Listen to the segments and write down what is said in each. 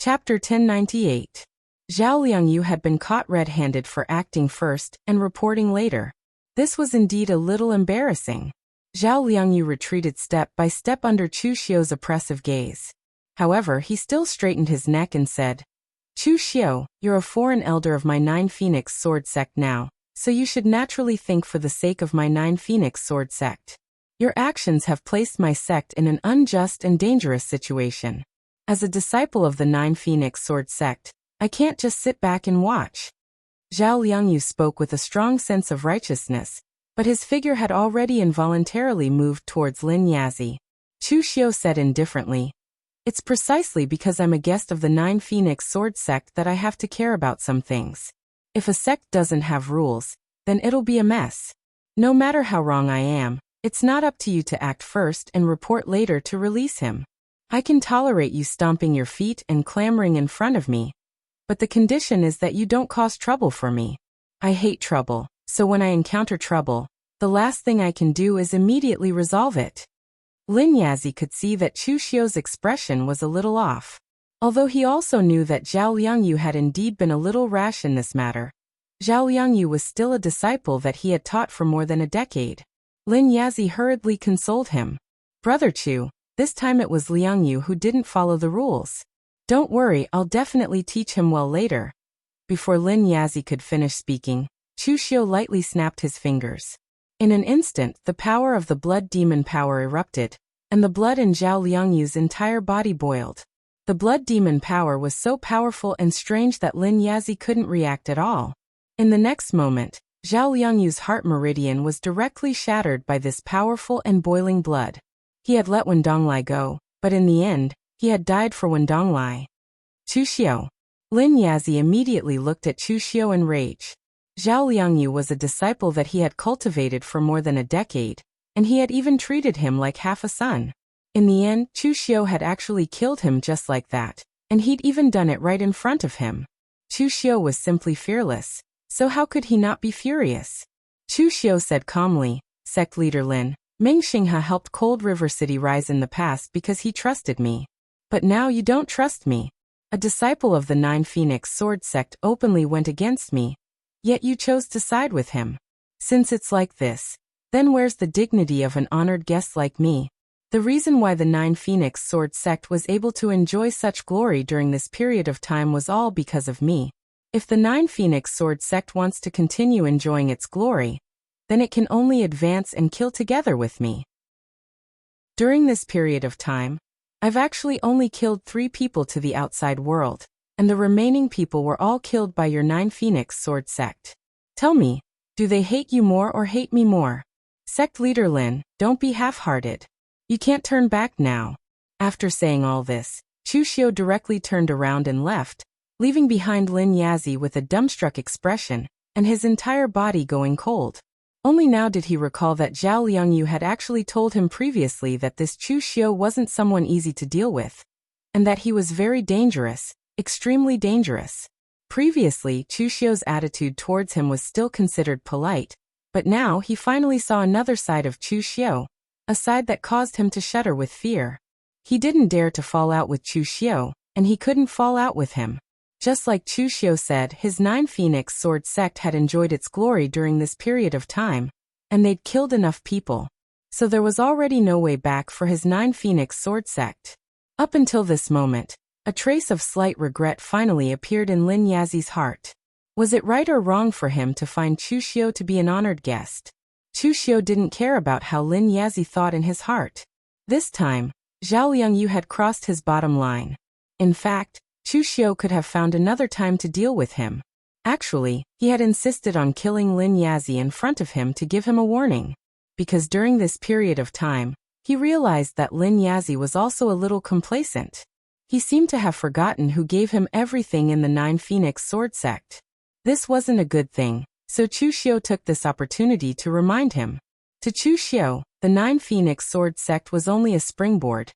Chapter 1098. Zhao Liangyu had been caught red-handed for acting first and reporting later. This was indeed a little embarrassing. Zhao Liangyu retreated step by step under Chu Xiu's oppressive gaze. However, he still straightened his neck and said, "Chu Xiu, you're a foreign elder of my Nine Phoenix Sword sect now, so you should naturally think for the sake of my Nine Phoenix Sword sect. Your actions have placed my sect in an unjust and dangerous situation. As a disciple of the Nine Phoenix Sword sect, I can't just sit back and watch." Zhao Liangyu spoke with a strong sense of righteousness, but his figure had already involuntarily moved towards Lin Yazi. Chu Xiu said indifferently, "It's precisely because I'm a guest of the Nine Phoenix Sword sect that I have to care about some things. If a sect doesn't have rules, then it'll be a mess. No matter how wrong I am, it's not up to you to act first and report later to release him. I can tolerate you stomping your feet and clamoring in front of me, but the condition is that you don't cause trouble for me. I hate trouble, so when I encounter trouble, the last thing I can do is immediately resolve it." Lin Yazi could see that Chu Xiu's expression was a little off. Although he also knew that Zhao Liangyu had indeed been a little rash in this matter, Zhao Liangyu was still a disciple that he had taught for more than a decade. Lin Yazi hurriedly consoled him. "Brother Chu, this time it was Liangyu who didn't follow the rules. Don't worry, I'll definitely teach him well later." Before Lin Yazi could finish speaking, Chu Xiu lightly snapped his fingers. In an instant, the power of the blood demon power erupted, and the blood in Zhao Liangyu's entire body boiled. The blood demon power was so powerful and strange that Lin Yazi couldn't react at all. In the next moment, Zhao Liangyu's heart meridian was directly shattered by this powerful and boiling blood. He had let Wendonglai go, but in the end, he had died for Wendonglai. "Chu Xiu." Lin Yazi immediately looked at Chu Xiu in rage. Zhao Liangyu was a disciple that he had cultivated for more than a decade, and he had even treated him like half a son. In the end, Chu Xiu had actually killed him just like that, and he'd even done it right in front of him. Chu Xiu was simply fearless, so how could he not be furious? Chu Xiu said calmly, "Sect leader Lin, Ming Xinghe helped Cold River City rise in the past because he trusted me. But now you don't trust me. A disciple of the Nine Phoenix Sword sect openly went against me, yet you chose to side with him. Since it's like this, then where's the dignity of an honored guest like me? The reason why the Nine Phoenix Sword sect was able to enjoy such glory during this period of time was all because of me. If the Nine Phoenix Sword sect wants to continue enjoying its glory, then it can only advance and kill together with me. During this period of time, I've actually only killed 3 people to the outside world, and the remaining people were all killed by your Nine Phoenix Sword sect. Tell me, do they hate you more or hate me more? Sect leader Lin, don't be half-hearted. You can't turn back now." After saying all this, Chu Xiu directly turned around and left, leaving behind Lin Yazi with a dumbstruck expression, and his entire body going cold. Only now did he recall that Zhao Liangyu had actually told him previously that this Chu Xiu wasn't someone easy to deal with, and that he was very dangerous, extremely dangerous. Previously, Chu Xiu's attitude towards him was still considered polite, but now he finally saw another side of Chu Xiu, a side that caused him to shudder with fear. He didn't dare to fall out with Chu Xiu, and he couldn't fall out with him. Just like Chu Xiu said, his Nine Phoenix Sword sect had enjoyed its glory during this period of time, and they'd killed enough people. So there was already no way back for his Nine Phoenix Sword sect. Up until this moment, a trace of slight regret finally appeared in Lin Yazi's heart. Was it right or wrong for him to find Chu Xiu to be an honored guest? Chu Xiu didn't care about how Lin Yazi thought in his heart. This time, Zhao Liangyu had crossed his bottom line. In fact, Chu Xiu could have found another time to deal with him. Actually, he had insisted on killing Lin Yazi in front of him to give him a warning. Because during this period of time, he realized that Lin Yazi was also a little complacent. He seemed to have forgotten who gave him everything in the Nine Phoenix Sword sect. This wasn't a good thing, so Chu Xiu took this opportunity to remind him. To Chu Xiu, the Nine Phoenix Sword sect was only a springboard,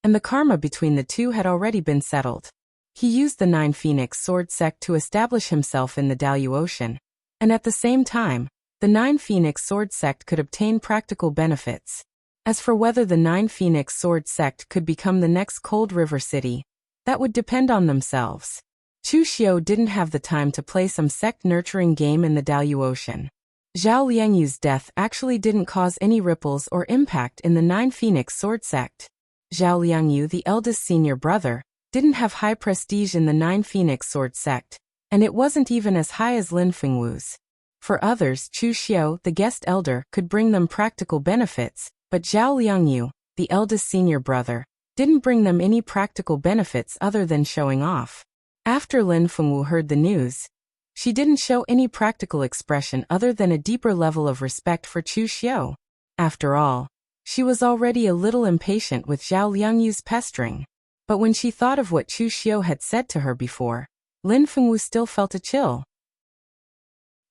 and the karma between the two had already been settled. He used the Nine Phoenix Sword sect to establish himself in the Dalyu Ocean, and at the same time, the Nine Phoenix Sword sect could obtain practical benefits. As for whether the Nine Phoenix Sword sect could become the next Cold River City, that would depend on themselves. Chu Xiu didn't have the time to play some sect-nurturing game in the Dalyu Ocean. Zhao Liangyu's death actually didn't cause any ripples or impact in the Nine Phoenix Sword sect. Zhao Liangyu, the eldest senior brother, didn't have high prestige in the Nine Phoenix Sword sect, and it wasn't even as high as Lin Fengwu's. For others, Chu Xiu, the guest elder, could bring them practical benefits, but Zhao Liangyu, the eldest senior brother, didn't bring them any practical benefits other than showing off. After Lin Fengwu heard the news, she didn't show any practical expression other than a deeper level of respect for Chu Xiu. After all, she was already a little impatient with Zhao Liangyu's pestering. But when she thought of what Chu Xiu had said to her before, Lin Fengwu still felt a chill.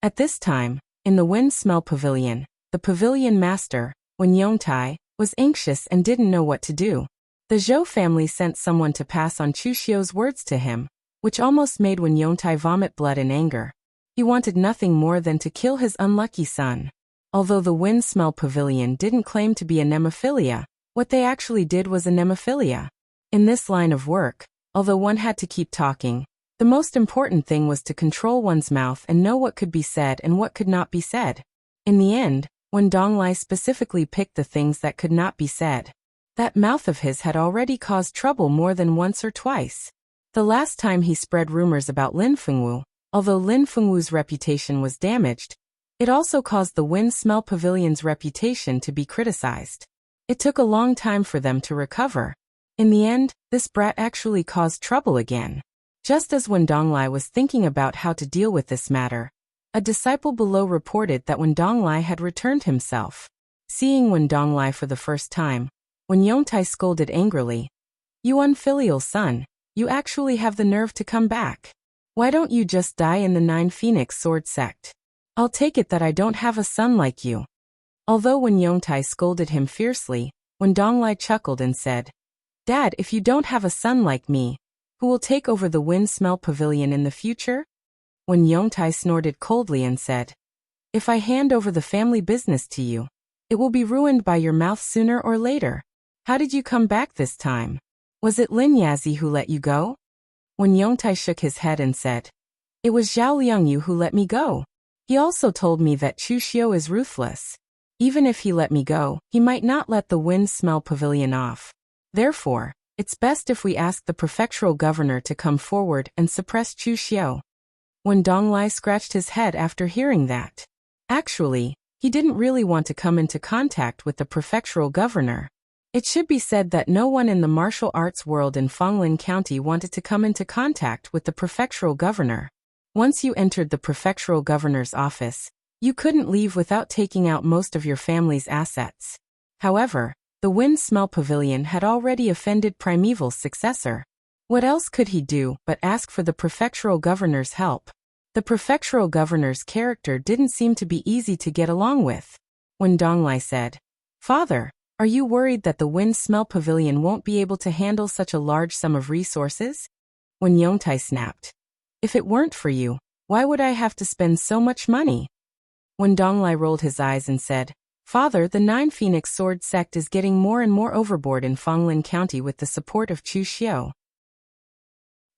At this time, in the Wind Smell Pavilion, the pavilion master, Wen Yongtai, was anxious and didn't know what to do. The Zhou family sent someone to pass on Chu Xiu's words to him, which almost made Wen Yongtai vomit blood in anger. He wanted nothing more than to kill his unlucky son. Although the Wind Smell Pavilion didn't claim to be a nemophilia, what they actually did was a nemophilia. In this line of work, although one had to keep talking, the most important thing was to control one's mouth and know what could be said and what could not be said. In the end, when Donglai specifically picked the things that could not be said, that mouth of his had already caused trouble more than once or twice. The last time he spread rumors about Lin Fengwu, although Lin Fengwu's reputation was damaged, it also caused the Wind Smell Pavilion's reputation to be criticized. It took a long time for them to recover. In the end, this brat actually caused trouble again. Just as when Donglai was thinking about how to deal with this matter, a disciple below reported that when Donglai had returned himself. Seeing Wen Donglai for the first time, Wen Yongtai scolded angrily, "You unfilial son, you actually have the nerve to come back. Why don't you just die in the Nine Phoenix Sword sect? I'll take it that I don't have a son like you." Although Wen Yongtai scolded him fiercely, Wen Donglai chuckled and said, "Dad, if you don't have a son like me, who will take over the Wind Smell Pavilion in the future?" Wen Yongtai snorted coldly and said, "If I hand over the family business to you, it will be ruined by your mouth sooner or later. How did you come back this time? Was it Lin Yazi who let you go?" Wen Yongtai shook his head and said, "It was Zhao Liangyu who let me go. He also told me that Chu Xiu is ruthless. Even if he let me go, he might not let the Wind Smell Pavilion off. Therefore, it's best if we ask the prefectural governor to come forward and suppress Chu Xiu." Wen Donglai scratched his head after hearing that. Actually, he didn't really want to come into contact with the prefectural governor. It should be said that no one in the martial arts world in Fonglin County wanted to come into contact with the prefectural governor. Once you entered the prefectural governor's office, you couldn't leave without taking out most of your family's assets. However, the Wind Smell Pavilion had already offended Primeval's successor. What else could he do but ask for the prefectural governor's help? The prefectural governor's character didn't seem to be easy to get along with. When Donglai said, "Father, are you worried that the Wind Smell Pavilion won't be able to handle such a large sum of resources?" When Yongtai snapped, "If it weren't for you, why would I have to spend so much money?" When Donglai rolled his eyes and said, "Father, the Nine Phoenix Sword sect is getting more and more overboard in Fonglin County with the support of Chu Xiu.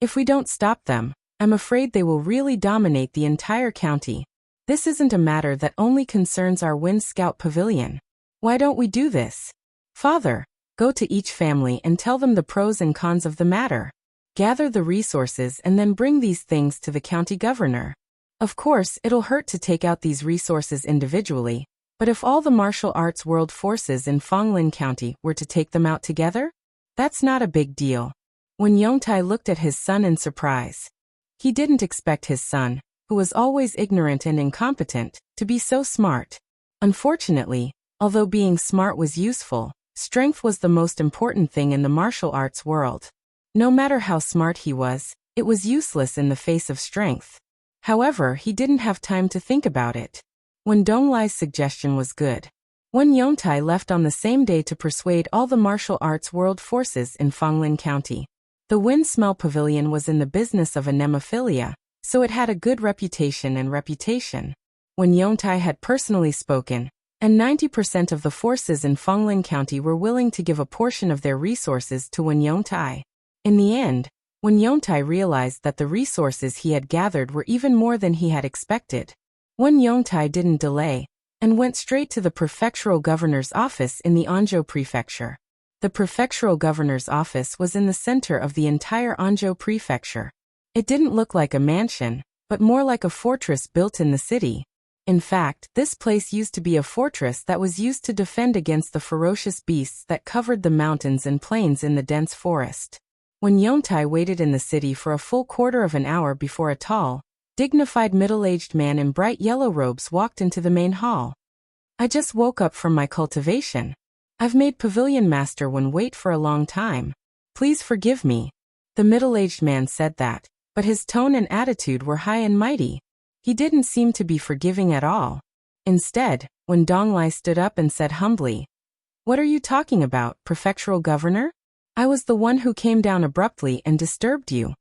If we don't stop them, I'm afraid they will really dominate the entire county. This isn't a matter that only concerns our Wind Scout Pavilion. Why don't we do this? Father, go to each family and tell them the pros and cons of the matter. Gather the resources and then bring these things to the county governor. Of course, it'll hurt to take out these resources individually, but if all the martial arts world forces in Fonglin County were to take them out together, that's not a big deal." When Yongtai looked at his son in surprise. He didn't expect his son, who was always ignorant and incompetent, to be so smart. Unfortunately, although being smart was useful, strength was the most important thing in the martial arts world. No matter how smart he was, it was useless in the face of strength. However, he didn't have time to think about it. When Donglai's suggestion was good, Wen Yongtai left on the same day to persuade all the martial arts world forces in Fonglin County. The Wind Smell Pavilion was in the business of anemophilia, so it had a good reputation When Yongtai had personally spoken, and 90% of the forces in Fonglin County were willing to give a portion of their resources to Wen Yongtai. In the end, When Yongtai realized that the resources he had gathered were even more than he had expected, Yongtai didn't delay and went straight to the prefectural governor's office in the Anzhou prefecture. The prefectural governor's office was in the center of the entire Anzhou prefecture. It didn't look like a mansion, but more like a fortress built in the city. In fact, this place used to be a fortress that was used to defend against the ferocious beasts that covered the mountains and plains in the dense forest. When Yongtai waited in the city for a full quarter of an hour before a tall, dignified middle-aged man in bright yellow robes walked into the main hall. "I just woke up from my cultivation. I've made Pavilion Master One wait for a long time. Please forgive me." The middle-aged man said that, but his tone and attitude were high and mighty. He didn't seem to be forgiving at all. Instead, when Donglai stood up and said humbly, "What are you talking about, prefectural governor? I was the one who came down abruptly and disturbed you."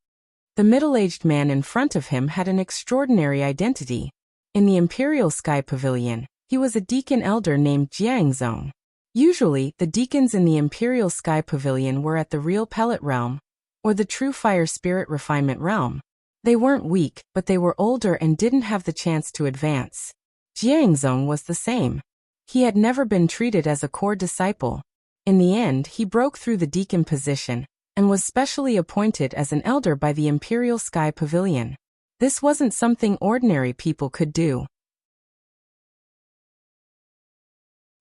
The middle-aged man in front of him had an extraordinary identity. In the Imperial Sky Pavilion, he was a deacon elder named Jiangzong. Usually, the deacons in the Imperial Sky Pavilion were at the real pellet realm, or the true fire spirit refinement realm. They weren't weak, but they were older and didn't have the chance to advance. Jiangzong was the same. He had never been treated as a core disciple. In the end, he broke through the deacon position and was specially appointed as an elder by the Imperial Sky Pavilion. This wasn't something ordinary people could do.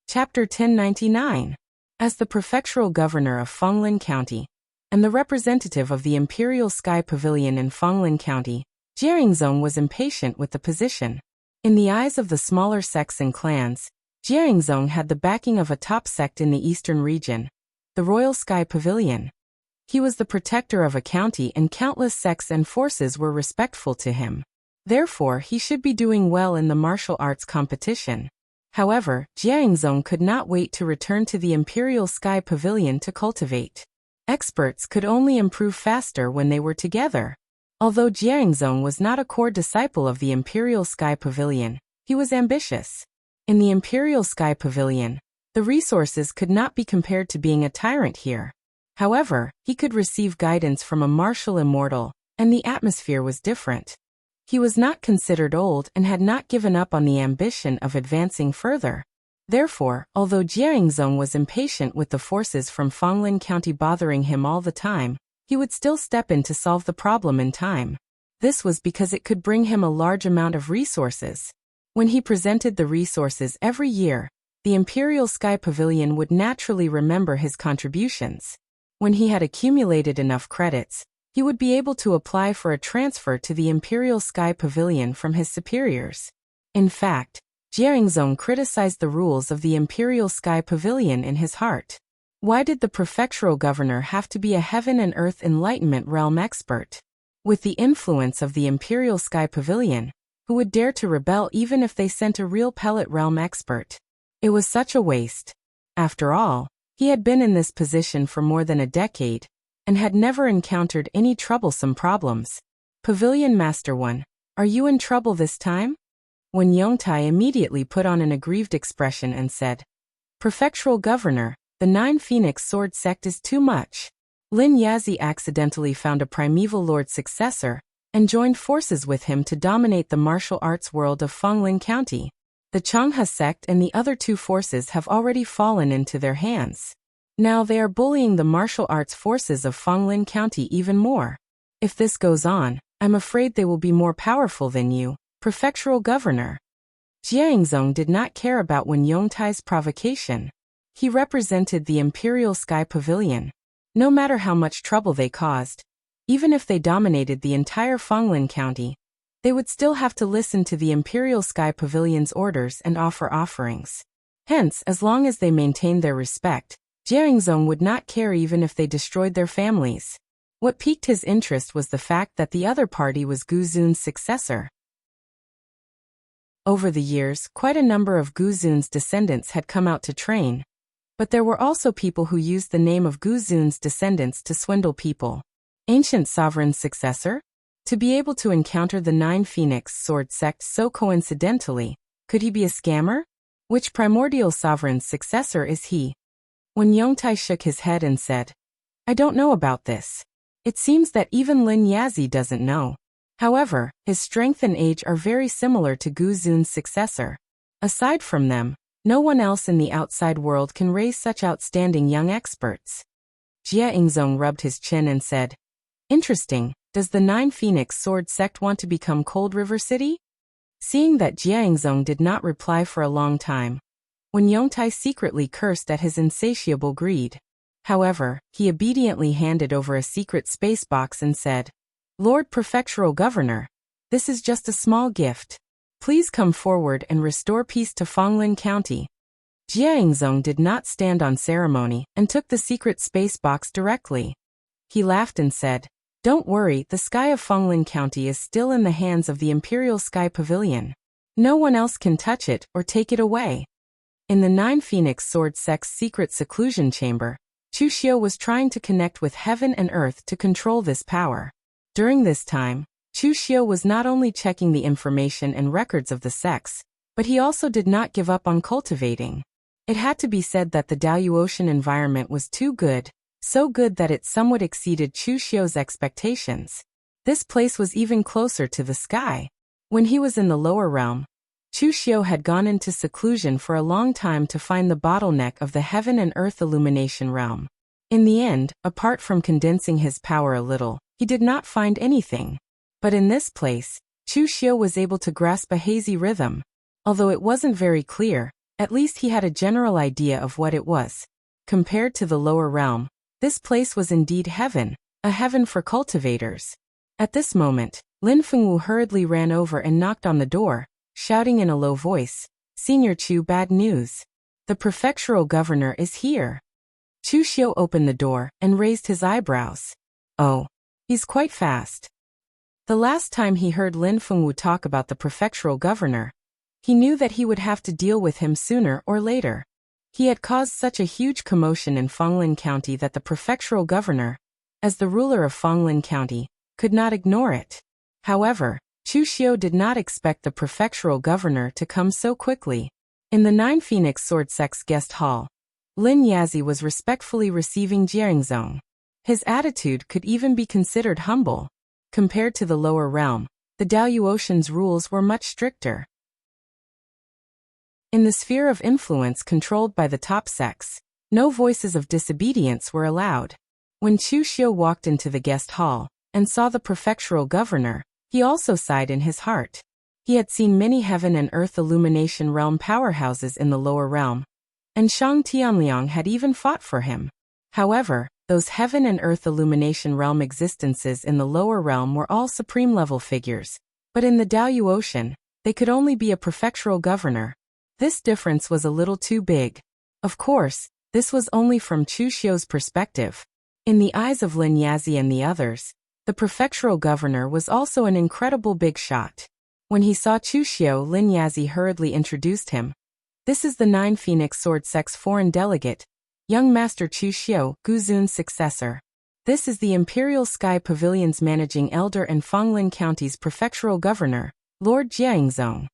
Chapter 1099. As the prefectural governor of Fenglin County and the representative of the Imperial Sky Pavilion in Fenglin County, Jiangzong was impatient with the position. In the eyes of the smaller sects and clans, Jiangzong had the backing of a top sect in the eastern region, the Royal Sky Pavilion. He was the protector of a county and countless sects and forces were respectful to him. Therefore, he should be doing well in the martial arts competition. However, Jiangzong could not wait to return to the Imperial Sky Pavilion to cultivate. Experts could only improve faster when they were together. Although Jiangzong was not a core disciple of the Imperial Sky Pavilion, he was ambitious. In the Imperial Sky Pavilion, the resources could not be compared to being a tyrant here. However, he could receive guidance from a martial immortal, and the atmosphere was different. He was not considered old and had not given up on the ambition of advancing further. Therefore, although Jiangzong was impatient with the forces from Fenglin County bothering him all the time, he would still step in to solve the problem in time. This was because it could bring him a large amount of resources. When he presented the resources every year, the Imperial Sky Pavilion would naturally remember his contributions. When he had accumulated enough credits, he would be able to apply for a transfer to the Imperial Sky Pavilion from his superiors. In fact, Jiangzong criticized the rules of the Imperial Sky Pavilion in his heart. Why did the prefectural governor have to be a heaven and earth enlightenment realm expert? With the influence of the Imperial Sky Pavilion, who would dare to rebel even if they sent a real pellet realm expert? It was such a waste. After all, he had been in this position for more than a decade, and had never encountered any troublesome problems. Pavilion Master One, are you in trouble this time? When Yongtai immediately put on an aggrieved expression and said, "Prefectural Governor, the 9 Phoenix Sword sect is too much." Lin Yazi accidentally found a primeval lord successor, and joined forces with him to dominate the martial arts world of Fenglin County. The Changha sect and the other 2 forces have already fallen into their hands. Now they are bullying the martial arts forces of Fenglin County even more. If this goes on, I'm afraid they will be more powerful than you, prefectural governor. Jiangzong did not care about Wen Yongtai's provocation. He represented the Imperial Sky Pavilion. No matter how much trouble they caused, even if they dominated the entire Fenglin County, they would still have to listen to the Imperial Sky Pavilion's orders and offer offerings. Hence, as long as they maintained their respect, Jiangzong would not care even if they destroyed their families. What piqued his interest was the fact that the other party was Gu Zun's successor. Over the years, quite a number of Gu Zun's descendants had come out to train, but there were also people who used the name of Gu Zun's descendants to swindle people. Ancient sovereign's successor? To be able to encounter the 9 Phoenix Sword sect so coincidentally, could he be a scammer? Which primordial sovereign's successor is he? When Yongtai shook his head and said, "I don't know about this. It seems that even Lin Yazi doesn't know. However, his strength and age are very similar to Gu Zun's successor. Aside from them, no one else in the outside world can raise such outstanding young experts. Jia Yingzong rubbed his chin and said, "Interesting, does the Nine Phoenix Sword sect want to become Cold River City?" Seeing that Jia Yingzong did not reply for a long time, Wen Yongtai secretly cursed at his insatiable greed. However, he obediently handed over a secret space box and said, "Lord Prefectural Governor, this is just a small gift. Please come forward and restore peace to Fonglin County." Jia Yingzong did not stand on ceremony and took the secret space box directly. He laughed and said, "Don't worry, the sky of Fonglin County is still in the hands of the Imperial Sky Pavilion. No one else can touch it or take it away." In the Nine Phoenix Sword sect's secret seclusion chamber, Chu Xiu was trying to connect with heaven and earth to control this power. During this time, Chu Xiu was not only checking the information and records of the sects, but he also did not give up on cultivating. It had to be said that the Daluotian environment was too good, so good that it somewhat exceeded Chu Xiu's expectations. This place was even closer to the sky. When he was in the lower realm, Chu Xiu had gone into seclusion for a long time to find the bottleneck of the heaven and earth illumination realm. In the end, apart from condensing his power a little, he did not find anything. But in this place, Chu Xiu was able to grasp a hazy rhythm. Although it wasn't very clear, at least he had a general idea of what it was. Compared to the lower realm, this place was indeed heaven, a heaven for cultivators. At this moment, Lin Fengwu hurriedly ran over and knocked on the door, shouting in a low voice, "Senior Chu, bad news. The prefectural governor is here." Chu Xiu opened the door and raised his eyebrows. "Oh, he's quite fast." The last time he heard Lin Fengwu talk about the prefectural governor, he knew that he would have to deal with him sooner or later. He had caused such a huge commotion in Fonglin County that the prefectural governor, as the ruler of Fonglin County, could not ignore it. However, Chu Xiu did not expect the prefectural governor to come so quickly. In the Nine Phoenix Sword sect's guest hall, Lin Yazi was respectfully receiving Jia Yingzong. His attitude could even be considered humble. Compared to the lower realm, the Daluotian's rules were much stricter. In the sphere of influence controlled by the top sects, no voices of disobedience were allowed. When Chu Xiu walked into the guest hall and saw the prefectural governor, he also sighed in his heart. He had seen many heaven and earth illumination realm powerhouses in the lower realm, and Shang Tianliang had even fought for him. However, those heaven and earth illumination realm existences in the lower realm were all supreme-level figures, but in the Daluotian, they could only be a prefectural governor. This difference was a little too big. Of course, this was only from Chu Xiu's perspective. In the eyes of Lin Yazi and the others, the prefectural governor was also an incredible big shot. When he saw Chu Xiu, Lin Yazi hurriedly introduced him. "This is the Nine Phoenix Sword sect's foreign delegate, young Master Chu Xiu, Gu Zun's successor. This is the Imperial Sky Pavilion's managing elder and Fonglin County's prefectural governor, Lord Jia Yingzong."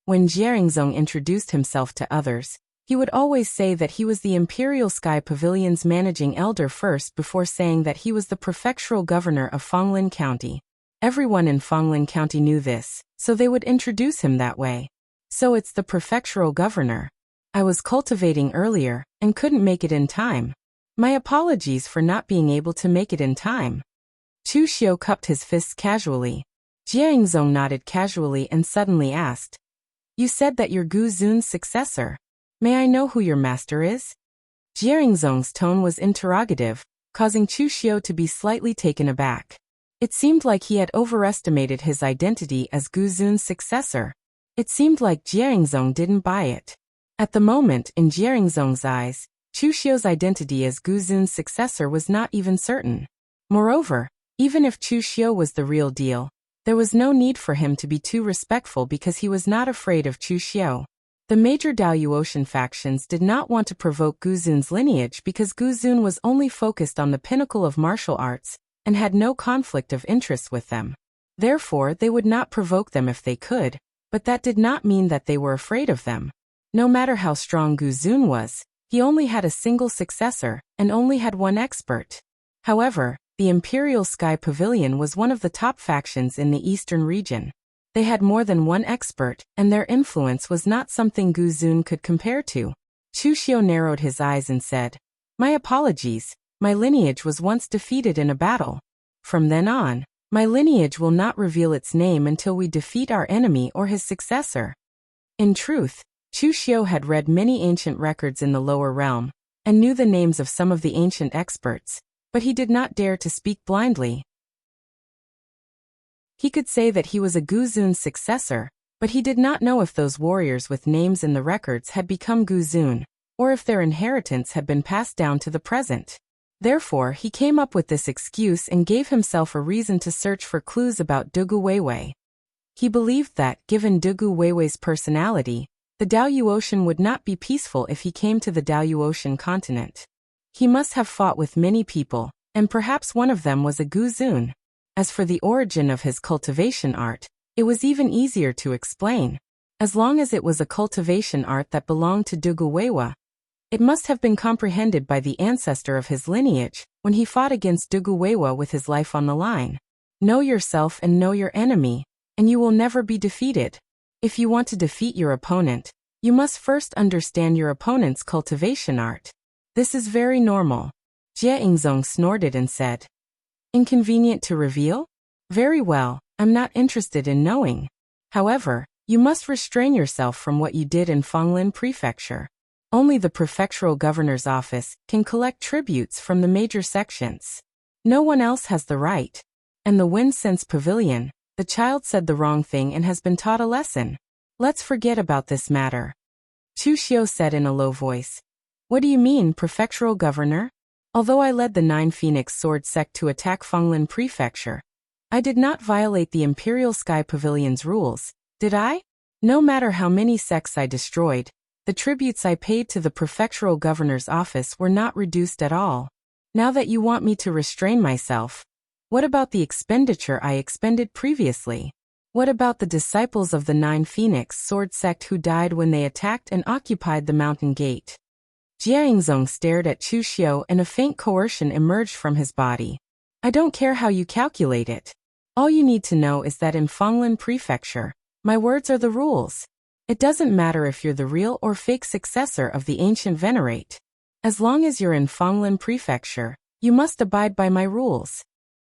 When Jia Yingzong introduced himself to others, he would always say that he was the Imperial Sky Pavilion's managing elder first before saying that he was the prefectural governor of Fonglin County. Everyone in Fonglin County knew this, so they would introduce him that way. "So it's the prefectural governor. I was cultivating earlier and couldn't make it in time. My apologies for not being able to make it in time." Chu Xiu cupped his fists casually. Jia Yingzong nodded casually and suddenly asked, "You said that you're Gu Zun's successor. May I know who your master is?" Jia Yingzong's tone was interrogative, causing Chu Xiu to be slightly taken aback. It seemed like he had overestimated his identity as Gu Zun's successor. It seemed like Jia Yingzong didn't buy it. At the moment, in Jia Yingzong's eyes, Chu Xiu's identity as Gu Zun's successor was not even certain. Moreover, even if Chu Xiu was the real deal, there was no need for him to be too respectful because he was not afraid of Chu Xiu. The major Daluotian factions did not want to provoke Gu Zun's lineage because Gu Zun was only focused on the pinnacle of martial arts and had no conflict of interest with them. Therefore, they would not provoke them if they could, but that did not mean that they were afraid of them. No matter how strong Gu Zun was, he only had a single successor and only had one expert. However, The Imperial Sky Pavilion was one of the top factions in the eastern region. They had more than one expert, and their influence was not something Gu Zun could compare to. Chu Xiu narrowed his eyes and said, "My apologies, my lineage was once defeated in a battle. From then on, my lineage will not reveal its name until we defeat our enemy or his successor." In truth, Chu Xiu had read many ancient records in the lower realm, and knew the names of some of the ancient experts, but he did not dare to speak blindly. He could say that he was a Gu Zun's successor, but he did not know if those warriors with names in the records had become Gu Zun, or if their inheritance had been passed down to the present. Therefore, he came up with this excuse and gave himself a reason to search for clues about Dugu Weiwei. He believed that, given Dugu Weiwei's personality, the Daoyu Ocean would not be peaceful if he came to the Daoyu Ocean continent. He must have fought with many people, and perhaps one of them was a Gu Zun. As for the origin of his cultivation art, it was even easier to explain. As long as it was a cultivation art that belonged to Dugu Weiwa, it must have been comprehended by the ancestor of his lineage when he fought against Dugu Weiwa with his life on the line. Know yourself and know your enemy, and you will never be defeated. If you want to defeat your opponent, you must first understand your opponent's cultivation art. This is very normal. Jie Yingzong snorted and said, "Inconvenient to reveal? Very well, I'm not interested in knowing. However, you must restrain yourself from what you did in Fonglin Prefecture. Only the prefectural governor's office can collect tributes from the major sections. No one else has the right. And the Wind Sense Pavilion, the child said the wrong thing and has been taught a lesson. Let's forget about this matter." Chu Xiu said in a low voice. "What do you mean, prefectural governor? Although I led the 9 Phoenix Sword sect to attack Fonglin Prefecture, I did not violate the Imperial Sky Pavilion's rules, did I? No matter how many sects I destroyed, the tributes I paid to the prefectural governor's office were not reduced at all. Now that you want me to restrain myself, what about the expenditure I expended previously? What about the disciples of the 9 Phoenix Sword sect who died when they attacked and occupied the mountain gate?" Jie Yingzong stared at Chu Xiu and a faint coercion emerged from his body. "I don't care how you calculate it. All you need to know is that in Fonglin Prefecture, my words are the rules. It doesn't matter if you're the real or fake successor of the ancient venerate. As long as you're in Fonglin Prefecture, you must abide by my rules."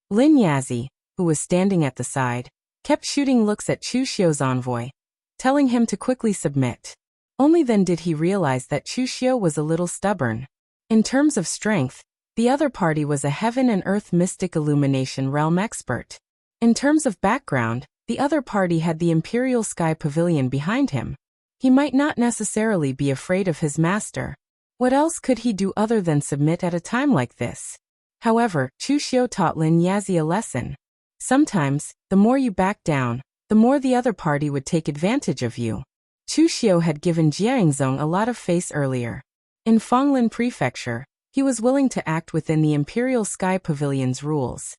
Lin Yazi, who was standing at the side, kept shooting looks at Chu Xiu's envoy, telling him to quickly submit. Only then did he realize that Chu Xiu was a little stubborn. In terms of strength, the other party was a heaven and earth mystic illumination realm expert. In terms of background, the other party had the Imperial Sky Pavilion behind him. He might not necessarily be afraid of his master. What else could he do other than submit at a time like this? However, Chu Xiu taught Lin Yazi a lesson. Sometimes, the more you back down, the more the other party would take advantage of you. Chu Xiu had given Jie Yingzong a lot of face earlier. In Fonglin Prefecture, he was willing to act within the Imperial Sky Pavilion's rules.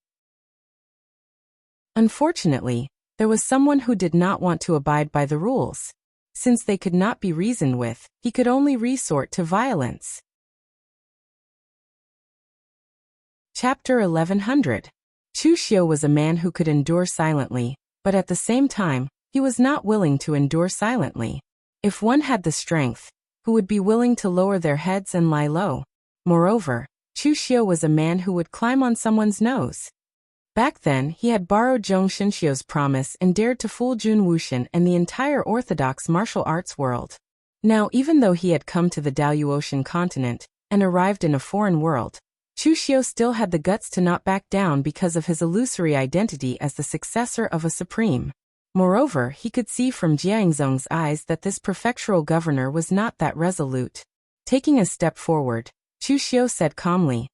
Unfortunately, there was someone who did not want to abide by the rules. Since they could not be reasoned with, he could only resort to violence. Chapter 1100. Chu Xiu was a man who could endure silently, but at the same time, he was not willing to endure silently. If one had the strength, who would be willing to lower their heads and lie low? Moreover, Chu Xiu was a man who would climb on someone's nose. Back then, he had borrowed Zhong Xinxiu's promise and dared to fool Jun Wuxian and the entire orthodox martial arts world. Now, even though he had come to the Daoyu Ocean continent and arrived in a foreign world, Chu Xiu still had the guts to not back down because of his illusory identity as the successor of a supreme. Moreover, he could see from Jie Yingzong's eyes that this prefectural governor was not that resolute. Taking a step forward, Chu Xiu said calmly,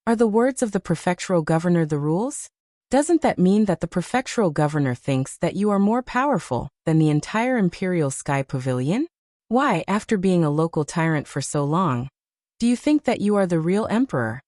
"Are the words of the prefectural governor the rules? Doesn't that mean that the prefectural governor thinks that you are more powerful than the entire Imperial Sky Pavilion? Why, after being a local tyrant for so long, do you think that you are the real emperor?"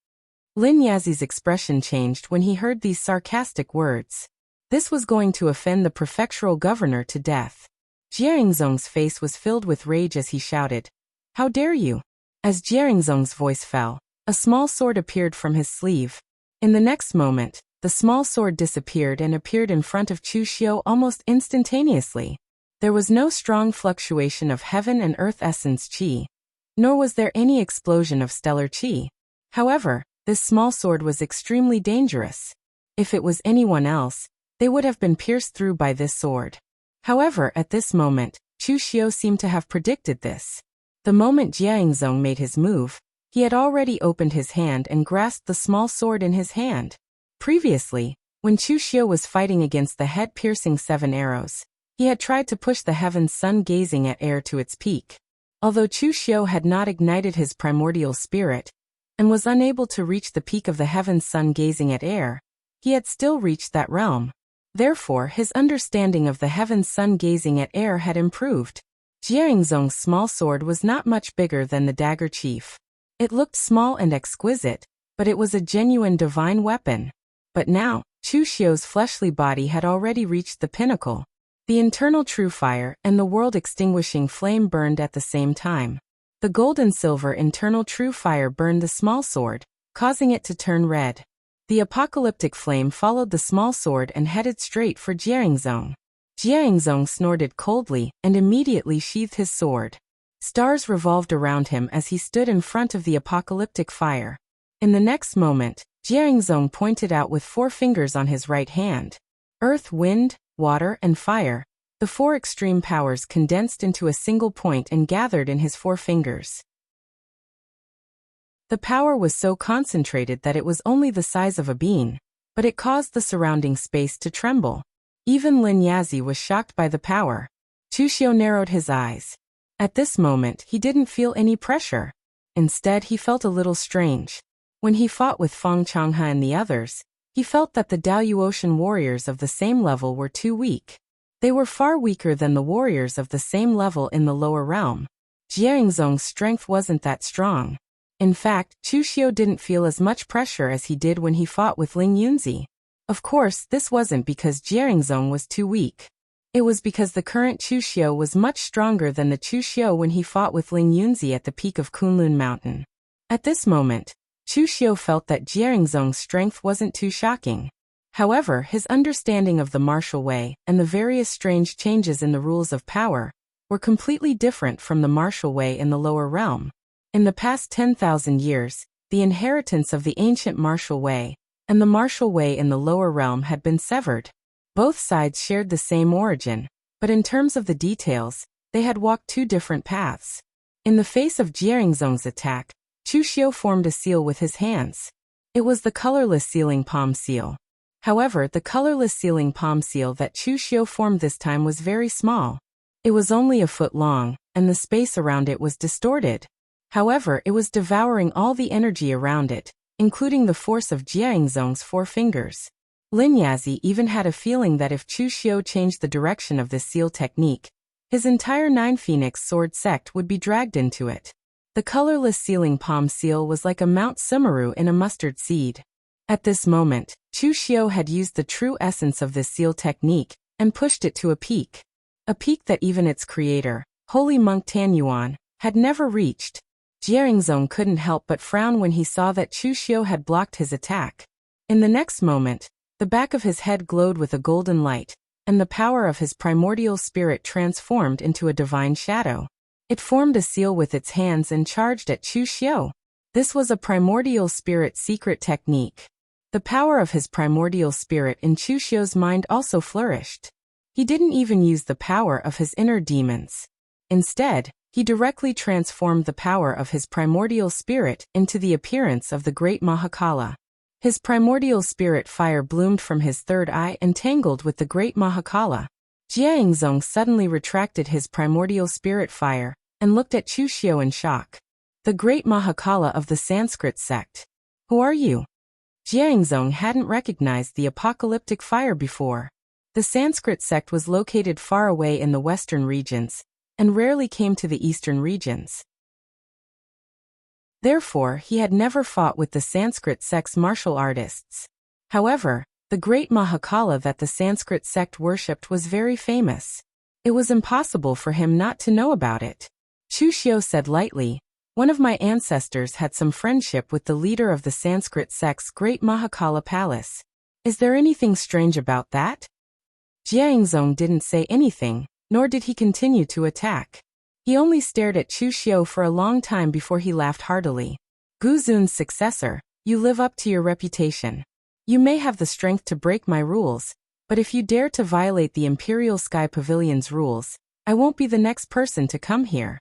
Lin Yazi's expression changed when he heard these sarcastic words. This was going to offend the prefectural governor to death. Jie Yingzong's face was filled with rage as he shouted, "How dare you?" As Jie Yingzong's voice fell, a small sword appeared from his sleeve. In the next moment, the small sword disappeared and appeared in front of Chu Xiu almost instantaneously. There was no strong fluctuation of heaven and earth essence qi, nor was there any explosion of stellar qi. However, this small sword was extremely dangerous. If it was anyone else, they would have been pierced through by this sword. However, at this moment, Chu Xiu seemed to have predicted this. The moment Jiangzong made his move, he had already opened his hand and grasped the small sword in his hand. Previously, when Chu Xiu was fighting against the head-piercing 7 arrows, he had tried to push the heaven's sun-gazing at air to its peak. Although Chu Xiu had not ignited his primordial spirit, and was unable to reach the peak of the heaven's sun-gazing at air, he had still reached that realm. Therefore, his understanding of the heaven's sun-gazing at air had improved. Jiangzong's small sword was not much bigger than the dagger chief. It looked small and exquisite, but it was a genuine divine weapon. But now, Chu Xiu's fleshly body had already reached the pinnacle. The internal true fire and the world-extinguishing flame burned at the same time. The gold and silver internal true fire burned the small sword, causing it to turn red. The apocalyptic flame followed the small sword and headed straight for Jiangzong. Jiangzong snorted coldly and immediately sheathed his sword. Stars revolved around him as he stood in front of the apocalyptic fire. In the next moment, Jiangzong pointed out with 4 fingers on his right hand. Earth, wind, water, and fire, the 4 extreme powers condensed into a single point and gathered in his 4 fingers. The power was so concentrated that it was only the size of a bean, but it caused the surrounding space to tremble. Even Lin Yazi was shocked by the power. Chu Xiu narrowed his eyes. At this moment, he didn't feel any pressure. Instead, he felt a little strange. When he fought with Feng Changhe and the others, he felt that the Daoyuotian warriors of the same level were too weak. They were far weaker than the warriors of the same level in the lower realm. Jiangzong's strength wasn't that strong. In fact, Chu Xiu didn't feel as much pressure as he did when he fought with Ling Yunzi. Of course, this wasn't because Jiangzong was too weak. It was because the current Chu Xiu was much stronger than the Chu Xiu when he fought with Ling Yunzi at the peak of Kunlun Mountain. At this moment, Chu Xiu felt that Jiangzong's strength wasn't too shocking. However, his understanding of the martial way and the various strange changes in the rules of power were completely different from the martial way in the lower realm. In the past 10,000 years, the inheritance of the ancient martial way and the martial way in the lower realm had been severed. Both sides shared the same origin, but in terms of the details, they had walked 2 different paths. In the face of Jiangzong's attack, Chu Xiu formed a seal with his hands. It was the colorless sealing palm seal. However, the colorless sealing palm seal that Chu Xiu formed this time was very small. It was only a foot long, and the space around it was distorted. However, it was devouring all the energy around it, including the force of Jiangzong's 4 fingers. Lin Yazi even had a feeling that if Chu Xiu changed the direction of this seal technique, his entire 9 Phoenix sword sect would be dragged into it. The colorless sealing palm seal was like a Mount Sumeru in a mustard seed. At this moment, Chu Xiu had used the true essence of this seal technique and pushed it to a peak that even its creator, Holy Monk Tan Yuan, had never reached. Jiangzong couldn't help but frown when he saw that Chu Xiu had blocked his attack. In the next moment, the back of his head glowed with a golden light, and the power of his primordial spirit transformed into a divine shadow. It formed a seal with its hands and charged at Chu Xiu. This was a primordial spirit secret technique. The power of his primordial spirit in Chu Xiu's mind also flourished. He didn't even use the power of his inner demons. Instead, he directly transformed the power of his primordial spirit into the appearance of the great Mahakala. His primordial spirit fire bloomed from his third eye and tangled with the great Mahakala. Jiangzong suddenly retracted his primordial spirit fire and looked at Chu Xiu in shock. The great Mahakala of the Sanskrit sect. Who are you? Jiangzong hadn't recognized the apocalyptic fire before. The Sanskrit sect was located far away in the western regions, and rarely came to the eastern regions. Therefore, he had never fought with the Sanskrit sect's martial artists. However, the great Mahakala that the Sanskrit sect worshipped was very famous. It was impossible for him not to know about it. Chu Xiu said lightly, One of my ancestors had some friendship with the leader of the Sanskrit sect's great Mahakala palace. Is there anything strange about that? Jiangzong didn't say anything, nor did he continue to attack. He only stared at Chu Xiu for a long time before he laughed heartily. Gu Zun's successor, you live up to your reputation. You may have the strength to break my rules, but if you dare to violate the Imperial Sky Pavilion's rules, I won't be the next person to come here.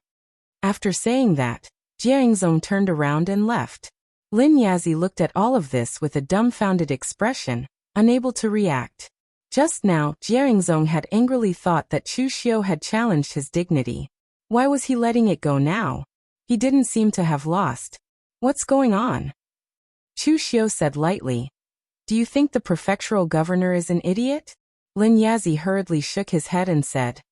After saying that, Jiangzong turned around and left. Lin Yazi looked at all of this with a dumbfounded expression, unable to react. Just now, Jiangzong had angrily thought that Chu Xiu had challenged his dignity. Why was he letting it go now? He didn't seem to have lost. What's going on? Chu Xiu said lightly. Do you think the prefectural governor is an idiot? Lin Yazi hurriedly shook his head and said.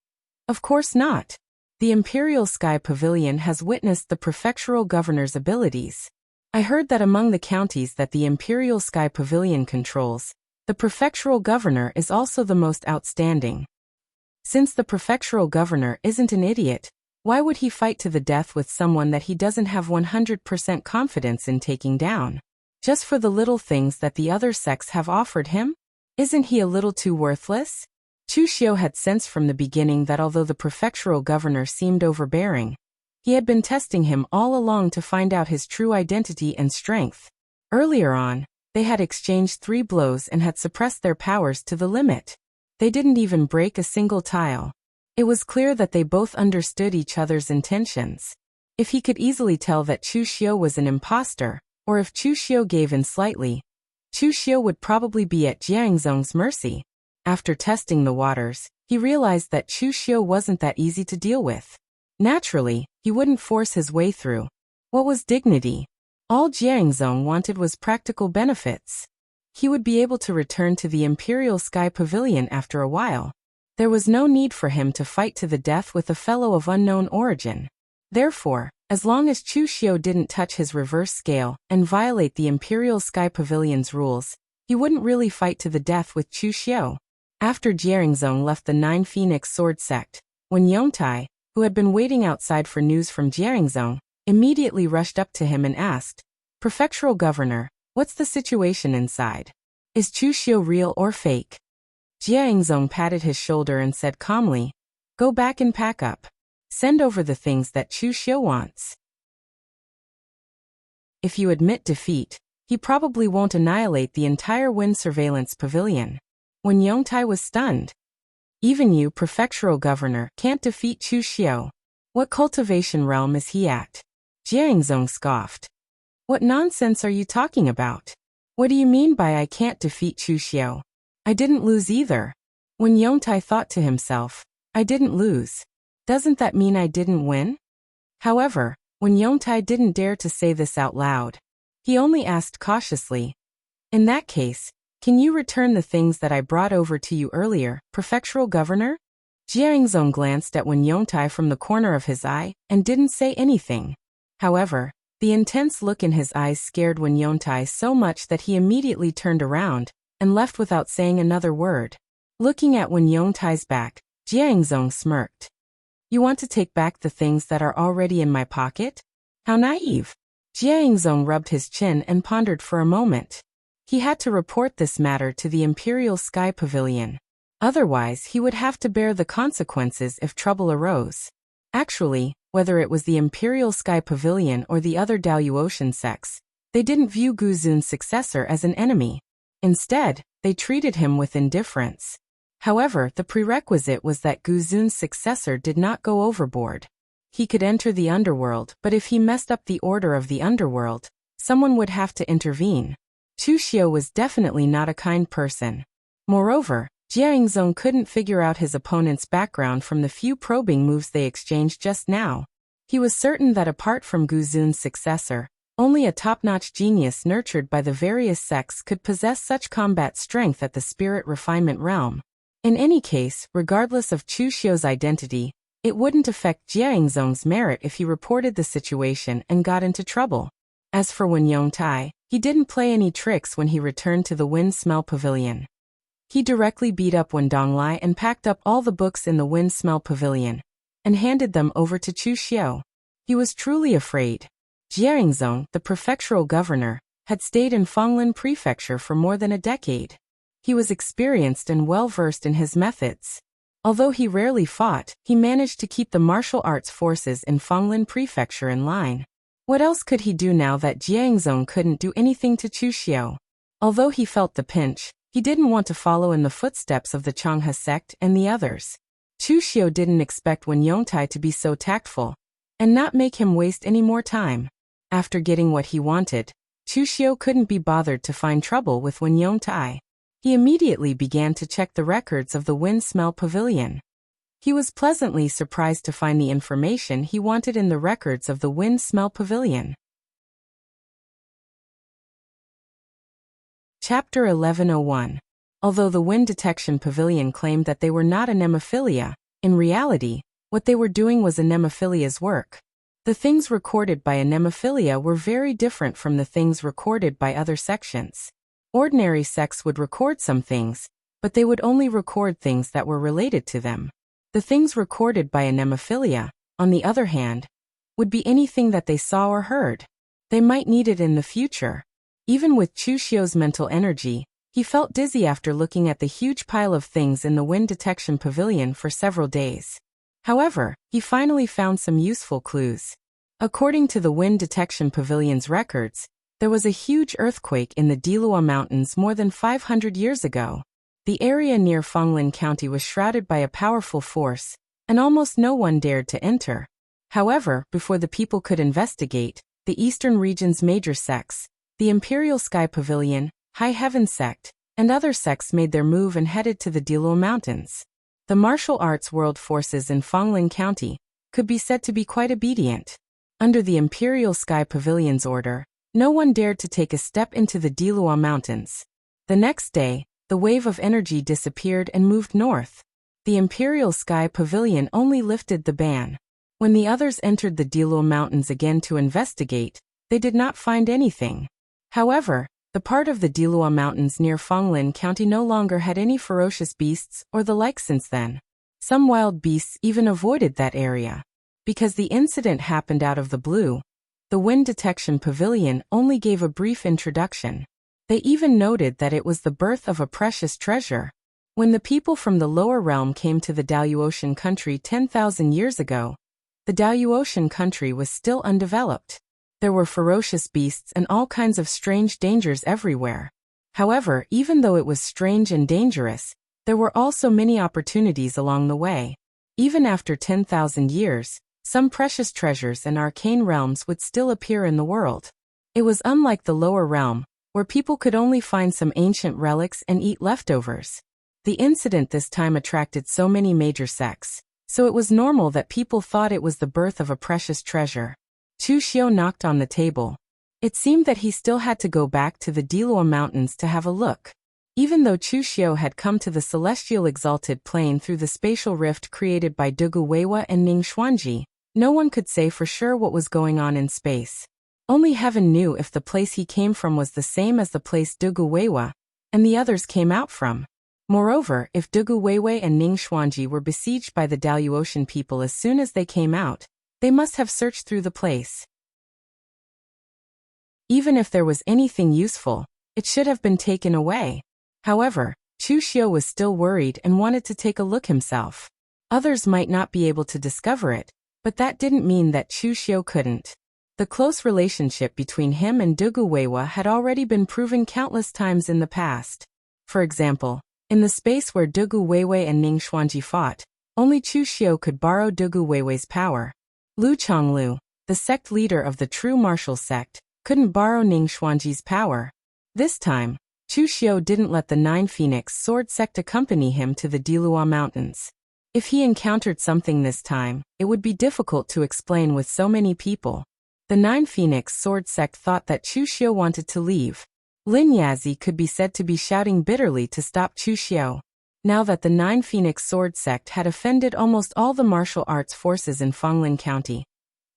Of course not. The Imperial Sky Pavilion has witnessed the prefectural governor's abilities. I heard that among the counties that the Imperial Sky Pavilion controls, the prefectural governor is also the most outstanding. Since the prefectural governor isn't an idiot, why would he fight to the death with someone that he doesn't have 100% confidence in taking down? Just for the little things that the other sects have offered him? Isn't he a little too worthless? Chu Xiu had sensed from the beginning that although the prefectural governor seemed overbearing, he had been testing him all along to find out his true identity and strength. Earlier on, they had exchanged 3 blows and had suppressed their powers to the limit. They didn't even break a single tile. It was clear that they both understood each other's intentions. If he could easily tell that Chu Xiu was an imposter, or if Chu Xiu gave in slightly, Chu Xiu would probably be at Jiangzong's mercy. After testing the waters, he realized that Chu Xiu wasn't that easy to deal with. Naturally, he wouldn't force his way through. What was dignity? All Jiangzong wanted was practical benefits. He would be able to return to the Imperial Sky Pavilion after a while. There was no need for him to fight to the death with a fellow of unknown origin. Therefore, as long as Chu Xiu didn't touch his reverse scale and violate the Imperial Sky Pavilion's rules, he wouldn't really fight to the death with Chu Xiu. After Jiangzong left the Nine Phoenix Sword Sect, when Yongtai, who had been waiting outside for news from Jiangzong, immediately rushed up to him and asked, Prefectural Governor, what's the situation inside? Is Chu Xiu real or fake? Jiangzong patted his shoulder and said calmly, Go back and pack up. Send over the things that Chu Xiu wants. If you admit defeat, he probably won't annihilate the entire Wind Surveillance Pavilion. When Yongtai was stunned. Even you, Prefectural Governor, can't defeat Chu Xiu. What cultivation realm is he at? Jiangzong scoffed. What nonsense are you talking about? What do you mean by I can't defeat Chu Xiu? I didn't lose either. When Yongtai thought to himself, I didn't lose. Doesn't that mean I didn't win? However, when Yongtai didn't dare to say this out loud, he only asked cautiously, In that case, can you return the things that I brought over to you earlier, Prefectural Governor? Jiangzong glanced at Wen Yongtai from the corner of his eye and didn't say anything. However, the intense look in his eyes scared Wen Yongtai so much that he immediately turned around and left without saying another word. Looking at Wen Yongtai's back, Jiangzong smirked. You want to take back the things that are already in my pocket? How naive. Jiangzong rubbed his chin and pondered for a moment. He had to report this matter to the Imperial Sky Pavilion. Otherwise, he would have to bear the consequences if trouble arose. Actually, whether it was the Imperial Sky Pavilion or the other Daluotian sects, they didn't view Gu Zun's successor as an enemy. Instead, they treated him with indifference. However, the prerequisite was that Gu Zun's successor did not go overboard. He could enter the underworld, but if he messed up the order of the underworld, someone would have to intervene. Chu Xiu was definitely not a kind person. Moreover, Jiangzong couldn't figure out his opponent's background from the few probing moves they exchanged just now. He was certain that apart from Gu Zun's successor, only a top-notch genius nurtured by the various sects could possess such combat strength at the spirit refinement realm. In any case, regardless of Chu Xiu's identity, it wouldn't affect Jiangzong's merit if he reported the situation and got into trouble. As for Wen Yongtai, he didn't play any tricks when he returned to the Wind Smell Pavilion. He directly beat up Wen Donglai and packed up all the books in the Wind Smell Pavilion, and handed them over to Chu Xiu. He was truly afraid. Jiangzong, the prefectural governor, had stayed in Fenglin Prefecture for more than a decade. He was experienced and well-versed in his methods. Although he rarely fought, he managed to keep the martial arts forces in Fenglin Prefecture in line. What else could he do now that Jiangzong couldn't do anything to Chu Xiu? Although he felt the pinch, he didn't want to follow in the footsteps of the Changhe sect and the others. Chu Xiu didn't expect Wen Yongtai to be so tactful and not make him waste any more time. After getting what he wanted, Chu Xiu couldn't be bothered to find trouble with Wen Yongtai. He immediately began to check the records of the Wind Smell Pavilion. He was pleasantly surprised to find the information he wanted in the records of the Wind Smell Pavilion. Chapter 1101. Although the Wind Detection Pavilion claimed that they were not anemophilia, in reality, what they were doing was anemophilia's work. The things recorded by anemophilia were very different from the things recorded by other sections. Ordinary sects would record some things, but they would only record things that were related to them. The things recorded by anemophilia, on the other hand, would be anything that they saw or heard. They might need it in the future. Even with Chu Xiu's mental energy, he felt dizzy after looking at the huge pile of things in the Wind Detection Pavilion for several days. However, he finally found some useful clues. According to the Wind Detection Pavilion's records, there was a huge earthquake in the Dilua Mountains more than 500 years ago. The area near Fenglin County was shrouded by a powerful force, and almost no one dared to enter. However, before the people could investigate, the eastern region's major sects, the Imperial Sky Pavilion, High Heaven Sect, and other sects made their move and headed to the Dilua Mountains. The martial arts world forces in Fenglin County could be said to be quite obedient. Under the Imperial Sky Pavilion's order, no one dared to take a step into the Dilua Mountains. The next day, the wave of energy disappeared and moved north. The Imperial Sky Pavilion only lifted the ban. When the others entered the Dilua Mountains again to investigate, they did not find anything. However, the part of the Dilua Mountains near Fenglin County no longer had any ferocious beasts or the like since then. Some wild beasts even avoided that area. Because the incident happened out of the blue, the Wind Detection Pavilion only gave a brief introduction. They even noted that it was the birth of a precious treasure. When the people from the lower realm came to the Daluotian country 10,000 years ago, the Daluotian country was still undeveloped. There were ferocious beasts and all kinds of strange dangers everywhere. However, even though it was strange and dangerous, there were also many opportunities along the way. Even after 10,000 years, some precious treasures and arcane realms would still appear in the world. It was unlike the lower realm, where people could only find some ancient relics and eat leftovers. The incident this time attracted so many major sects, so it was normal that people thought it was the birth of a precious treasure. Chu Xiu knocked on the table. It seemed that he still had to go back to the Dilua Mountains to have a look. Even though Chu Xiu had come to the celestial exalted plane through the spatial rift created by Dugu Weiwa and Ning Xuanji, no one could say for sure what was going on in space. Only heaven knew if the place he came from was the same as the place Dugu Weiwa and the others came out from. Moreover, if Dugu Weiwei and Ning Xuanji were besieged by the Daluotian people as soon as they came out, they must have searched through the place. Even if there was anything useful, it should have been taken away. However, Chu Xiu was still worried and wanted to take a look himself. Others might not be able to discover it, but that didn't mean that Chu Xiu couldn't. The close relationship between him and Dugu Weiwa had already been proven countless times in the past. For example, in the space where Dugu Weiwei and Ning Xuanji fought, only Chu Xiu could borrow Dugu Weiwei's power. Lu Chonglu, the sect leader of the true martial sect, couldn't borrow Ning Xuanji's power. This time, Chu Xiu didn't let the Nine Phoenix Sword sect accompany him to the Dilua Mountains. If he encountered something this time, it would be difficult to explain with so many people. The Nine Phoenix Sword sect thought that Chu Xiu wanted to leave. Lin Yazi could be said to be shouting bitterly to stop Chu Xiu. Now that the Nine Phoenix Sword sect had offended almost all the martial arts forces in Fenglin County,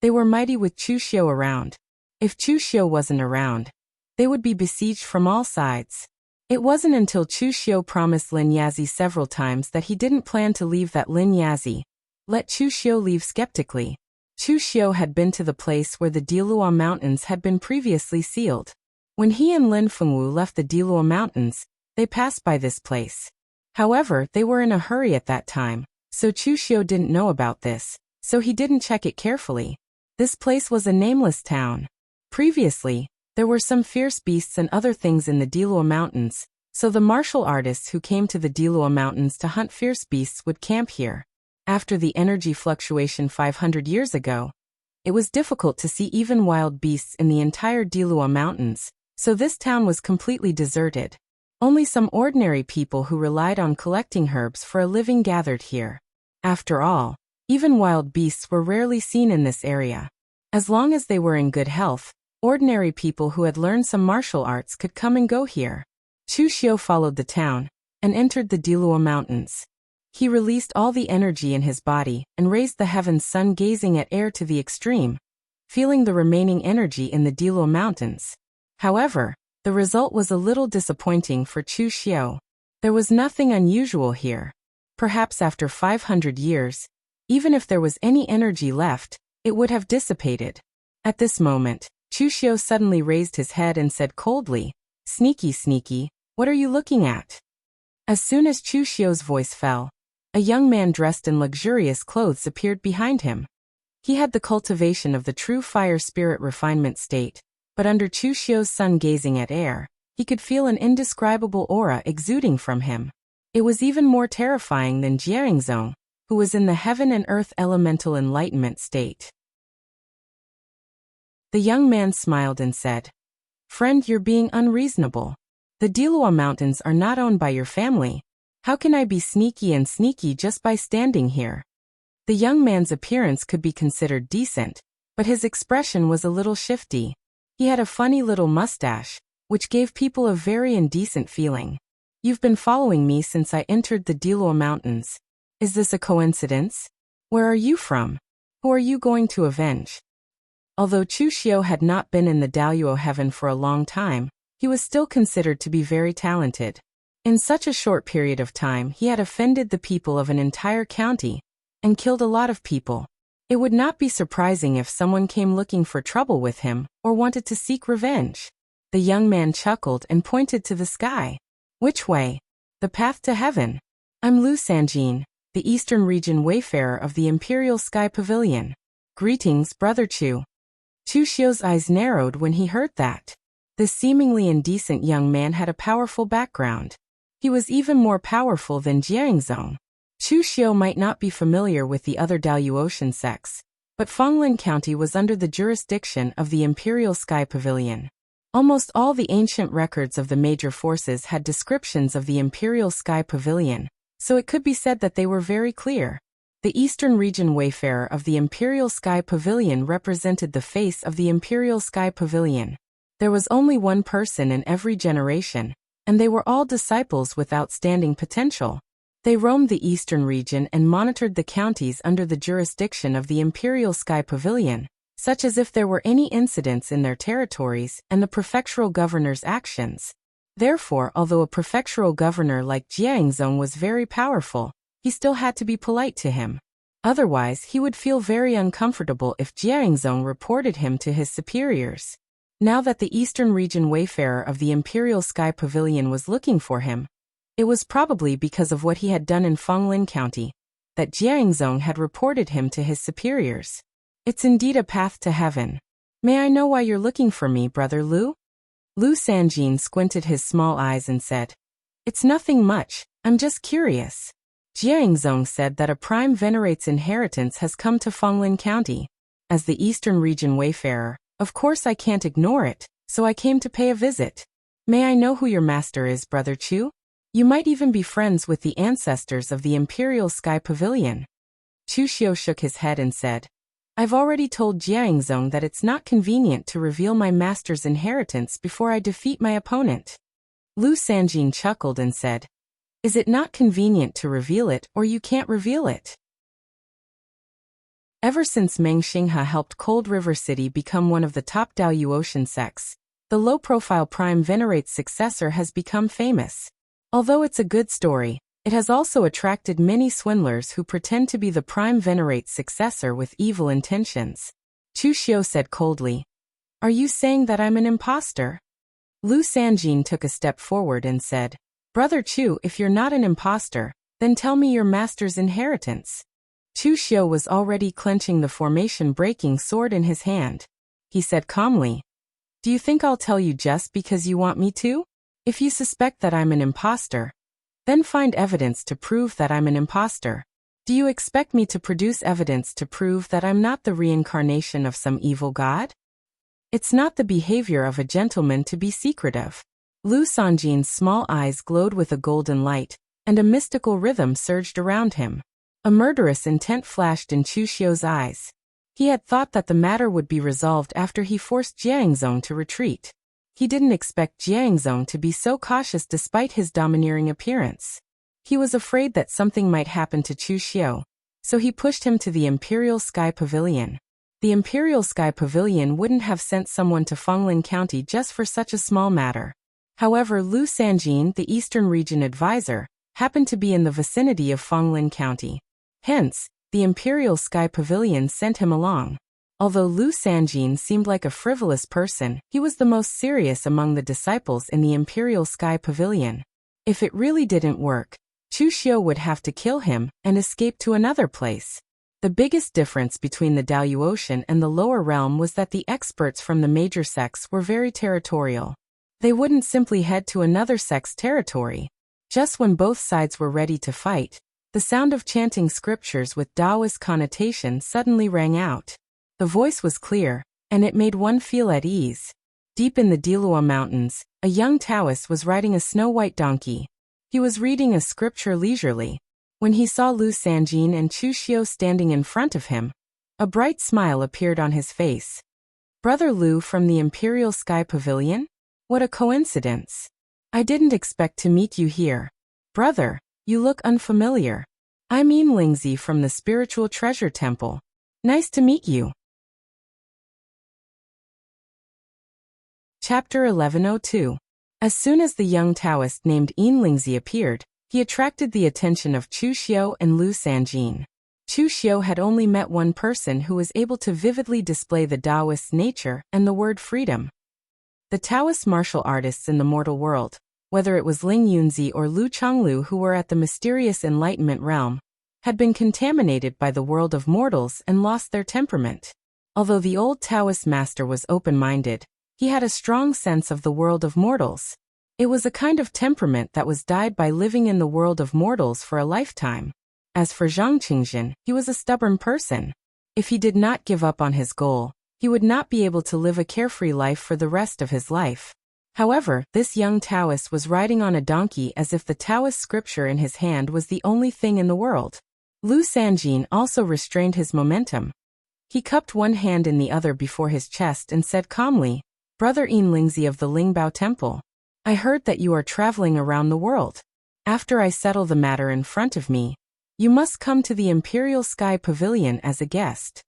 they were mighty with Chu Xiu around. If Chu Xiu wasn't around, they would be besieged from all sides. It wasn't until Chu Xiu promised Lin Yazi several times that he didn't plan to leave that Lin Yazi let Chu Xiu leave skeptically. Chu Xiu had been to the place where the Dilua Mountains had been previously sealed. When he and Lin Fengwu left the Dilua Mountains, they passed by this place. However, they were in a hurry at that time, so Chu Xiu didn't know about this, so he didn't check it carefully. This place was a nameless town. Previously, there were some fierce beasts and other things in the Dilua Mountains, so the martial artists who came to the Dilua Mountains to hunt fierce beasts would camp here. After the energy fluctuation 500 years ago, it was difficult to see even wild beasts in the entire Dilua Mountains, so this town was completely deserted. Only some ordinary people who relied on collecting herbs for a living gathered here. After all, even wild beasts were rarely seen in this area. As long as they were in good health, ordinary people who had learned some martial arts could come and go here. Chu Xiu followed the town and entered the Dilua Mountains. He released all the energy in his body and raised the heavens, sun gazing at air to the extreme, feeling the remaining energy in the Dilua Mountains. However, the result was a little disappointing for Chu Xiu. There was nothing unusual here. Perhaps after 500 years, even if there was any energy left, it would have dissipated. At this moment, Chu Xiu suddenly raised his head and said coldly, "Sneaky, sneaky, what are you looking at?" As soon as Chu Xiu's voice fell, a young man dressed in luxurious clothes appeared behind him. He had the cultivation of the true fire spirit refinement state, but under Chu Xiu's sun gazing at air, he could feel an indescribable aura exuding from him. It was even more terrifying than Jiangzong, who was in the heaven and earth elemental enlightenment state. The young man smiled and said, "Friend, you're being unreasonable. The Dilua Mountains are not owned by your family. How can I be sneaky and sneaky just by standing here?" The young man's appearance could be considered decent, but his expression was a little shifty. He had a funny little mustache, which gave people a very indecent feeling. "You've been following me since I entered the Dilua Mountains. Is this a coincidence? Where are you from? Who are you going to avenge?" Although Chu Xiu had not been in the Daluo heaven for a long time, he was still considered to be very talented. In such a short period of time, he had offended the people of an entire county and killed a lot of people. It would not be surprising if someone came looking for trouble with him or wanted to seek revenge. The young man chuckled and pointed to the sky. "Which way?" "The path to heaven. I'm Lu Sanjin, the Eastern Region wayfarer of the Imperial Sky Pavilion. Greetings, Brother Chu." Chu Xiu's eyes narrowed when he heard that. This seemingly indecent young man had a powerful background. He was even more powerful than Jiangzong. Chu Xiu might not be familiar with the other Daluotian sects, but Fenglin County was under the jurisdiction of the Imperial Sky Pavilion. Almost all the ancient records of the major forces had descriptions of the Imperial Sky Pavilion, so it could be said that they were very clear. The Eastern Region wayfarer of the Imperial Sky Pavilion represented the face of the Imperial Sky Pavilion. There was only one person in every generation, and they were all disciples with outstanding potential. They roamed the Eastern region and monitored the counties under the jurisdiction of the Imperial Sky Pavilion, such as if there were any incidents in their territories and the prefectural governor's actions. Therefore, although a prefectural governor like Jiangzong was very powerful, he still had to be polite to him. Otherwise, he would feel very uncomfortable if Jiangzong reported him to his superiors. Now that the Eastern Region wayfarer of the Imperial Sky Pavilion was looking for him, it was probably because of what he had done in Fenglin County that Jiangzong had reported him to his superiors. "It's indeed a path to heaven. May I know why you're looking for me, Brother Lu?" Lu Sanjin squinted his small eyes and said, "It's nothing much, I'm just curious. Jiangzong said that a prime venerate's inheritance has come to Fenglin County. As the Eastern Region wayfarer, of course I can't ignore it, so I came to pay a visit. May I know who your master is, Brother Chu? You might even be friends with the ancestors of the Imperial Sky Pavilion." Chu Xiu shook his head and said, "I've already told Jiangzong that it's not convenient to reveal my master's inheritance before I defeat my opponent." Lu Sanjin chuckled and said, "Is it not convenient to reveal it, or you can't reveal it?" Ever since Meng Xinghe helped Cold River City become one of the top Daluotian sects, the low-profile Prime Venerate's successor has become famous. Although it's a good story, It has also attracted many swindlers who pretend to be the prime venerate's successor with evil intentions. Chu Xiu said coldly. Are you saying that I'm an imposter? Lu Sanjin took a step forward and said, Brother Chu, if you're not an imposter, then tell me your master's inheritance. Chu Xiu was already clenching the formation-breaking sword in his hand. He said calmly, Do you think I'll tell you just because you want me to? If you suspect that I'm an imposter, then find evidence to prove that I'm an imposter. Do you expect me to produce evidence to prove that I'm not the reincarnation of some evil god? It's not the behavior of a gentleman to be secretive. Lu Sanjin's small eyes glowed with a golden light, and a mystical rhythm surged around him. A murderous intent flashed in Chu Xiu's eyes. He had thought that the matter would be resolved after he forced Jiangzong to retreat. He didn't expect Jiangzong to be so cautious despite his domineering appearance. He was afraid that something might happen to Chu Xiu, so he pushed him to the Imperial Sky Pavilion. The Imperial Sky Pavilion wouldn't have sent someone to Fenglin County just for such a small matter. However, Lu Sanjin, the Eastern Region advisor, happened to be in the vicinity of Fenglin County. Hence, the Imperial Sky Pavilion sent him along. Although Lu Sanjin seemed like a frivolous person, he was the most serious among the disciples in the Imperial Sky Pavilion. If it really didn't work, Chu Xiu would have to kill him and escape to another place. The biggest difference between the Daluotian and the lower realm was that the experts from the major sects were very territorial. They wouldn't simply head to another sect's territory. Just when both sides were ready to fight, the sound of chanting scriptures with Taoist connotation suddenly rang out. The voice was clear, and it made one feel at ease. Deep in the Dilua Mountains, a young Taoist was riding a snow-white donkey. He was reading a scripture leisurely. When he saw Lu Sanjin and Chu Xiu standing in front of him, a bright smile appeared on his face. Brother Lu from the Imperial Sky Pavilion? What a coincidence. I didn't expect to meet you here. Brother, you look unfamiliar. I'm Lingzi from the Spiritual Treasure Temple. Nice to meet you. Chapter 1102. As soon as the young Taoist named Lingzi appeared, he attracted the attention of Chu Xiu and Lu Sanjin. Chu Xiu had only met one person who was able to vividly display the Taoist's nature and the word freedom. The Taoist martial artists in the mortal world, whether it was Ling Yunzi or Lu Chonglu who were at the mysterious enlightenment realm, had been contaminated by the world of mortals and lost their temperament. Although the old Taoist master was open-minded, he had a strong sense of the world of mortals. It was a kind of temperament that was dyed by living in the world of mortals for a lifetime. As for Zhang Qingjin, he was a stubborn person. If he did not give up on his goal, he would not be able to live a carefree life for the rest of his life. However, this young Taoist was riding on a donkey as if the Taoist scripture in his hand was the only thing in the world. Lu Sanjin also restrained his momentum. He cupped one hand in the other before his chest and said calmly, Brother Lingzi of the Lingbao Temple, I heard that you are traveling around the world. After I settle the matter in front of me, you must come to the Imperial Sky Pavilion as a guest.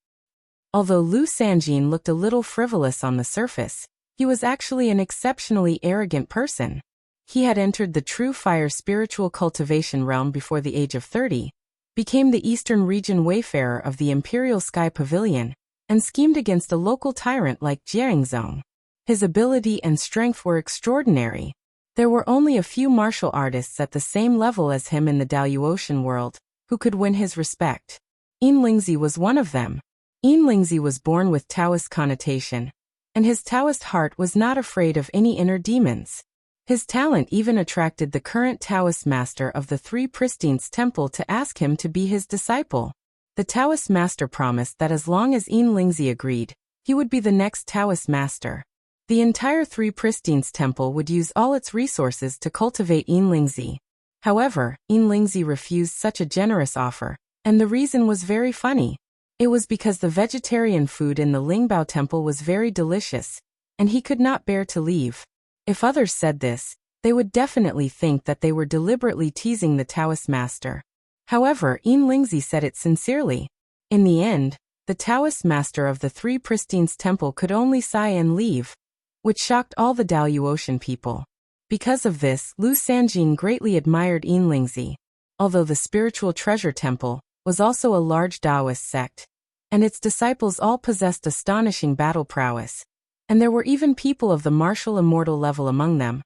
Although Lu Sanjin looked a little frivolous on the surface, he was actually an exceptionally arrogant person. He had entered the true fire spiritual cultivation realm before the age of 30, became the Eastern Region wayfarer of the Imperial Sky Pavilion, and schemed against a local tyrant like Jiangzong. His ability and strength were extraordinary. There were only a few martial artists at the same level as him in the Daluotian world, who could win his respect. Lingzi was one of them. Lingzi was born with Taoist connotation, and his Taoist heart was not afraid of any inner demons. His talent even attracted the current Taoist master of the Three Pristines Temple to ask him to be his disciple. The Taoist master promised that as long as Lingzi agreed, he would be the next Taoist master. The entire Three Pristines Temple would use all its resources to cultivate Lingzi. However, Lingzi refused such a generous offer, and the reason was very funny. It was because the vegetarian food in the Lingbao Temple was very delicious, and he could not bear to leave. If others said this, they would definitely think that they were deliberately teasing the Taoist master. However, Lingzi said it sincerely. In the end, the Taoist master of the Three Pristines Temple could only sigh and leave, which shocked all the Daluotian people. Because of this, Lu Sanjin greatly admired Lingzi. although the Spiritual Treasure Temple was also a large Taoist sect, and its disciples all possessed astonishing battle prowess, and there were even people of the martial immortal level among them.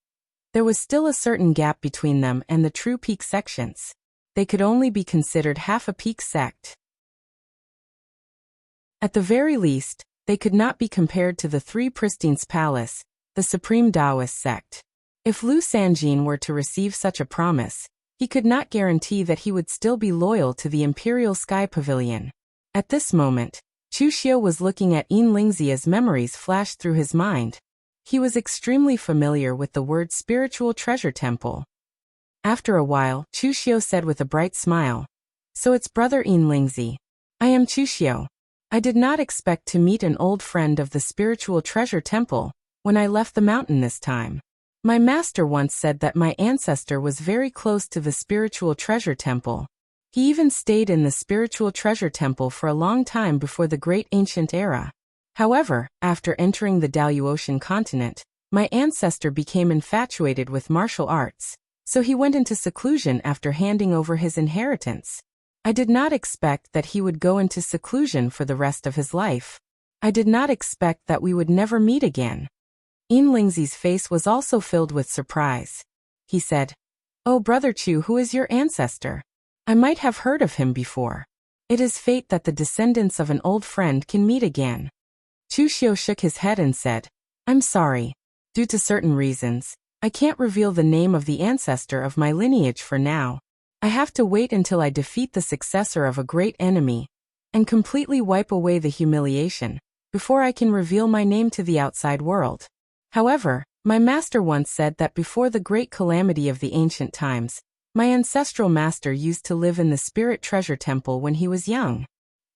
There was still a certain gap between them and the true peak sections. They could only be considered half a peak sect. At the very least, they could not be compared to the Three Pristines Palace, the supreme Taoist sect. If Lu Sanjin were to receive such a promise, he could not guarantee that he would still be loyal to the Imperial Sky Pavilion. At this moment, Chu Xiu was looking at Yin Lingzi as memories flashed through his mind. He was extremely familiar with the word Spiritual Treasure Temple. After a while, Chu Xiu said with a bright smile, "So it's Brother Yin Lingzi. I am Chu Xiu. I did not expect to meet an old friend of the Spiritual Treasure Temple when I left the mountain this time. My master once said that my ancestor was very close to the Spiritual Treasure Temple. He even stayed in the Spiritual Treasure Temple for a long time before the Great Ancient Era. However, after entering the Daluotian continent, my ancestor became infatuated with martial arts, so he went into seclusion after handing over his inheritance. I did not expect that he would go into seclusion for the rest of his life. I did not expect that we would never meet again." Yin Lingzi's face was also filled with surprise. He said, "Oh, Brother Chu, who is your ancestor? I might have heard of him before. It is fate that the descendants of an old friend can meet again." Chu Xiu shook his head and said, "I'm sorry. Due to certain reasons, I can't reveal the name of the ancestor of my lineage for now. I have to wait until I defeat the successor of a great enemy and completely wipe away the humiliation before I can reveal my name to the outside world. However, my master once said that before the great calamity of the ancient times, my ancestral master used to live in the Spirit Treasure Temple when he was young.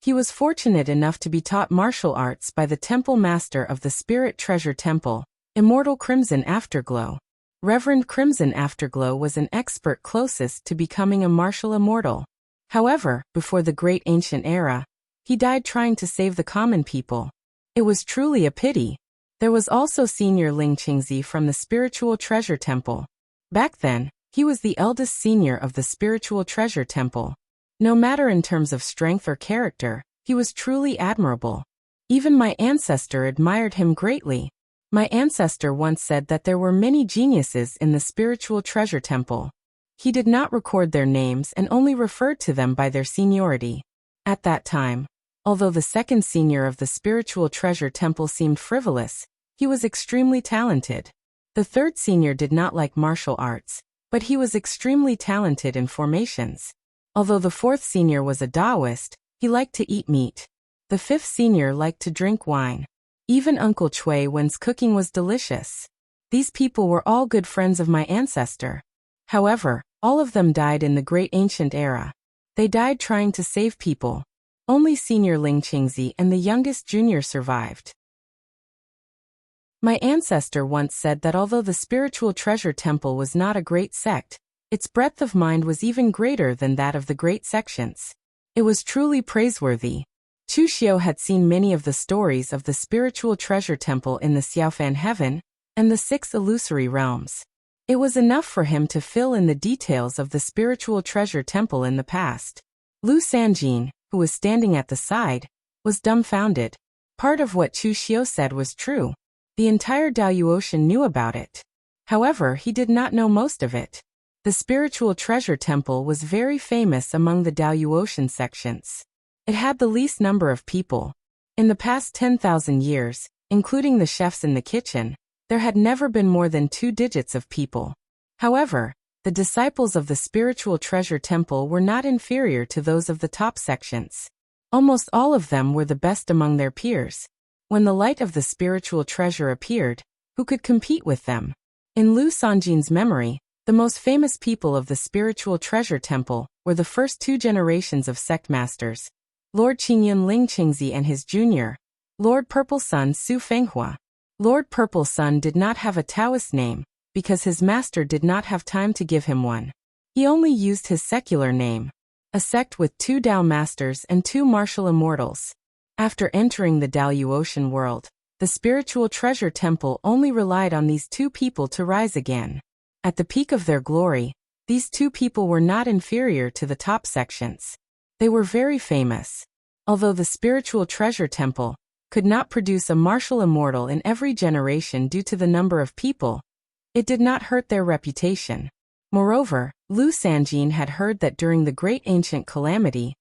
He was fortunate enough to be taught martial arts by the temple master of the Spirit Treasure Temple, Immortal Crimson Afterglow. Reverend Crimson Afterglow was an expert closest to becoming a martial immortal. However, before the Great Ancient Era, he died trying to save the common people. It was truly a pity." There was also Senior Ling Qingzi from the Spiritual Treasure Temple. Back then, he was the eldest senior of the Spiritual Treasure Temple. No matter in terms of strength or character, he was truly admirable. Even my ancestor admired him greatly. My ancestor once said that there were many geniuses in the Spiritual Treasure Temple. He did not record their names and only referred to them by their seniority. At that time, although the second senior of the Spiritual Treasure Temple seemed frivolous, he was extremely talented. The third senior did not like martial arts, but he was extremely talented in formations. Although the fourth senior was a Taoist, he liked to eat meat. The fifth senior liked to drink wine. Even Uncle Chui Wen's cooking was delicious. These people were all good friends of my ancestor. However, all of them died in the Great Ancient Era. They died trying to save people. Only Senior Ling Qingzi and the youngest junior survived. My ancestor once said that although the Spiritual Treasure Temple was not a great sect, its breadth of mind was even greater than that of the great sections. It was truly praiseworthy. Chu Xiu had seen many of the stories of the Spiritual Treasure Temple in the Xiaofan Heaven and the Six Illusory Realms. It was enough for him to fill in the details of the Spiritual Treasure Temple in the past. Lu Sanjin, who was standing at the side, was dumbfounded. Part of what Chu Xiu said was true. The entire Daluotian knew about it. However, he did not know most of it. The Spiritual Treasure Temple was very famous among the Daluotian sections. It had the least number of people. In the past 10,000 years, including the chefs in the kitchen, there had never been more than 2 digits of people. However, the disciples of the Spiritual Treasure Temple were not inferior to those of the top sections. Almost all of them were the best among their peers. When the light of the spiritual treasure appeared, who could compete with them? In Lu Sanjin's memory, the most famous people of the Spiritual Treasure Temple were the first 2 generations of sect masters, Lord Qingyun Ling Qingzi and his junior, Lord Purple Sun Su Fenghua. Lord Purple Sun did not have a Taoist name, because his master did not have time to give him one. He only used his secular name, a sect with 2 Tao masters and 2 martial immortals. After entering the Daluotian world, the Spiritual Treasure Temple only relied on these 2 people to rise again. At the peak of their glory, These two people were not inferior to the top sections. They were very famous. Although the spiritual treasure temple could not produce a martial immortal in every generation due to the number of people, it did not hurt their reputation. Moreover, Lu Sanjin had heard that during the great ancient calamity,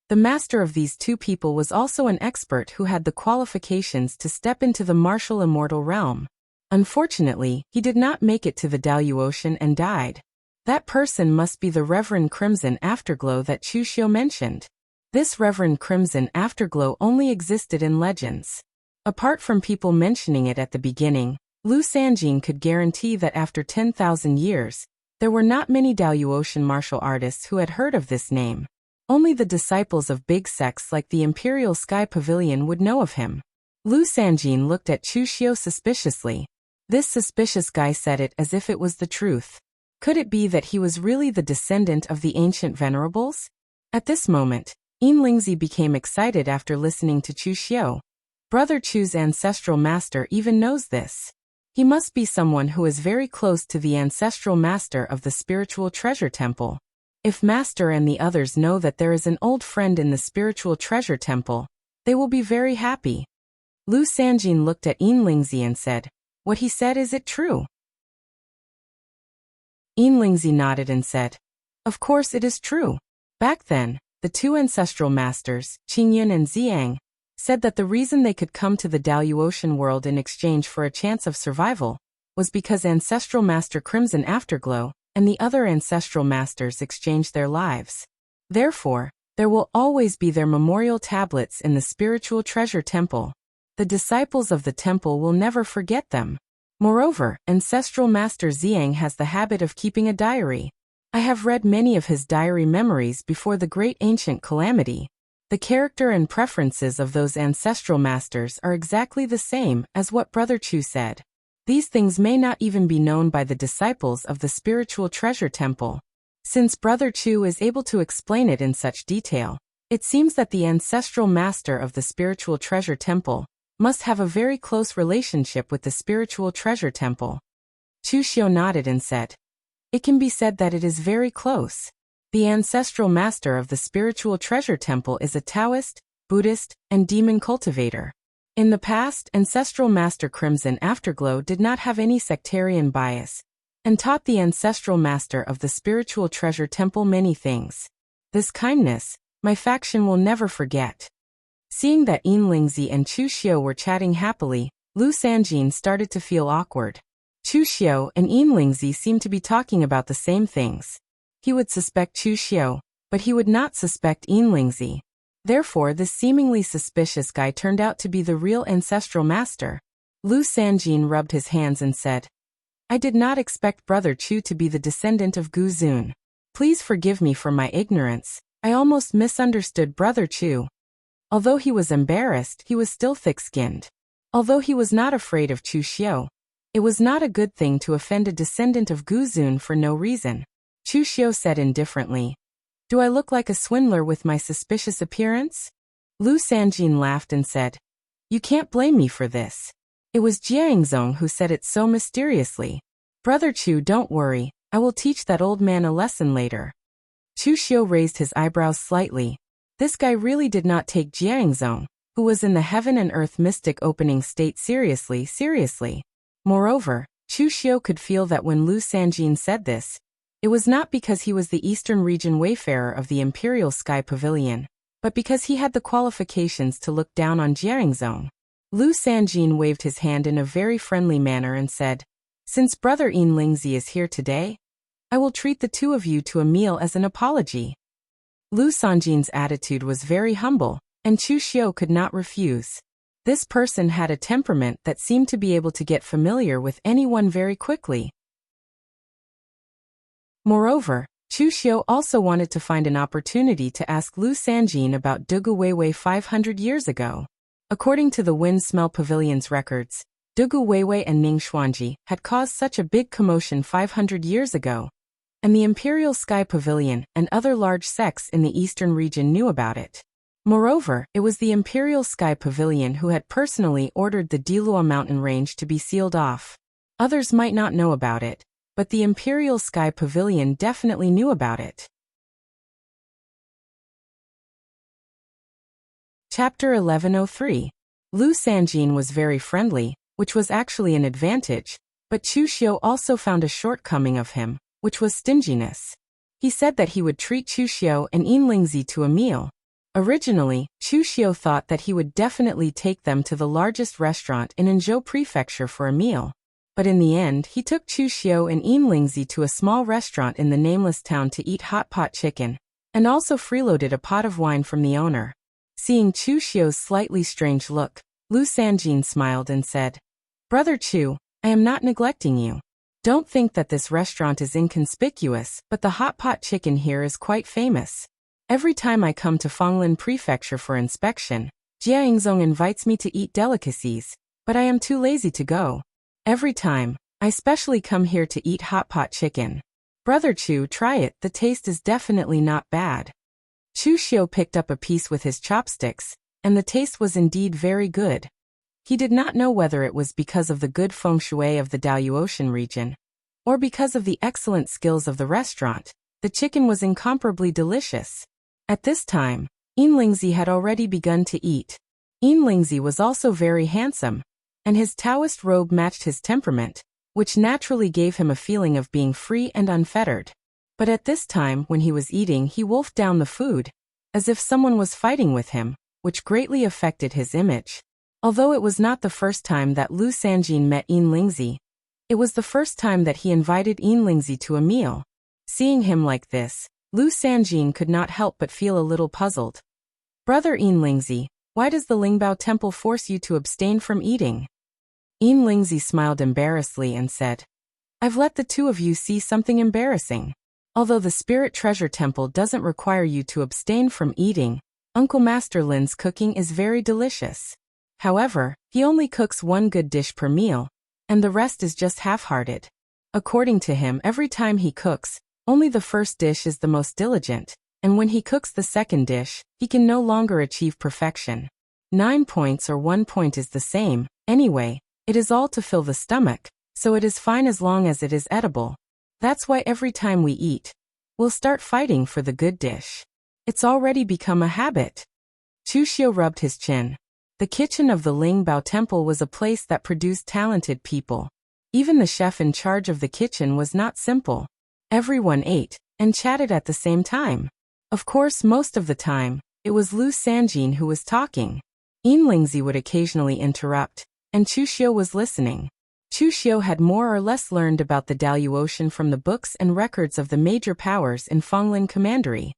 the master of these two people was also an expert who had the qualifications to step into the martial immortal realm. Unfortunately, he did not make it to the Daluocean and died. That person must be the Reverend Crimson Afterglow that Chu Xiu mentioned. This Reverend Crimson Afterglow only existed in legends. Apart from people mentioning it at the beginning, Lu Sanjin could guarantee that after 10,000 years, there were not many Daluocean martial artists who had heard of this name. Only the disciples of big sects like the Imperial Sky Pavilion would know of him. Lu Sanjin looked at Chu Xiu suspiciously. This suspicious guy said it as if it was the truth. Could it be that he was really the descendant of the ancient venerables? At this moment, Yinlingzi became excited after listening to Chu Xiu. Brother Chu's ancestral master even knows this. He must be someone who is very close to the ancestral master of the spiritual treasure temple. If master and the others know that there is an old friend in the spiritual treasure temple, they will be very happy. Lu Sanjin looked at Yinlingzi and said, "What he said, is it true?" Yinlingzi nodded and said, "Of course it is true." Back then, the two ancestral masters, Qingyun and Xiang, said that the reason they could come to the Daluocean world in exchange for a chance of survival was because ancestral master Crimson Afterglow and the other ancestral masters exchanged their lives. Therefore, there will always be their memorial tablets in the spiritual treasure temple. The disciples of the temple will never forget them. Moreover, ancestral master Xiang has the habit of keeping a diary. I have read many of his diary memories before the great ancient calamity. The character and preferences of those ancestral masters are exactly the same as what Brother Chu said. These things may not even be known by the disciples of the spiritual treasure temple. Since Brother Chu is able to explain it in such detail, it seems that the ancestral master of the spiritual treasure temple must have a very close relationship with the spiritual treasure temple. Chu Xiu nodded and said, "It can be said that it is very close. The ancestral master of the spiritual treasure temple is a Taoist, Buddhist, and demon cultivator. In the past, ancestral master Crimson Afterglow did not have any sectarian bias, and taught the ancestral master of the spiritual treasure temple many things. This kindness, my faction will never forget." Seeing that Yinlingzi and Chu Xiu were chatting happily, Lu Sanjin started to feel awkward. Chu Xiu and Yinlingzi seemed to be talking about the same things. He would suspect Chu Xiu, but he would not suspect Yinlingzi. Therefore, this seemingly suspicious guy turned out to be the real ancestral master. Lu Sanjin rubbed his hands and said, "I did not expect Brother Chu to be the descendant of Gu Zun. Please forgive me for my ignorance. I almost misunderstood Brother Chu." Although he was embarrassed, he was still thick-skinned. Although he was not afraid of Chu Xiu, it was not a good thing to offend a descendant of Gu Zun for no reason. Chu Xiu said indifferently, "Do I look like a swindler with my suspicious appearance?" Lu Sanjin laughed and said, "You can't blame me for this. It was Jiangzong who said it so mysteriously. Brother Chu, don't worry, I will teach that old man a lesson later." Chu Xiu raised his eyebrows slightly. This guy really did not take Jiangzong, who was in the heaven and earth mystic opening state, seriously. Moreover, Chu Xiu could feel that when Lu Sanjin said this, it was not because he was the Eastern region wayfarer of the Imperial Sky Pavilion, but because he had the qualifications to look down on Jiangzong. Lu Sanjin waved his hand in a very friendly manner and said, "Since Brother Yinlingzi is here today, I will treat the two of you to a meal as an apology." Lu Sanjin's attitude was very humble, and Chu Xiu could not refuse. This person had a temperament that seemed to be able to get familiar with anyone very quickly. Moreover, Chu Xiu also wanted to find an opportunity to ask Lu Sanjin about Dugu Weiwei 500 years ago. According to the Wind Smell Pavilion's records, Dugu Weiwei and Ning Xuanji had caused such a big commotion 500 years ago, and the Imperial Sky Pavilion and other large sects in the eastern region knew about it. Moreover, it was the Imperial Sky Pavilion who had personally ordered the Dilua mountain range to be sealed off. Others might not know about it, but the Imperial Sky Pavilion definitely knew about it. Chapter 1103. Lu Sanjin was very friendly, which was actually an advantage, but Chu Xiu also found a shortcoming of him, which was stinginess. He said that he would treat Chu Xiu and Yin Lingzi to a meal. Originally, Chu Xiu thought that he would definitely take them to the largest restaurant in Anzhou Prefecture for a meal. But in the end, he took Chu Xiu and Yin Lingzi to a small restaurant in the nameless town to eat hot pot chicken, and also freeloaded a pot of wine from the owner. Seeing Chu Xiu's slightly strange look, Lu Sanjin smiled and said, "Brother Chu, I am not neglecting you. Don't think that this restaurant is inconspicuous, but the hot pot chicken here is quite famous. Every time I come to Fenglin Prefecture for inspection, Jia Yingzong invites me to eat delicacies, but I am too lazy to go. Every time, I specially come here to eat hot pot chicken. Brother Chu, try it, the taste is definitely not bad." Chu Xiu picked up a piece with his chopsticks, and the taste was indeed very good. He did not know whether it was because of the good feng shui of the Daluotian region, or because of the excellent skills of the restaurant. The chicken was incomparably delicious. At this time, Yin Lingzi had already begun to eat. Yin Lingzi was also very handsome, and his Taoist robe matched his temperament, which naturally gave him a feeling of being free and unfettered. But at this time when he was eating, he wolfed down the food, as if someone was fighting with him, which greatly affected his image. Although it was not the first time that Lu Sanjin met Yin Lingzi, it was the first time that he invited Yin Lingzi to a meal. Seeing him like this, Lu Sanjin could not help but feel a little puzzled. "Brother Yin Lingzi, why does the Lingbao Temple force you to abstain from eating?" Yin Lingzi smiled embarrassedly and said, "I've let the two of you see something embarrassing. Although the Spirit Treasure Temple doesn't require you to abstain from eating, Uncle Master Lin's cooking is very delicious. However, he only cooks one good dish per meal, and the rest is just half-hearted. According to him, every time he cooks, only the first dish is the most diligent, and when he cooks the second dish, he can no longer achieve perfection. 9 points or 1 point is the same, anyway, it is all to fill the stomach, so it is fine as long as it is edible. That's why every time we eat, we'll start fighting for the good dish. It's already become a habit." Chu Xiu rubbed his chin. The kitchen of the Lingbao Temple was a place that produced talented people. Even the chef in charge of the kitchen was not simple. Everyone ate and chatted at the same time. Of course, most of the time, it was Lu Sanjin who was talking. Yin Lingzi would occasionally interrupt, and Chu Xiu was listening. Chu Xiu had more or less learned about the Daluotian from the books and records of the major powers in Fenglin Commandery.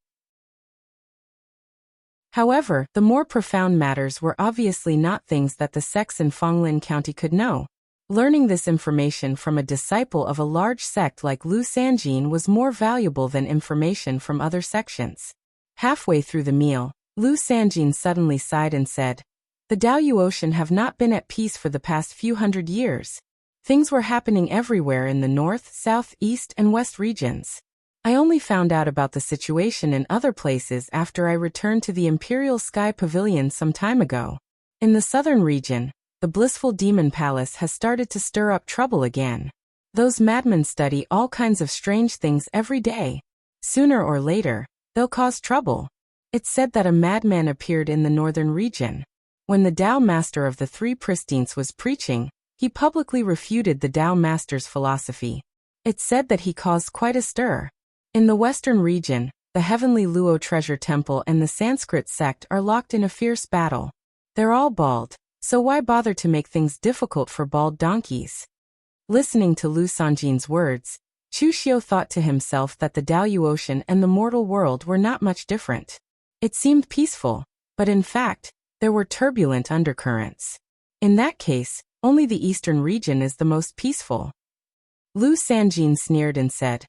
However, the more profound matters were obviously not things that the sects in Fenglin County could know. Learning this information from a disciple of a large sect like Lu Sanjin was more valuable than information from other sections. Halfway through the meal, Lu Sanjin suddenly sighed and said, "The Daluotian have not been at peace for the past few hundred years. Things were happening everywhere in the north, south, east, and west regions. I only found out about the situation in other places after I returned to the Imperial Sky Pavilion some time ago. In the southern region, the blissful demon palace has started to stir up trouble again. Those madmen study all kinds of strange things every day. Sooner or later, they'll cause trouble. It's said that a madman appeared in the northern region. When the Tao Master of the Three Pristines was preaching, he publicly refuted the Tao Master's philosophy. It's said that he caused quite a stir. In the western region, the Heavenly Luo Treasure Temple and the Sanskrit sect are locked in a fierce battle. They're all bald, so why bother to make things difficult for bald donkeys?" Listening to Lu Sanjin's words, Chu Xiu thought to himself that the Daluotian and the mortal world were not much different. It seemed peaceful, but in fact, there were turbulent undercurrents. In that case, only the eastern region is the most peaceful. Lu Sanjin sneered and said,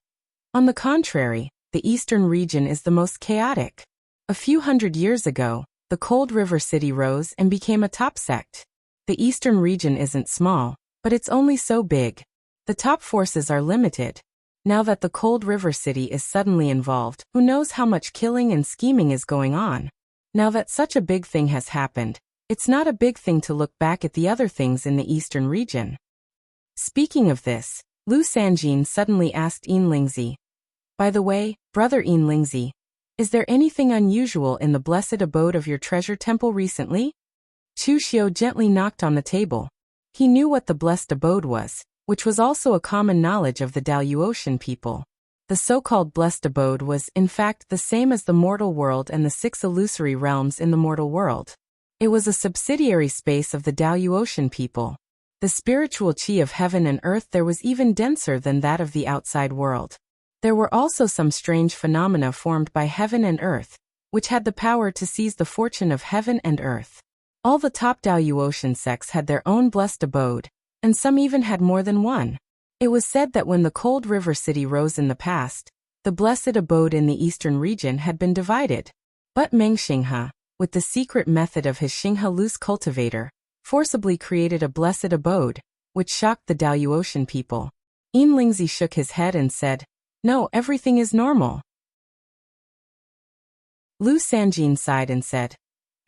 "On the contrary, the eastern region is the most chaotic. A few hundred years ago, the Cold River City rose and became a top sect. The eastern region isn't small, but it's only so big. The top forces are limited. Now that the Cold River City is suddenly involved, who knows how much killing and scheming is going on? Now that such a big thing has happened, it's not a big thing to look back at the other things in the eastern region." Speaking of this, Lu Sanjin suddenly asked Lingzi. By the way, brother Lingzi, is there anything unusual in the blessed abode of your treasure temple recently? Chu Xiu gently knocked on the table. He knew what the blessed abode was, which was also a common knowledge of the Daluotian people. The so-called blessed abode was, in fact, the same as the mortal world and the 6 illusory realms in the mortal world. It was a subsidiary space of the Daluotian people. The spiritual chi of heaven and earth there was even denser than that of the outside world. There were also some strange phenomena formed by heaven and earth, which had the power to seize the fortune of heaven and earth. All the top Daluotian sects had their own blessed abode, and some even had more than one. It was said that when the cold river city rose in the past, the blessed abode in the eastern region had been divided. But Meng Xinghe, with the secret method of his Xinghe loose cultivator, forcibly created a blessed abode, which shocked the Daluotian people. Lingzi shook his head and said, "No, everything is normal." Lu Sanjin sighed and said,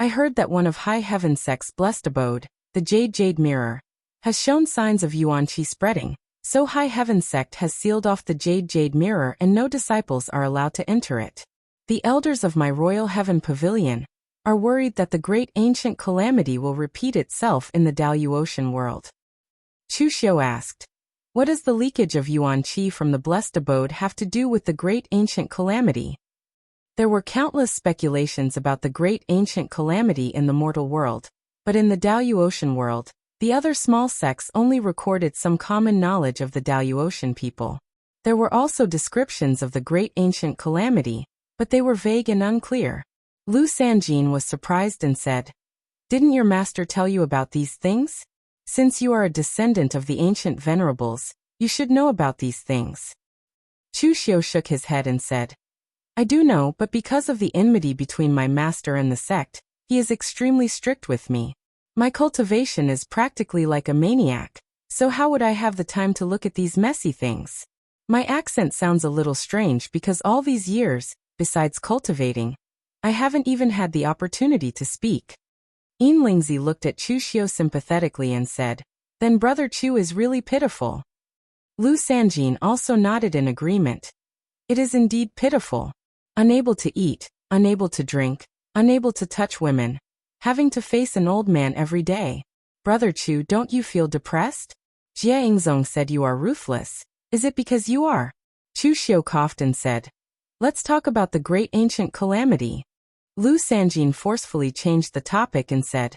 "I heard that one of High Heaven sect's blessed abode, the Jade Mirror, has shown signs of Yuan Qi spreading. So High Heaven sect has sealed off the Jade Mirror and no disciples are allowed to enter it. The elders of my Royal Heaven Pavilion are worried that the great ancient calamity will repeat itself in the Daluotian world." Chu Xiu asked, "What does the leakage of Yuan Qi from the blessed abode have to do with the great ancient calamity?" There were countless speculations about the great ancient calamity in the mortal world, but in the Daluotian world, the other small sects only recorded some common knowledge of the Daluotian people. There were also descriptions of the great ancient calamity, but they were vague and unclear. Lu Sanjin was surprised and said, "Didn't your master tell you about these things? Since you are a descendant of the ancient venerables, you should know about these things." Chu Xiu shook his head and said, "I do know, but because of the enmity between my master and the sect, he is extremely strict with me. My cultivation is practically like a maniac, so how would I have the time to look at these messy things? My accent sounds a little strange because all these years, besides cultivating, I haven't even had the opportunity to speak." Lingzi looked at Chu Xiu sympathetically and said, "Then Brother Chu is really pitiful." Lu Sanjin also nodded in agreement. "It is indeed pitiful. Unable to eat, unable to drink, unable to touch women, having to face an old man every day. Brother Chu, don't you feel depressed? Jie Yingzong said you are ruthless. Is it because you are?" Chu Xiu coughed and said, "Let's talk about the great ancient calamity." Lu Sanjin forcefully changed the topic and said,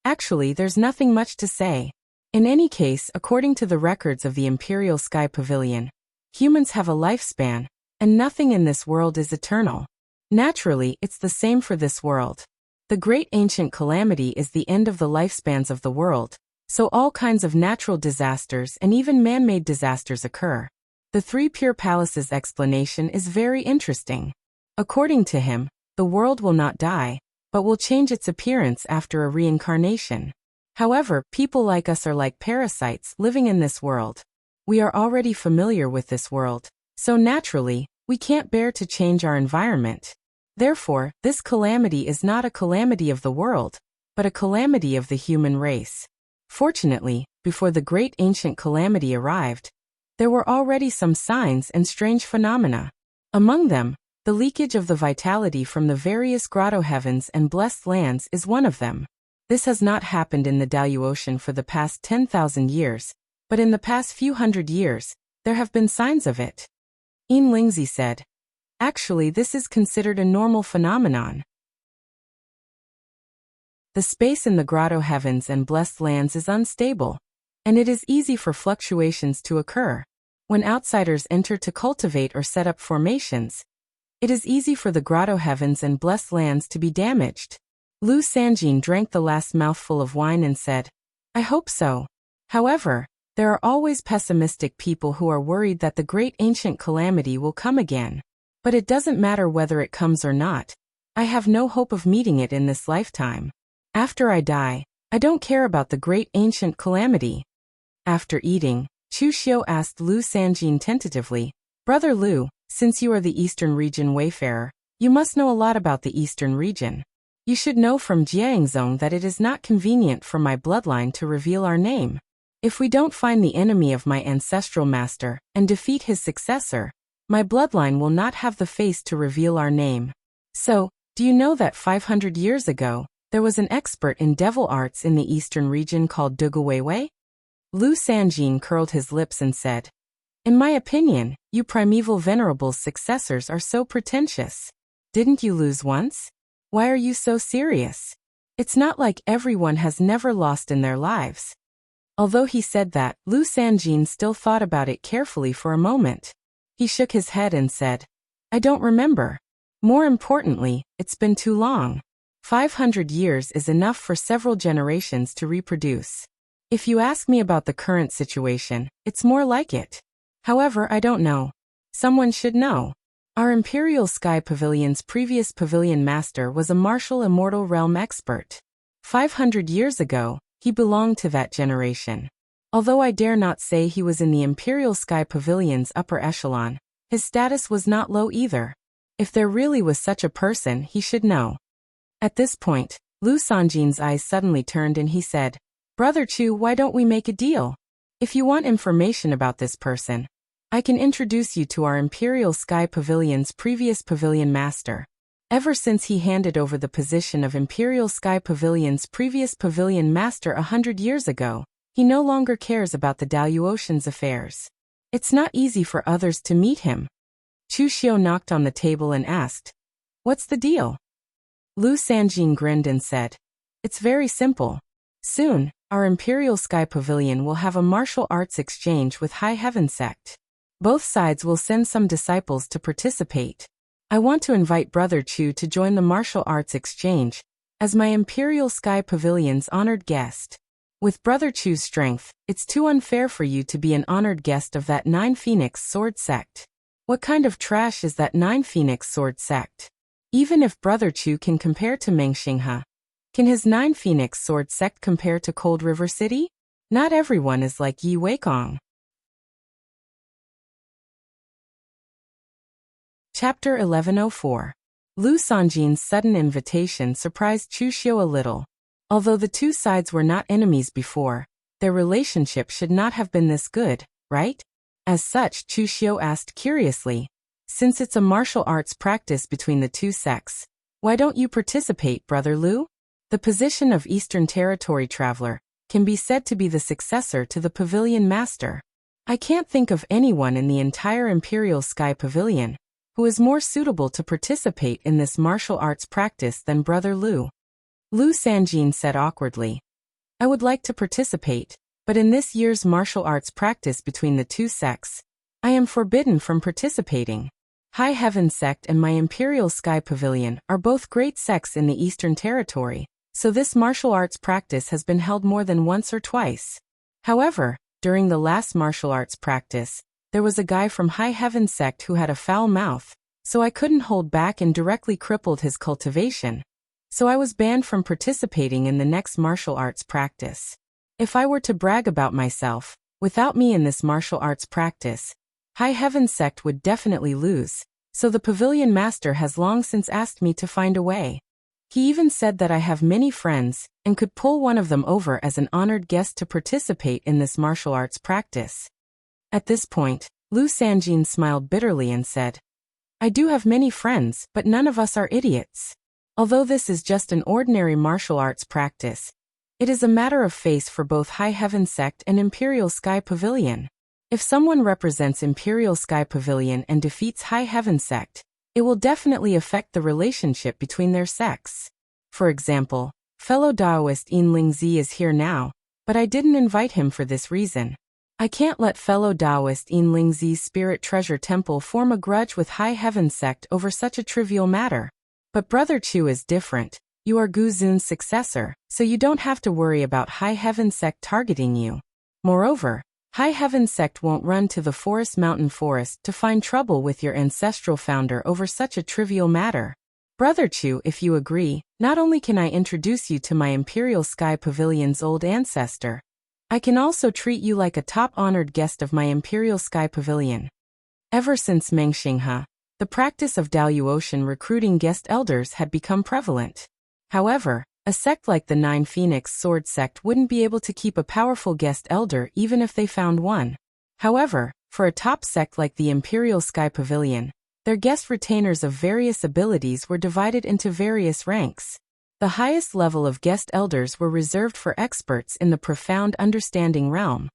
"Actually, there's nothing much to say. In any case, according to the records of the Imperial Sky Pavilion, humans have a lifespan, and nothing in this world is eternal. Naturally, it's the same for this world. The great ancient calamity is the end of the lifespans of the world, so all kinds of natural disasters and even man-made disasters occur. The Three Pure Palaces explanation is very interesting. According to him, the world will not die, but will change its appearance after a reincarnation. However, people like us are like parasites living in this world. We are already familiar with this world, so naturally, we can't bear to change our environment. Therefore, this calamity is not a calamity of the world, but a calamity of the human race. Fortunately, before the great ancient calamity arrived, there were already some signs and strange phenomena. Among them, the leakage of the vitality from the various grotto heavens and blessed lands is one of them. This has not happened in the Daluotian for the past 10,000 years, but in the past few hundred years, there have been signs of it. Lingzi said, "Actually, this is considered a normal phenomenon. The space in the grotto heavens and blessed lands is unstable, and it is easy for fluctuations to occur. When outsiders enter to cultivate or set up formations, it is easy for the grotto heavens and blessed lands to be damaged." Lu Sanjin drank the last mouthful of wine and said, "I hope so. However, there are always pessimistic people who are worried that the great ancient calamity will come again. But it doesn't matter whether it comes or not. I have no hope of meeting it in this lifetime. After I die, I don't care about the great ancient calamity." After eating, Chu Xiu asked Lu Sanjin tentatively, "Brother Lu, since you are the Eastern region wayfarer, you must know a lot about the Eastern region. You should know from Jiangzong that it is not convenient for my bloodline to reveal our name. If we don't find the enemy of my ancestral master and defeat his successor, my bloodline will not have the face to reveal our name. So, do you know that 500 years ago, there was an expert in devil arts in the eastern region called Duguweiwei? Lu Sanjin curled his lips and said, "In my opinion, you primeval venerable's successors are so pretentious. Didn't you lose once? Why are you so serious? It's not like everyone has never lost in their lives." Although he said that, Lu Sanjin still thought about it carefully for a moment. He shook his head and said, "I don't remember. More importantly, it's been too long. 500 years is enough for several generations to reproduce. If you ask me about the current situation, it's more like it. However, I don't know. Someone should know. Our Imperial Sky Pavilion's previous pavilion master was a martial immortal realm expert. 500 years ago, he belonged to that generation. Although I dare not say he was in the Imperial Sky Pavilion's upper echelon, his status was not low either. If there really was such a person, he should know." At this point, Lu Sanjin's eyes suddenly turned and he said, "Brother Chu, why don't we make a deal? If you want information about this person, I can introduce you to our Imperial Sky Pavilion's previous pavilion master. Ever since he handed over the position of Imperial Sky Pavilion's previous pavilion master 100 years ago, he no longer cares about the Daluotian's affairs. It's not easy for others to meet him." Chu Xiu knocked on the table and asked, "What's the deal?" Lu Sanjin grinned and said, "It's very simple. Soon, our Imperial Sky Pavilion will have a martial arts exchange with High Heaven Sect. Both sides will send some disciples to participate. I want to invite Brother Chu to join the martial arts exchange as my Imperial Sky Pavilion's honored guest. With Brother Chu's strength, it's too unfair for you to be an honored guest of that Nine Phoenix Sword Sect. What kind of trash is that Nine Phoenix Sword Sect? Even if Brother Chu can compare to Mengxinghe, can his Nine Phoenix Sword Sect compare to Cold River City? Not everyone is like Yi Weikong." Chapter 1104. Lu Sanjin's sudden invitation surprised Chu Xiu a little. Although the two sides were not enemies before, their relationship should not have been this good, right? As such, Chu Xiu asked curiously, "Since it's a martial arts practice between the two sects, why don't you participate, Brother Lu?" The position of Eastern Territory Traveler can be said to be the successor to the Pavilion Master. I can't think of anyone in the entire Imperial Sky Pavilion who is more suitable to participate in this martial arts practice than Brother Lu. Lu Sanjin said awkwardly, "I would like to participate, but in this year's martial arts practice between the two sects, I am forbidden from participating. High Heaven Sect and my Imperial Sky Pavilion are both great sects in the Eastern Territory, so this martial arts practice has been held more than once or twice. However, during the last martial arts practice, there was a guy from High Heaven Sect who had a foul mouth, so I couldn't hold back and directly crippled his cultivation. So I was banned from participating in the next martial arts practice. If I were to brag about myself, without me in this martial arts practice, High Heaven Sect would definitely lose, so the Pavilion Master has long since asked me to find a way. He even said that I have many friends, and could pull one of them over as an honored guest to participate in this martial arts practice." At this point, Lu Sanjin smiled bitterly and said, "I do have many friends, but none of us are idiots. Although this is just an ordinary martial arts practice, it is a matter of face for both High Heaven Sect and Imperial Sky Pavilion. If someone represents Imperial Sky Pavilion and defeats High Heaven Sect, it will definitely affect the relationship between their sects. For example, fellow Daoist Yin Lingzi is here now, but I didn't invite him for this reason. I can't let fellow Daoist Yin Lingzi's Spirit Treasure Temple form a grudge with High Heaven Sect over such a trivial matter. But Brother Chu is different. You are Gu Zun's successor, so you don't have to worry about High Heaven Sect targeting you. Moreover, High Heaven Sect won't run to the Forest Mountain Forest to find trouble with your ancestral founder over such a trivial matter. Brother Chu, if you agree, not only can I introduce you to my Imperial Sky Pavilion's old ancestor, I can also treat you like a top-honored guest of my Imperial Sky Pavilion." Ever since Mengxinghe, the practice of Daluotian recruiting guest elders had become prevalent. However, A sect like the Nine Phoenix Sword sect wouldn't be able to keep a powerful guest elder even if they found one. However, for a top sect like the Imperial Sky Pavilion, their guest retainers of various abilities were divided into various ranks. The highest level of guest elders were reserved for experts in the profound understanding realm.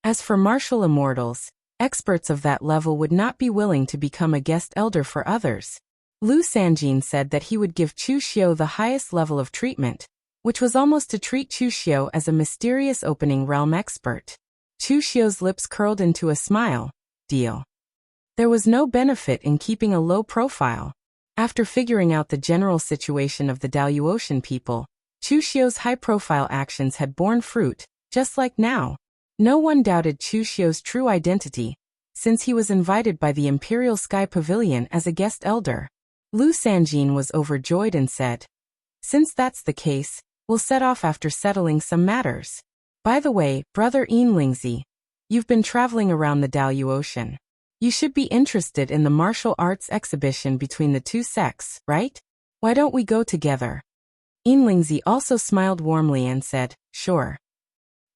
As for martial immortals, experts of that level would not be willing to become a guest elder for others. Lu Sanjin said that he would give Chu Xiu the highest level of treatment, which was almost to treat Chu Xiu as a mysterious opening realm expert. Chu Xiu's lips curled into a smile. Deal. There was no benefit in keeping a low profile. After figuring out the general situation of the Daluotian people, Chu Xiu's high-profile actions had borne fruit, just like now. No one doubted Chu Xiu's true identity, since he was invited by the Imperial Sky Pavilion as a guest elder. Lu Sanjin was overjoyed and said, "Since that's the case, we'll set off after settling some matters. By the way, Brother Enlingzi, you've been traveling around the Daluotian. You should be interested in the martial arts exhibition between the two sects, right? Why don't we go together?" Enlingzi also smiled warmly and said, "Sure."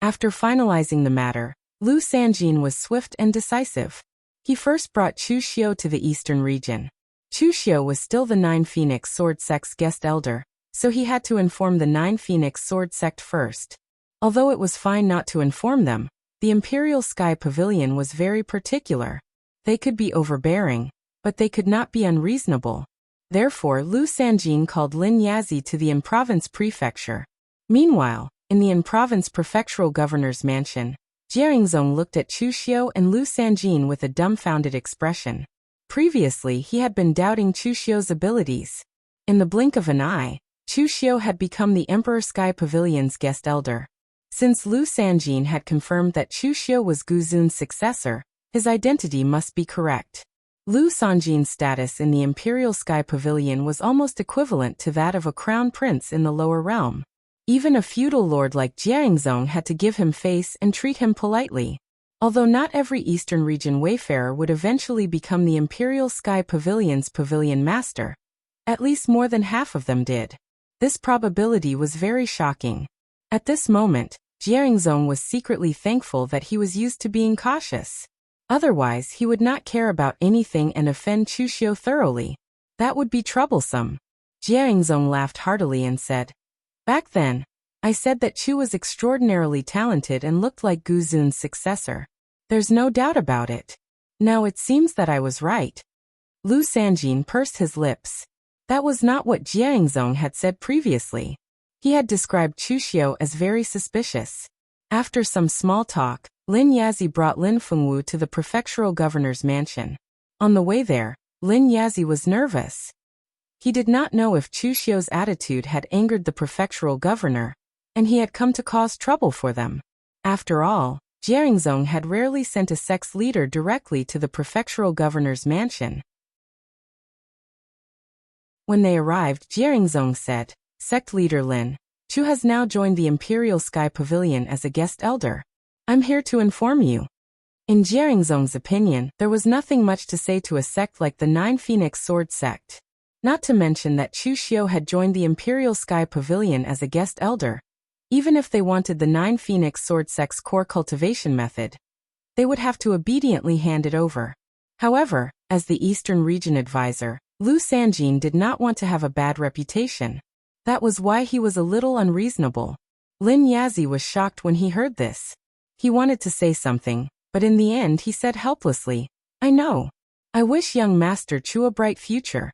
After finalizing the matter, Lu Sanjin was swift and decisive. He first brought Chu Xiu to the eastern region. Chu Xiu was still the Nine Phoenix Sword sect's guest elder, so he had to inform the Nine Phoenix Sword sect first. Although it was fine not to inform them, the Imperial Sky Pavilion was very particular. They could be overbearing, but they could not be unreasonable. Therefore, Lu Sanjin called Lin Yazi to the Province Prefecture. Meanwhile, in the Province Prefectural Governor's mansion, Jiaringzong looked at Chu Xiu and Lu Sanjin with a dumbfounded expression. Previously, he had been doubting Chu Xiu's abilities. In the blink of an eye, Chu Xiu had become the Emperor Sky Pavilion's guest elder. Since Lu Sanjin had confirmed that Chu Xiu was Gu Zun's successor, his identity must be correct. Lu Sanjin's status in the Imperial Sky Pavilion was almost equivalent to that of a crown prince in the lower realm. Even a feudal lord like Jiaringzong had to give him face and treat him politely. Although not every Eastern region wayfarer would eventually become the Imperial Sky Pavilion's pavilion master, at least more than half of them did. This probability was very shocking. At this moment, Jiaringzong was secretly thankful that he was used to being cautious. Otherwise, he would not care about anything and offend Chu Xiu thoroughly. That would be troublesome. Jiaringzong laughed heartily and said, "Back then, I said that Chu was extraordinarily talented and looked like Gu Zun's successor. There's no doubt about it. Now it seems that I was right." Lu Sanjin pursed his lips. That was not what Jiaringzong had said previously. He had described Chu Xiu as very suspicious. After some small talk, Lin Yazi brought Lin Fengwu to the prefectural governor's mansion. On the way there, Lin Yazi was nervous. He did not know if Chu Xiu's attitude had angered the prefectural governor, and he had come to cause trouble for them. After all, Jiaringzong had rarely sent a sect's leader directly to the prefectural governor's mansion. When they arrived, Jiaringzong said, "Sect leader Lin, Chu has now joined the Imperial Sky Pavilion as a guest elder. I'm here to inform you." In Jiaringzong's opinion, there was nothing much to say to a sect like the Nine Phoenix Sword sect. Not to mention that Chu Xiu had joined the Imperial Sky Pavilion as a guest elder. Even if they wanted the Nine Phoenix Sword sect's core cultivation method, they would have to obediently hand it over. However, as the Eastern Region advisor, Lu Sanjin did not want to have a bad reputation. That was why he was a little unreasonable. Lin Yazi was shocked when he heard this. He wanted to say something, but in the end he said helplessly, "I know. I wish young Master Chu a bright future."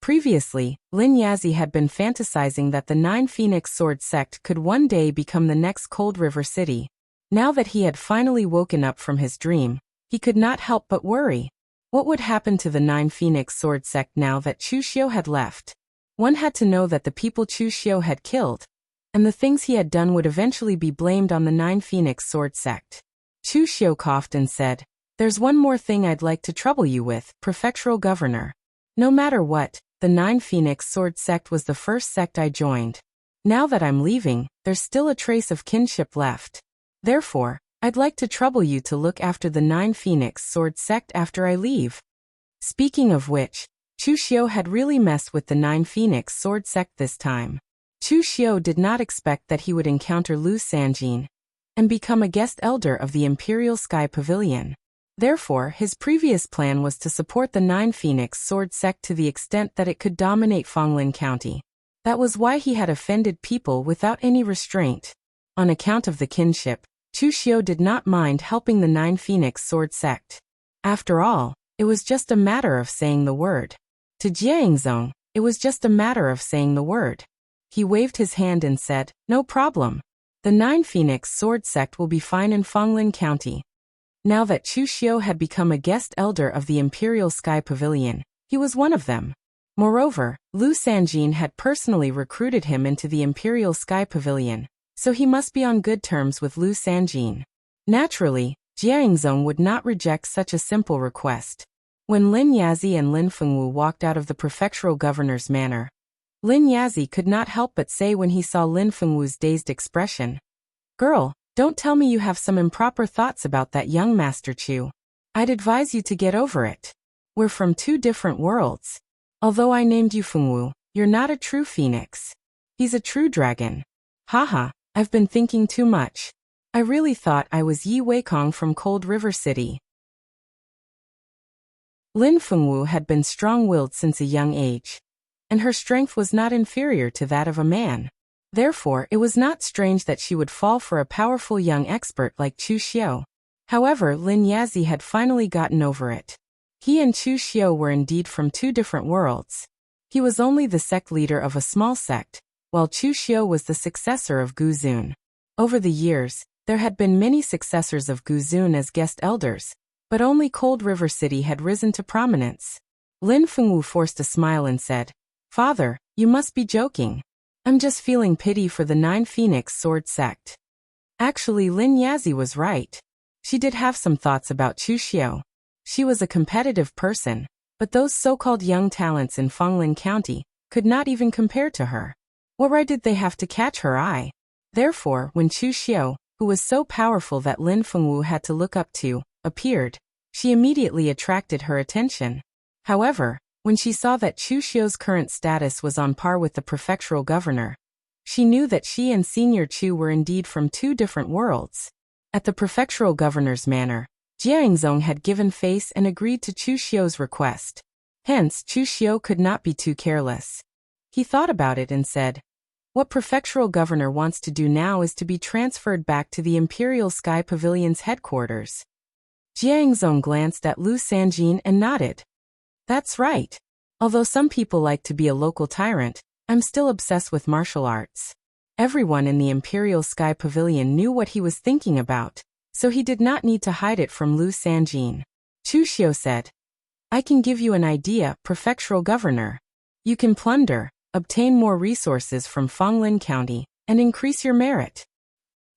Previously, Lin Yazi had been fantasizing that the Nine Phoenix Sword sect could one day become the next Cold River city. Now that he had finally woken up from his dream, he could not help but worry. What would happen to the Nine Phoenix Sword sect now that Chu Xiu had left? One had to know that the people Chu Xiu had killed, and the things he had done would eventually be blamed on the Nine Phoenix Sword sect. Chu Xiu coughed and said, "There's one more thing I'd like to trouble you with, Prefectural Governor. No matter what, the Nine Phoenix Sword sect was the first sect I joined. Now that I'm leaving, there's still a trace of kinship left. Therefore, I'd like to trouble you to look after the Nine Phoenix Sword sect after I leave. Speaking of which, Chu Xiu had really messed with the Nine Phoenix Sword sect this time. Chu Xiu did not expect that he would encounter Lu Sanjin and become a guest elder of the Imperial Sky Pavilion. Therefore, his previous plan was to support the Nine Phoenix Sword sect to the extent that it could dominate Fonglin County. That was why he had offended people without any restraint. On account of the kinship, Chu Xiu did not mind helping the Nine Phoenix Sword sect. After all, it was just a matter of saying the word. To Jiangzong, it was just a matter of saying the word. He waved his hand and said, "No problem. The Nine Phoenix Sword sect will be fine in Fonglin County." Now that Chu Xiu had become a guest elder of the Imperial Sky Pavilion, he was one of them. Moreover, Lu Sanjin had personally recruited him into the Imperial Sky Pavilion, so he must be on good terms with Lu Sanjin. Naturally, Jiangzong would not reject such a simple request. When Lin Yazi and Lin Fengwu walked out of the prefectural governor's manor, Lin Yazi could not help but say when he saw Lin Fengwu's dazed expression, "Girl, don't tell me you have some improper thoughts about that young Master Chu. I'd advise you to get over it. We're from two different worlds. Although I named you Fengwu, you're not a true phoenix. He's a true dragon. Haha, I've been thinking too much. I really thought I was Yi Weikong from Cold River City." Lin Fengwu had been strong-willed since a young age, and her strength was not inferior to that of a man. Therefore, it was not strange that she would fall for a powerful young expert like Chu Xiu. However, Lin Yazi had finally gotten over it. He and Chu Xiu were indeed from two different worlds. He was only the sect leader of a small sect, while Chu Xiu was the successor of Gu Zun. Over the years, there had been many successors of Gu Zun as guest elders, but only Cold River City had risen to prominence. Lin Fengwu forced a smile and said, "Father, you must be joking. I'm just feeling pity for the Nine Phoenix Sword sect." Actually, Lin Yazi was right. She did have some thoughts about Chu Xiu. She was a competitive person, but those so-called young talents in Fonglin County could not even compare to her. What right did they have to catch her eye? Therefore, when Chu Xiu, who was so powerful that Lin Fengwu had to look up to, appeared, she immediately attracted her attention. However, when she saw that Chu Xiu's current status was on par with the prefectural governor, she knew that she and Senior Chu were indeed from two different worlds. At the prefectural governor's manor, Jiangzong had given face and agreed to Chu Xiu's request. Hence, Chu Xiu could not be too careless. He thought about it and said, "What prefectural governor wants to do now is to be transferred back to the Imperial Sky Pavilion's headquarters." Jiangzong glanced at Lu Sanjin and nodded. "That's right. Although some people like to be a local tyrant, I'm still obsessed with martial arts." Everyone in the Imperial Sky Pavilion knew what he was thinking about, so he did not need to hide it from Lu Sanjin. Chu Xiu said, "I can give you an idea, prefectural governor. You can plunder, obtain more resources from Fonglin County, and increase your merit."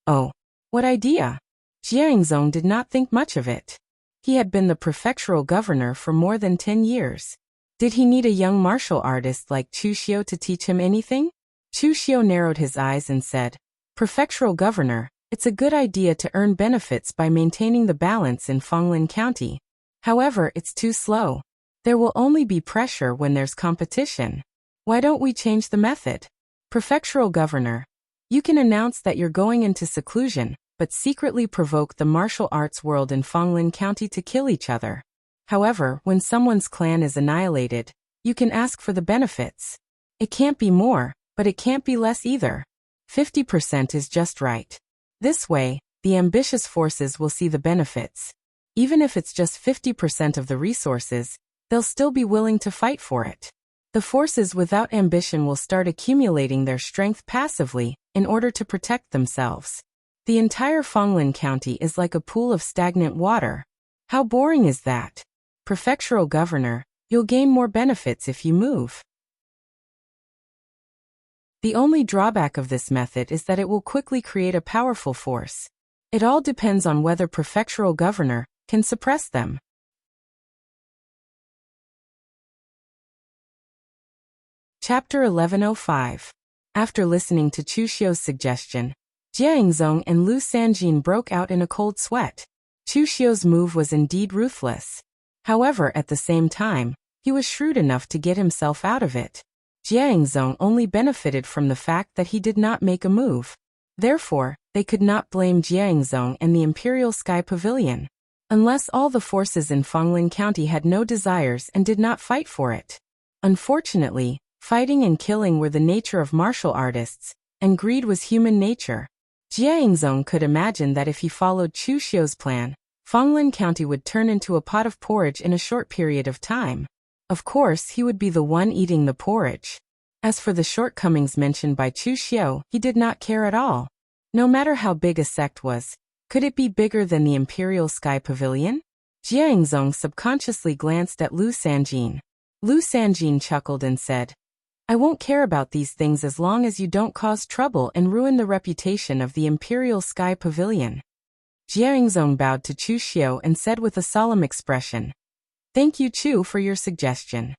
"Oh, what idea?" Jiangzong did not think much of it. He had been the prefectural governor for more than 10 years. Did he need a young martial artist like Chu Xiu to teach him anything? Chu Xiu narrowed his eyes and said, "Prefectural governor, it's a good idea to earn benefits by maintaining the balance in Fonglin County. However, it's too slow. There will only be pressure when there's competition. Why don't we change the method? Prefectural governor, you can announce that you're going into seclusion, but secretly provoke the martial arts world in Fonglin County to kill each other. However, when someone's clan is annihilated, you can ask for the benefits. It can't be more, but it can't be less either. 50% is just right. This way, the ambitious forces will see the benefits. Even if it's just 50% of the resources, they'll still be willing to fight for it. The forces without ambition will start accumulating their strength passively in order to protect themselves. The entire Fonglin County is like a pool of stagnant water. How boring is that? Prefectural governor, you'll gain more benefits if you move. The only drawback of this method is that it will quickly create a powerful force. It all depends on whether prefectural governor can suppress them. Chapter 1105. After listening to Chu Xiu's suggestion, Jiangzong and Lu Sanjin broke out in a cold sweat. Chu Xiu's move was indeed ruthless. However, at the same time, He was shrewd enough to get himself out of it. Jiangzong only benefited from the fact that he did not make a move. Therefore, they could not blame Jiangzong and the Imperial Sky Pavilion, unless all the forces in Fenglin County had no desires and did not fight for it. Unfortunately, fighting and killing were the nature of martial artists, and greed was human nature. Jiangzong could imagine that if he followed Chu Xiu's plan, Fenglin County would turn into a pot of porridge in a short period of time. Of course, he would be the one eating the porridge. As for the shortcomings mentioned by Chu Xiu, he did not care at all. No matter how big a sect was, could it be bigger than the Imperial Sky Pavilion? Jiangzong subconsciously glanced at Lu Sanjin. Lu Sanjin chuckled and said, "I won't care about these things as long as you don't cause trouble and ruin the reputation of the Imperial Sky Pavilion." Jiangzong bowed to Chu Xiu and said with a solemn expression, "Thank you, Chu, for your suggestion."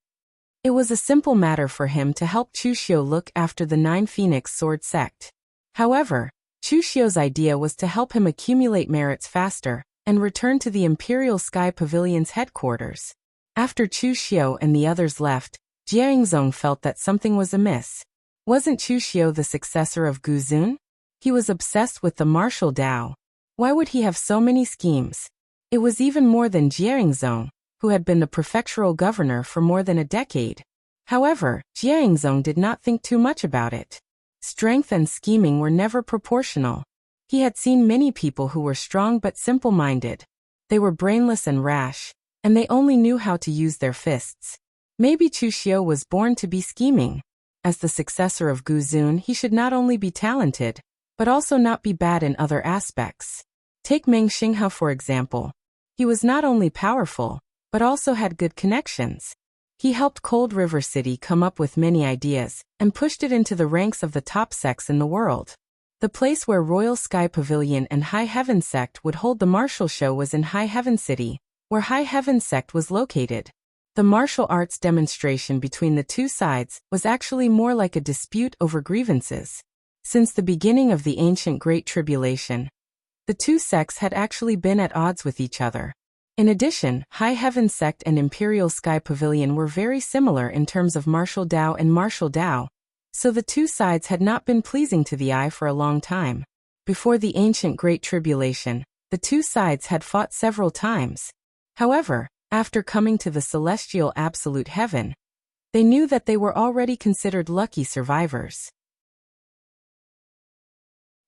It was a simple matter for him to help Chu Xiu look after the 9 Phoenix Sword sect. However, Chu Xiu's idea was to help him accumulate merits faster and return to the Imperial Sky Pavilion's headquarters. After Chu Xiu and the others left, Jiangzong felt that something was amiss. Wasn't Chu Xiu the successor of Gu Zun? He was obsessed with the martial Dao. Why would he have so many schemes? It was even more than Jiangzong, who had been the prefectural governor for more than a decade. However, Jiangzong did not think too much about it. Strength and scheming were never proportional. He had seen many people who were strong but simple-minded. They were brainless and rash, and they only knew how to use their fists. Maybe Chu Xiu was born to be scheming. As the successor of Gu Zun, he should not only be talented, but also not be bad in other aspects. Take Meng Xinghao for example. He was not only powerful, but also had good connections. He helped Cold River City come up with many ideas, and pushed it into the ranks of the top sects in the world. The place where Royal Sky Pavilion and High Heaven Sect would hold the martial show was in High Heaven City, where High Heaven Sect was located. The martial arts demonstration between the two sides was actually more like a dispute over grievances. Since the beginning of the ancient Great Tribulation, the two sects had actually been at odds with each other. In addition, High Heaven Sect and Imperial Sky Pavilion were very similar in terms of martial Dao and martial Dao, so the two sides had not been pleasing to the eye for a long time. Before the ancient Great Tribulation, the two sides had fought several times. However, after coming to the celestial absolute heaven, they knew that they were already considered lucky survivors.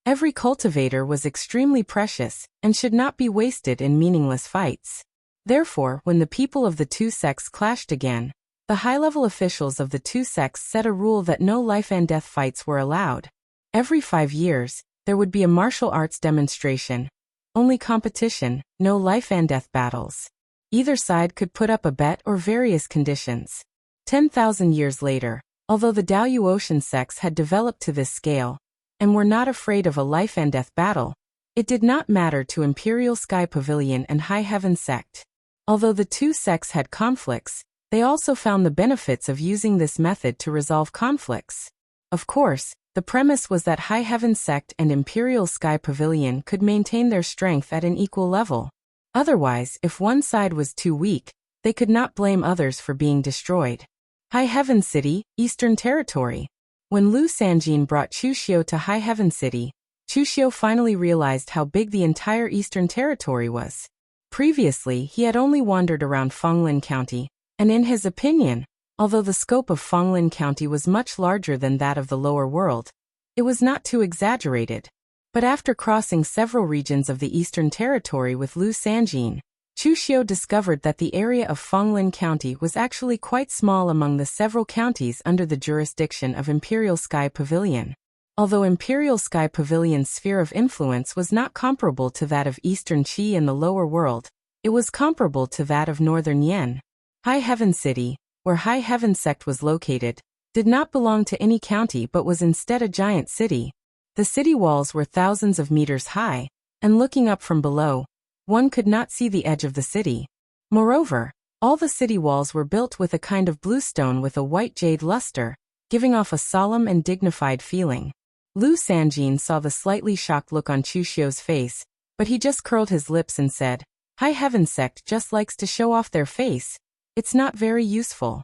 Every cultivator was extremely precious and should not be wasted in meaningless fights. Therefore, when the people of the two sects clashed again, the high-level officials of the two sects set a rule that no life and death fights were allowed. Every 5 years, there would be a martial arts demonstration. Only competition, no life and death battles. Either side could put up a bet or various conditions. 10,000 years later, although the Daoyu Ocean sects had developed to this scale, and were not afraid of a life and death battle, it did not matter to Imperial Sky Pavilion and High Heaven Sect. Although the two sects had conflicts, they also found the benefits of using this method to resolve conflicts. Of course, the premise was that High Heaven Sect and Imperial Sky Pavilion could maintain their strength at an equal level. Otherwise, if one side was too weak, they could not blame others for being destroyed. High Heaven City, Eastern Territory. When Lu Sanjin brought Chu Xiu to High Heaven City, Chu Xiu finally realized how big the entire Eastern Territory was. Previously, he had only wandered around Fenglin County, and in his opinion, although the scope of Fenglin County was much larger than that of the lower world, it was not too exaggerated. But after crossing several regions of the Eastern Territory with Lu Sanjin, Chu Xiu discovered that the area of Fenglin County was actually quite small among the several counties under the jurisdiction of Imperial Sky Pavilion. Although Imperial Sky Pavilion's sphere of influence was not comparable to that of Eastern Qi in the lower world, it was comparable to that of Northern Yen. High Heaven City, where High Heaven Sect was located, did not belong to any county but was instead a giant city. The city walls were thousands of meters high, and looking up from below, one could not see the edge of the city. Moreover, all the city walls were built with a kind of blue stone with a white jade luster, giving off a solemn and dignified feeling. Lu Sanjin saw the slightly shocked look on Chu Xiu's face, but he just curled his lips and said, "High Heaven Sect just likes to show off their face. It's not very useful.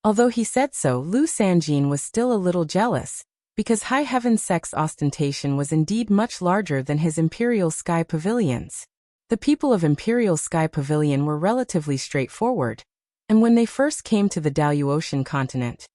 Although he said so, Lu Sanjin was still a little jealous, because High Heaven Sect's ostentation was indeed much larger than his Imperial Sky Pavilions. The people of Imperial Sky Pavilion were relatively straightforward, and when they first came to the Daluotian continent,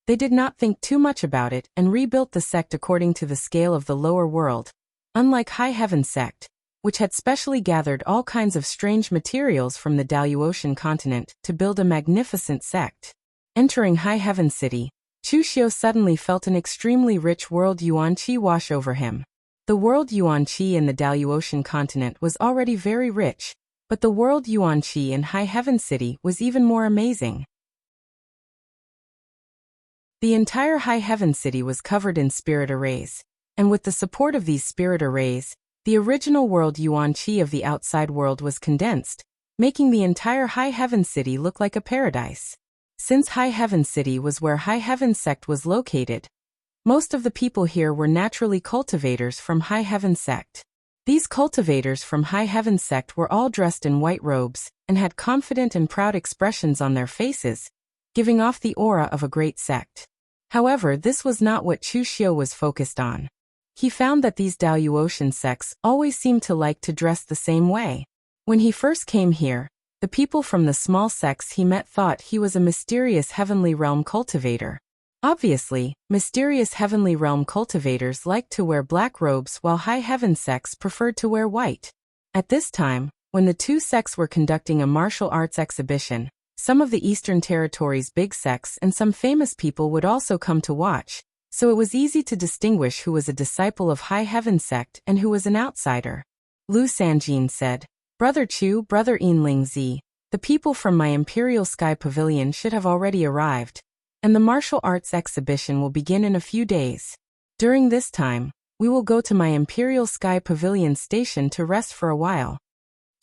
they did not think too much about it and rebuilt the sect according to the scale of the lower world, unlike High Heaven Sect, which had specially gathered all kinds of strange materials from the Daluotian continent to build a magnificent sect. Entering High Heaven City, Chu Xiu suddenly felt an extremely rich world yuan qi wash over him. The world yuan qi in the Daluotian continent was already very rich, but the world yuan qi in High Heaven City was even more amazing. The entire High Heaven City was covered in spirit arrays, and with the support of these spirit arrays, the original world yuan qi of the outside world was condensed, making the entire High Heaven City look like a paradise. Since High Heaven City was where High Heaven Sect was located, most of the people here were naturally cultivators from High Heaven Sect. These cultivators from High Heaven Sect were all dressed in white robes and had confident and proud expressions on their faces, giving off the aura of a great sect. However, this was not what Chu Xiu was focused on. He found that these Daluotian sects always seemed to like to dress the same way. When he first came here, the people from the small sects he met thought he was a mysterious heavenly realm cultivator. Obviously, mysterious heavenly realm cultivators liked to wear black robes while High Heaven sects preferred to wear white. At this time, when the two sects were conducting a martial arts exhibition, some of the Eastern Territory's big sects and some famous people would also come to watch, so it was easy to distinguish who was a disciple of High Heaven Sect and who was an outsider. Lu Sanjin said, "Brother Chu, Brother Yinling Zi, the people from my Imperial Sky Pavilion should have already arrived, and the martial arts exhibition will begin in a few days. During this time, we will go to my Imperial Sky Pavilion station to rest for a while."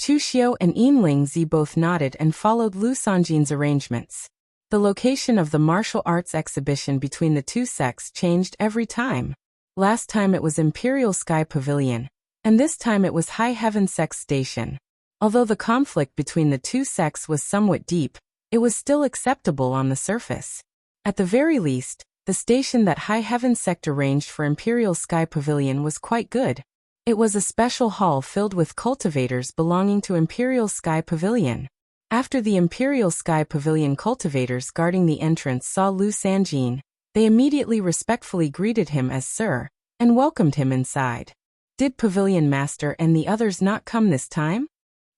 Chu Xiu and Yinling Zi both nodded and followed Lu Sanjin's arrangements. The location of the martial arts exhibition between the two sects changed every time. Last time it was Imperial Sky Pavilion, and this time it was High Heaven Sect Station. Although the conflict between the two sects was somewhat deep, it was still acceptable on the surface. At the very least, the station that High Heaven Sect arranged for Imperial Sky Pavilion was quite good. It was a special hall filled with cultivators belonging to Imperial Sky Pavilion. After the Imperial Sky Pavilion cultivators guarding the entrance saw Lu Sanjin, they immediately respectfully greeted him as Sir, and welcomed him inside. "Did Pavilion Master and the others not come this time?"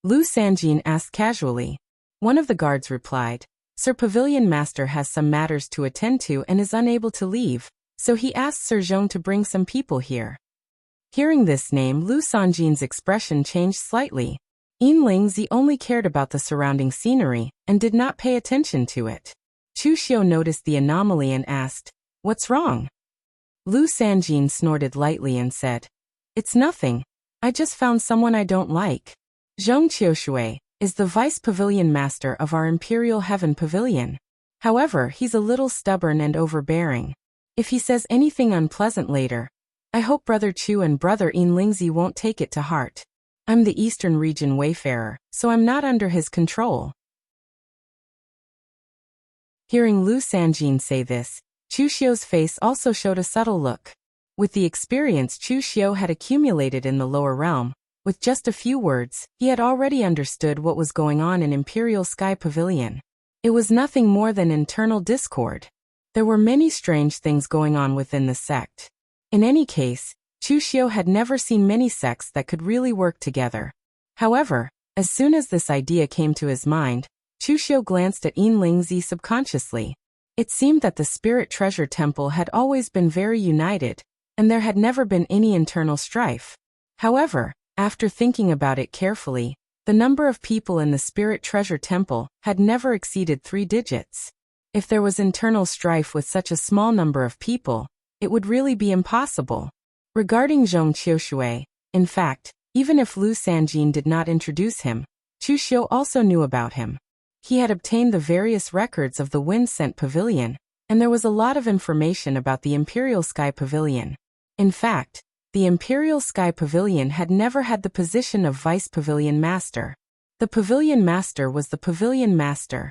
Lu Sanjin asked casually. One of the guards replied, "Sir Pavilion Master has some matters to attend to and is unable to leave, so he asked Sir Zhong to bring some people here." Hearing this name, Lu Sanjin's expression changed slightly. Yinling Zi only cared about the surrounding scenery and did not pay attention to it. Chu Xiu noticed the anomaly and asked, "What's wrong?" Lu Sanjin snorted lightly and said, "It's nothing. I just found someone I don't like. Zhong Qiushui is the Vice Pavilion Master of our Imperial Heaven Pavilion. However, he's a little stubborn and overbearing. If he says anything unpleasant later, I hope Brother Chu and Brother Yinling Zi won't take it to heart. I'm the Eastern Region Wayfarer, so I'm not under his control." Hearing Lu Sanjin say this, Chu Xiu's face also showed a subtle look. With the experience Chu Xiu had accumulated in the lower realm, with just a few words, he had already understood what was going on in Imperial Sky Pavilion. It was nothing more than internal discord. There were many strange things going on within the sect. In any case, Chu Xiu had never seen many sects that could really work together. However, as soon as this idea came to his mind, Chu Xiu glanced at Yinling Zi subconsciously. It seemed that the Spirit Treasure Temple had always been very united, and there had never been any internal strife. However, after thinking about it carefully, the number of people in the Spirit Treasure Temple had never exceeded 3 digits. If there was internal strife with such a small number of people, it would really be impossible. Regarding Zhong Qiushui, in fact, even if Lu Sanjin did not introduce him, Chu Xiu also knew about him. He had obtained the various records of the Wind Scent Pavilion, and there was a lot of information about the Imperial Sky Pavilion. In fact, the Imperial Sky Pavilion had never had the position of Vice Pavilion Master. The Pavilion Master was the Pavilion Master,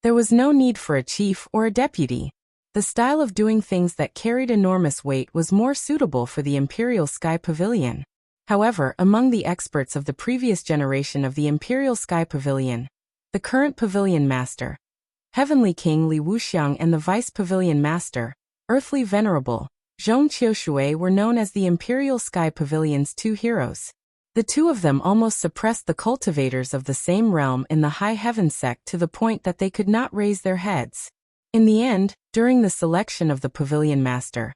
There was no need for a chief or a deputy. The style of doing things that carried enormous weight was more suitable for the Imperial Sky Pavilion. However, among the experts of the previous generation of the Imperial Sky Pavilion, the current Pavilion Master, Heavenly King Li Wuxiang, and the Vice Pavilion Master, Earthly Venerable, Zhong Qiushui, were known as the Imperial Sky Pavilion's two heroes. The two of them almost suppressed the cultivators of the same realm in the High Heaven sect to the point that they could not raise their heads. In the end, during the selection of the Pavilion Master,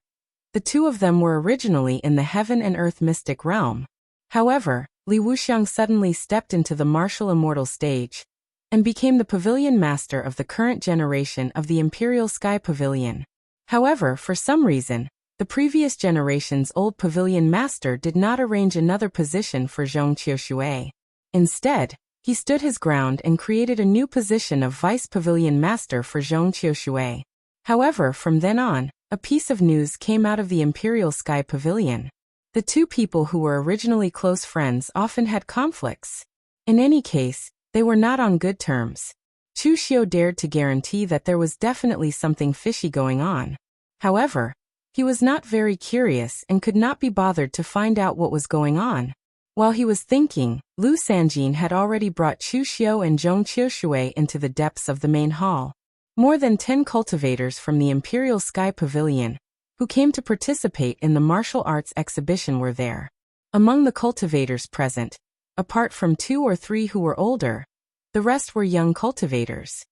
the two of them were originally in the Heaven and Earth mystic realm. However, Li Wuxiang suddenly stepped into the martial immortal stage and became the Pavilion Master of the current generation of the Imperial Sky Pavilion. However, for some reason, the previous generation's old Pavilion Master did not arrange another position for Zhong Qiushui. Instead, he stood his ground and created a new position of Vice Pavilion Master for Zhong Qiushui. However, from then on, a piece of news came out of the Imperial Sky Pavilion. The two people who were originally close friends often had conflicts. In any case, they were not on good terms. Chu Xiu dared to guarantee that there was definitely something fishy going on. However, he was not very curious and could not be bothered to find out what was going on. While he was thinking, Lu Sanjin had already brought Chu Xiu and Zhong Qiushui into the depths of the main hall. More than 10 cultivators from the Imperial Sky Pavilion, who came to participate in the martial arts exhibition, were there. Among the cultivators present, apart from 2 or 3 who were older, the rest were young cultivators.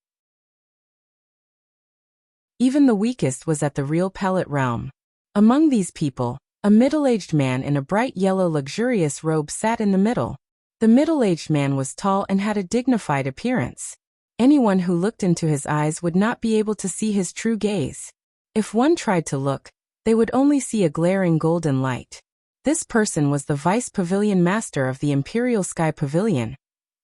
Even the weakest was at the real pellet realm. Among these people, a middle-aged man in a bright yellow luxurious robe sat in the middle. The middle-aged man was tall and had a dignified appearance. Anyone who looked into his eyes would not be able to see his true gaze. If one tried to look, they would only see a glaring golden light. This person was the Vice Pavilion Master of the Imperial Sky Pavilion,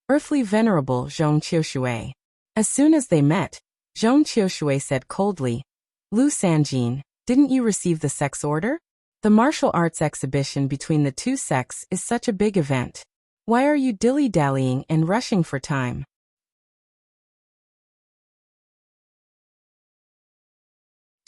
Earthly Venerable Zhong Qiushui. As soon as they met, Zhong Qiushui said coldly, "Lu Sanjin, didn't you receive the sex order? The martial arts exhibition between the two sects is such a big event. Why are you dilly-dallying and rushing for time?"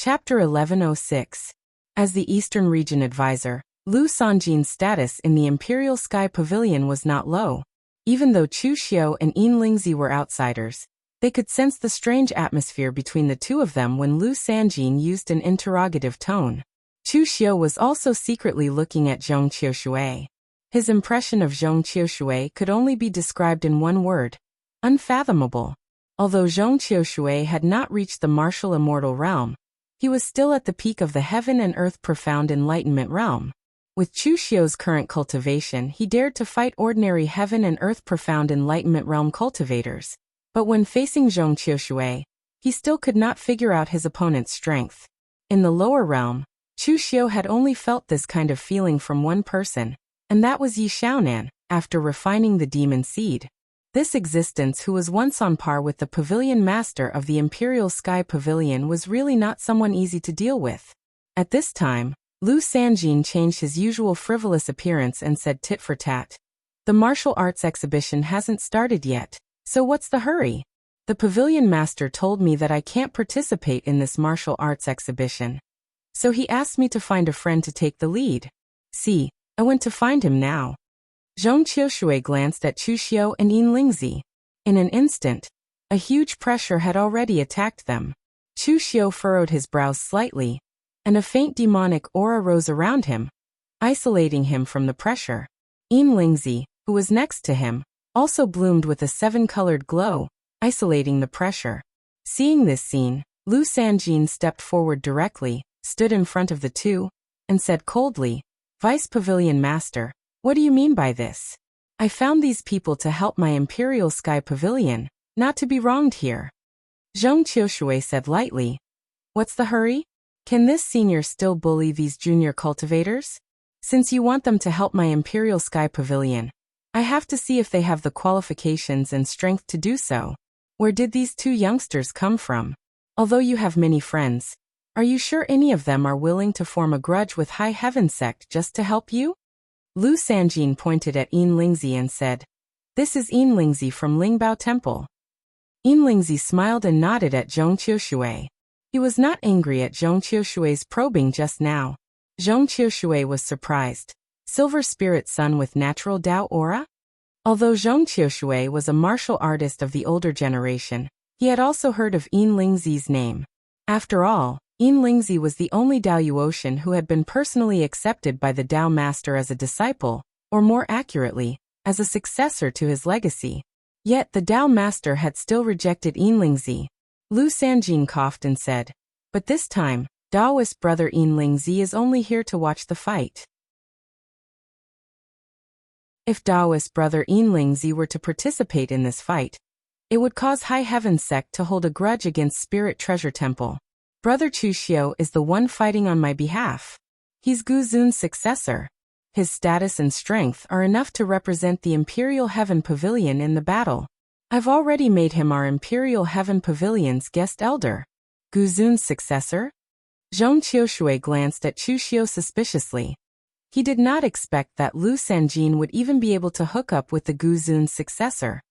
Chapter 1106. As the Eastern Region Advisor, Lu Sanjin's status in the Imperial Sky Pavilion was not low. Even though Chu Xiu and Yin Lingzi were outsiders, they could sense the strange atmosphere between the two of them when Lu Sanjin used an interrogative tone. Chu Xiu was also secretly looking at Zhong Qiushui. His impression of Zhong Qiushui could only be described in one word: unfathomable. Although Zhong Qiushui had not reached the martial immortal realm, he was still at the peak of the Heaven and Earth profound enlightenment realm. With Chu Xiu's current cultivation, he dared to fight ordinary Heaven and Earth profound enlightenment realm cultivators. But when facing Zhong Qiushui, he still could not figure out his opponent's strength. In the lower realm, Chu Xiu had only felt this kind of feeling from one person, and that was Yi Xiaonan, after refining the demon seed. This existence, who was once on par with the Pavilion Master of the Imperial Sky Pavilion, was really not someone easy to deal with. At this time, Lu Sanjin changed his usual frivolous appearance and said tit for tat, "The martial arts exhibition hasn't started yet, so what's the hurry? The Pavilion Master told me that I can't participate in this martial arts exhibition. So he asked me to find a friend to take the lead. See, I went to find him now." Zhong Qiushui glanced at Chu Xiu and Yin Lingzi. In an instant, a huge pressure had already attacked them. Chu Xiu furrowed his brows slightly, and a faint demonic aura rose around him, isolating him from the pressure. Yin Lingzi, who was next to him, also bloomed with a 7-colored glow, isolating the pressure. Seeing this scene, Lu Sanjin stepped forward directly, stood in front of the two, and said coldly, "Vice Pavilion Master, what do you mean by this? I found these people to help my Imperial Sky Pavilion, not to be wronged here." Zhong Qiushui said lightly, "What's the hurry? Can this senior still bully these junior cultivators? Since you want them to help my Imperial Sky Pavilion, I have to see if they have the qualifications and strength to do so. Where did these two youngsters come from? Although you have many friends, are you sure any of them are willing to form a grudge with High Heaven sect just to help you?" Lu Sanjin pointed at Yin Lingzi and said, "This is Yin Lingzi from Lingbao Temple." Yinlingzi smiled and nodded at Zhong Qiushui. He was not angry at Zhong Qiushui's probing just now. Zhong Qiushui was surprised. Silver Spirit Sun with natural Dao aura? Although Zhong Qiushui was a martial artist of the older generation, he had also heard of Yinlingzi's name. After all, Yinlingzi was the only Dao Yuoshan who had been personally accepted by the Dao Master as a disciple, or more accurately, as a successor to his legacy. Yet the Dao Master had still rejected Yinlingzi. Lu Sanjin coughed and said, "But this time, Daoist brother Yinlingzi is only here to watch the fight." If Daoist brother Yinlingzi were to participate in this fight, it would cause High Heaven Sect to hold a grudge against Spirit Treasure Temple. Brother Chu Xiu is the one fighting on my behalf. He's Gu Zun's successor. His status and strength are enough to represent the Imperial Heaven Pavilion in the battle. I've already made him our Imperial Heaven Pavilion's guest elder. Gu Zun's successor? Zhong Qiushui glanced at Chu Xiu suspiciously. He did not expect that Lu Sanjin would even be able to hook up with the Gu Zun's successor.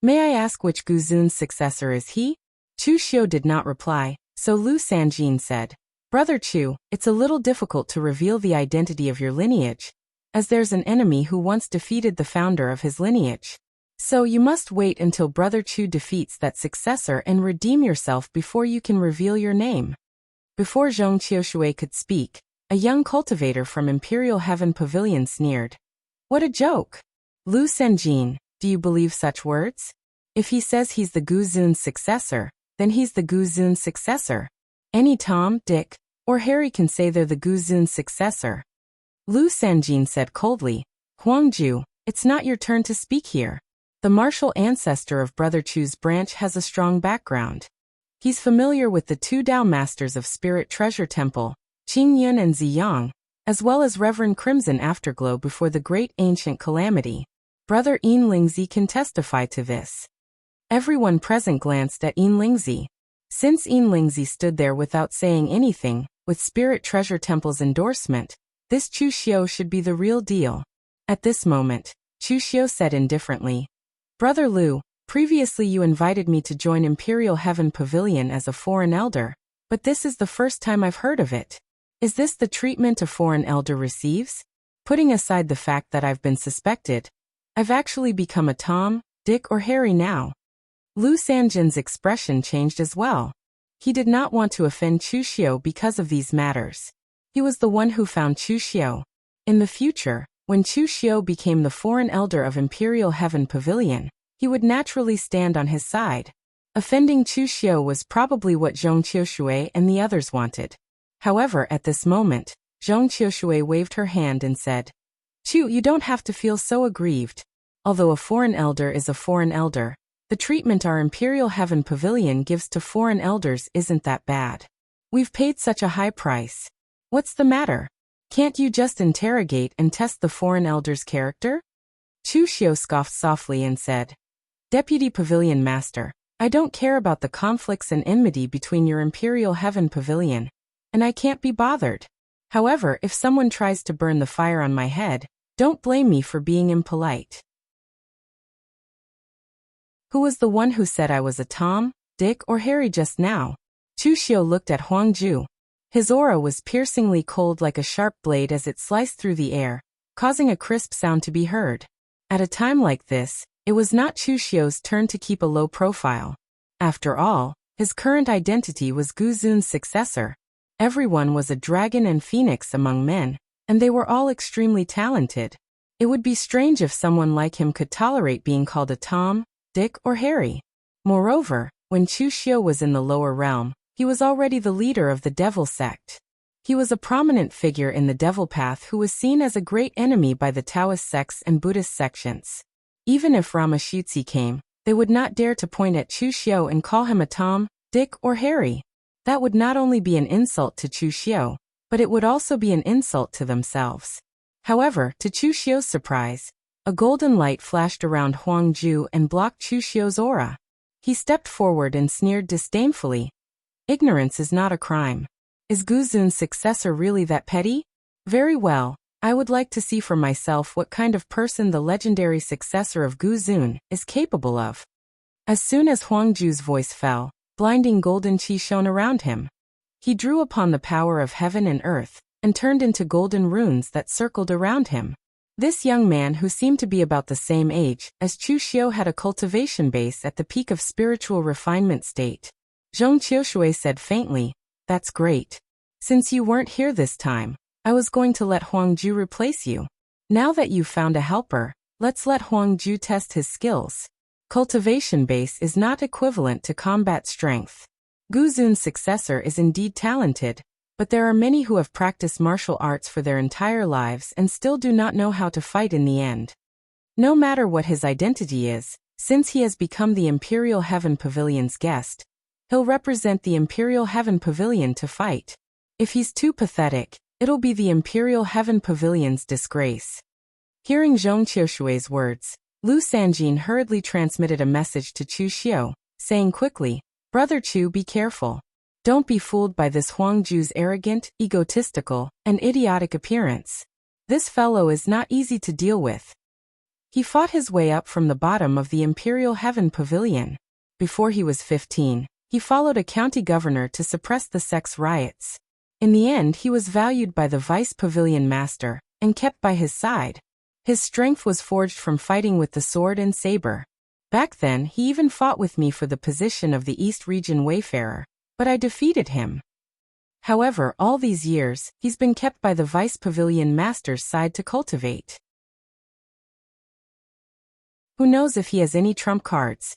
May I ask which Gu Zun's successor is he? Chu Xiu did not reply, so Lu Sanjin said, "Brother Chu, it's a little difficult to reveal the identity of your lineage, as there's an enemy who once defeated the founder of his lineage. So you must wait until Brother Chu defeats that successor and redeem yourself before you can reveal your name." Before Zhong Qiushui could speak, a young cultivator from Imperial Heaven Pavilion sneered. "What a joke! Lu Sanjin, do you believe such words? If he says he's the Gu Zun's successor, then he's the Gu Zun's successor. Any Tom, Dick, or Harry can say they're the Gu Zun's successor." Lu Sanjin said coldly, "Huangju, it's not your turn to speak here. The martial ancestor of Brother Chu's branch has a strong background. He's familiar with the two Dao Masters of Spirit Treasure Temple, Qing Yun and Ziyang, as well as Reverend Crimson Afterglow before the Great Ancient Calamity. Brother Yinlingzi can testify to this." Everyone present glanced at Yinlingzi. Since Yinlingzi stood there without saying anything, with Spirit Treasure Temple's endorsement, this Chu Xiu should be the real deal. At this moment, Chu Xiu said indifferently, "Brother Lu, previously you invited me to join Imperial Heaven Pavilion as a foreign elder, but this is the first time I've heard of it. Is this the treatment a foreign elder receives? Putting aside the fact that I've been suspected, I've actually become a Tom, Dick or Harry now." Lu Sanjin's expression changed as well. He did not want to offend Chu Xiu because of these matters. He was the one who found Chu Xiu. In the future, when Chu Xiu became the foreign elder of Imperial Heaven Pavilion, he would naturally stand on his side. Offending Chu Xiu was probably what Zhong Qiushui and the others wanted. However, at this moment, Zhong Qiushui waved her hand and said, "Chu, you don't have to feel so aggrieved. Although a foreign elder is a foreign elder, the treatment our Imperial Heaven Pavilion gives to foreign elders isn't that bad. We've paid such a high price. What's the matter? Can't you just interrogate and test the foreign elder's character?" Chu Xiu scoffed softly and said, "Deputy Pavilion Master, I don't care about the conflicts and enmity between your Imperial Heaven Pavilion, and I can't be bothered. However, if someone tries to burn the fire on my head, don't blame me for being impolite." Who was the one who said I was a Tom, Dick or Harry just now? Chu Xiu looked at Huangju. His aura was piercingly cold like a sharp blade as it sliced through the air, causing a crisp sound to be heard. At a time like this, it was not Chu Xiu's turn to keep a low profile. After all, his current identity was Gu Zun's successor. Everyone was a dragon and phoenix among men, and they were all extremely talented. It would be strange if someone like him could tolerate being called a Tom, Dick or Harry. Moreover, when Chu Xiu was in the lower realm, he was already the leader of the Devil Sect. He was a prominent figure in the Devil Path who was seen as a great enemy by the Taoist sects and Buddhist sections. Even if Ramashutzi came, they would not dare to point at Chu Xiu and call him a Tom, Dick or Harry. That would not only be an insult to Chu Xiu, but it would also be an insult to themselves. However, to Chu Xiu's surprise, a golden light flashed around Huangju and blocked Chu Xiu's aura. He stepped forward and sneered disdainfully. "Ignorance is not a crime. Is Gu Zun's successor really that petty? Very well, I would like to see for myself what kind of person the legendary successor of Gu Zun is capable of." As soon as Huangju's voice fell, blinding golden qi shone around him. He drew upon the power of heaven and earth, and turned into golden runes that circled around him. This young man, who seemed to be about the same age as Chu Xiu, had a cultivation base at the peak of spiritual refinement state. Zhong Qiushui said faintly, "That's great. Since you weren't here this time, I was going to let Huangju replace you. Now that you've found a helper, let's let Huangju test his skills." Cultivation base is not equivalent to combat strength. Gu Zun's successor is indeed talented, but there are many who have practiced martial arts for their entire lives and still do not know how to fight in the end. No matter what his identity is, since he has become the Imperial Heaven Pavilion's guest, he'll represent the Imperial Heaven Pavilion to fight. If he's too pathetic, it'll be the Imperial Heaven Pavilion's disgrace. Hearing Zhong Qiushui's words, Lu Sanjin hurriedly transmitted a message to Chu Xiu, saying quickly, "Brother Chu, be careful. Don't be fooled by this Huangju's arrogant, egotistical, and idiotic appearance. This fellow is not easy to deal with. He fought his way up from the bottom of the Imperial Heaven Pavilion. Before he was 15, he followed a county governor to suppress the sex riots. In the end, he was valued by the vice pavilion master, and kept by his side. His strength was forged from fighting with the sword and saber. Back then, he even fought with me for the position of the East Region Wayfarer, but I defeated him. However, all these years, he's been kept by the Vice Pavilion Master's side to cultivate. Who knows if he has any trump cards?"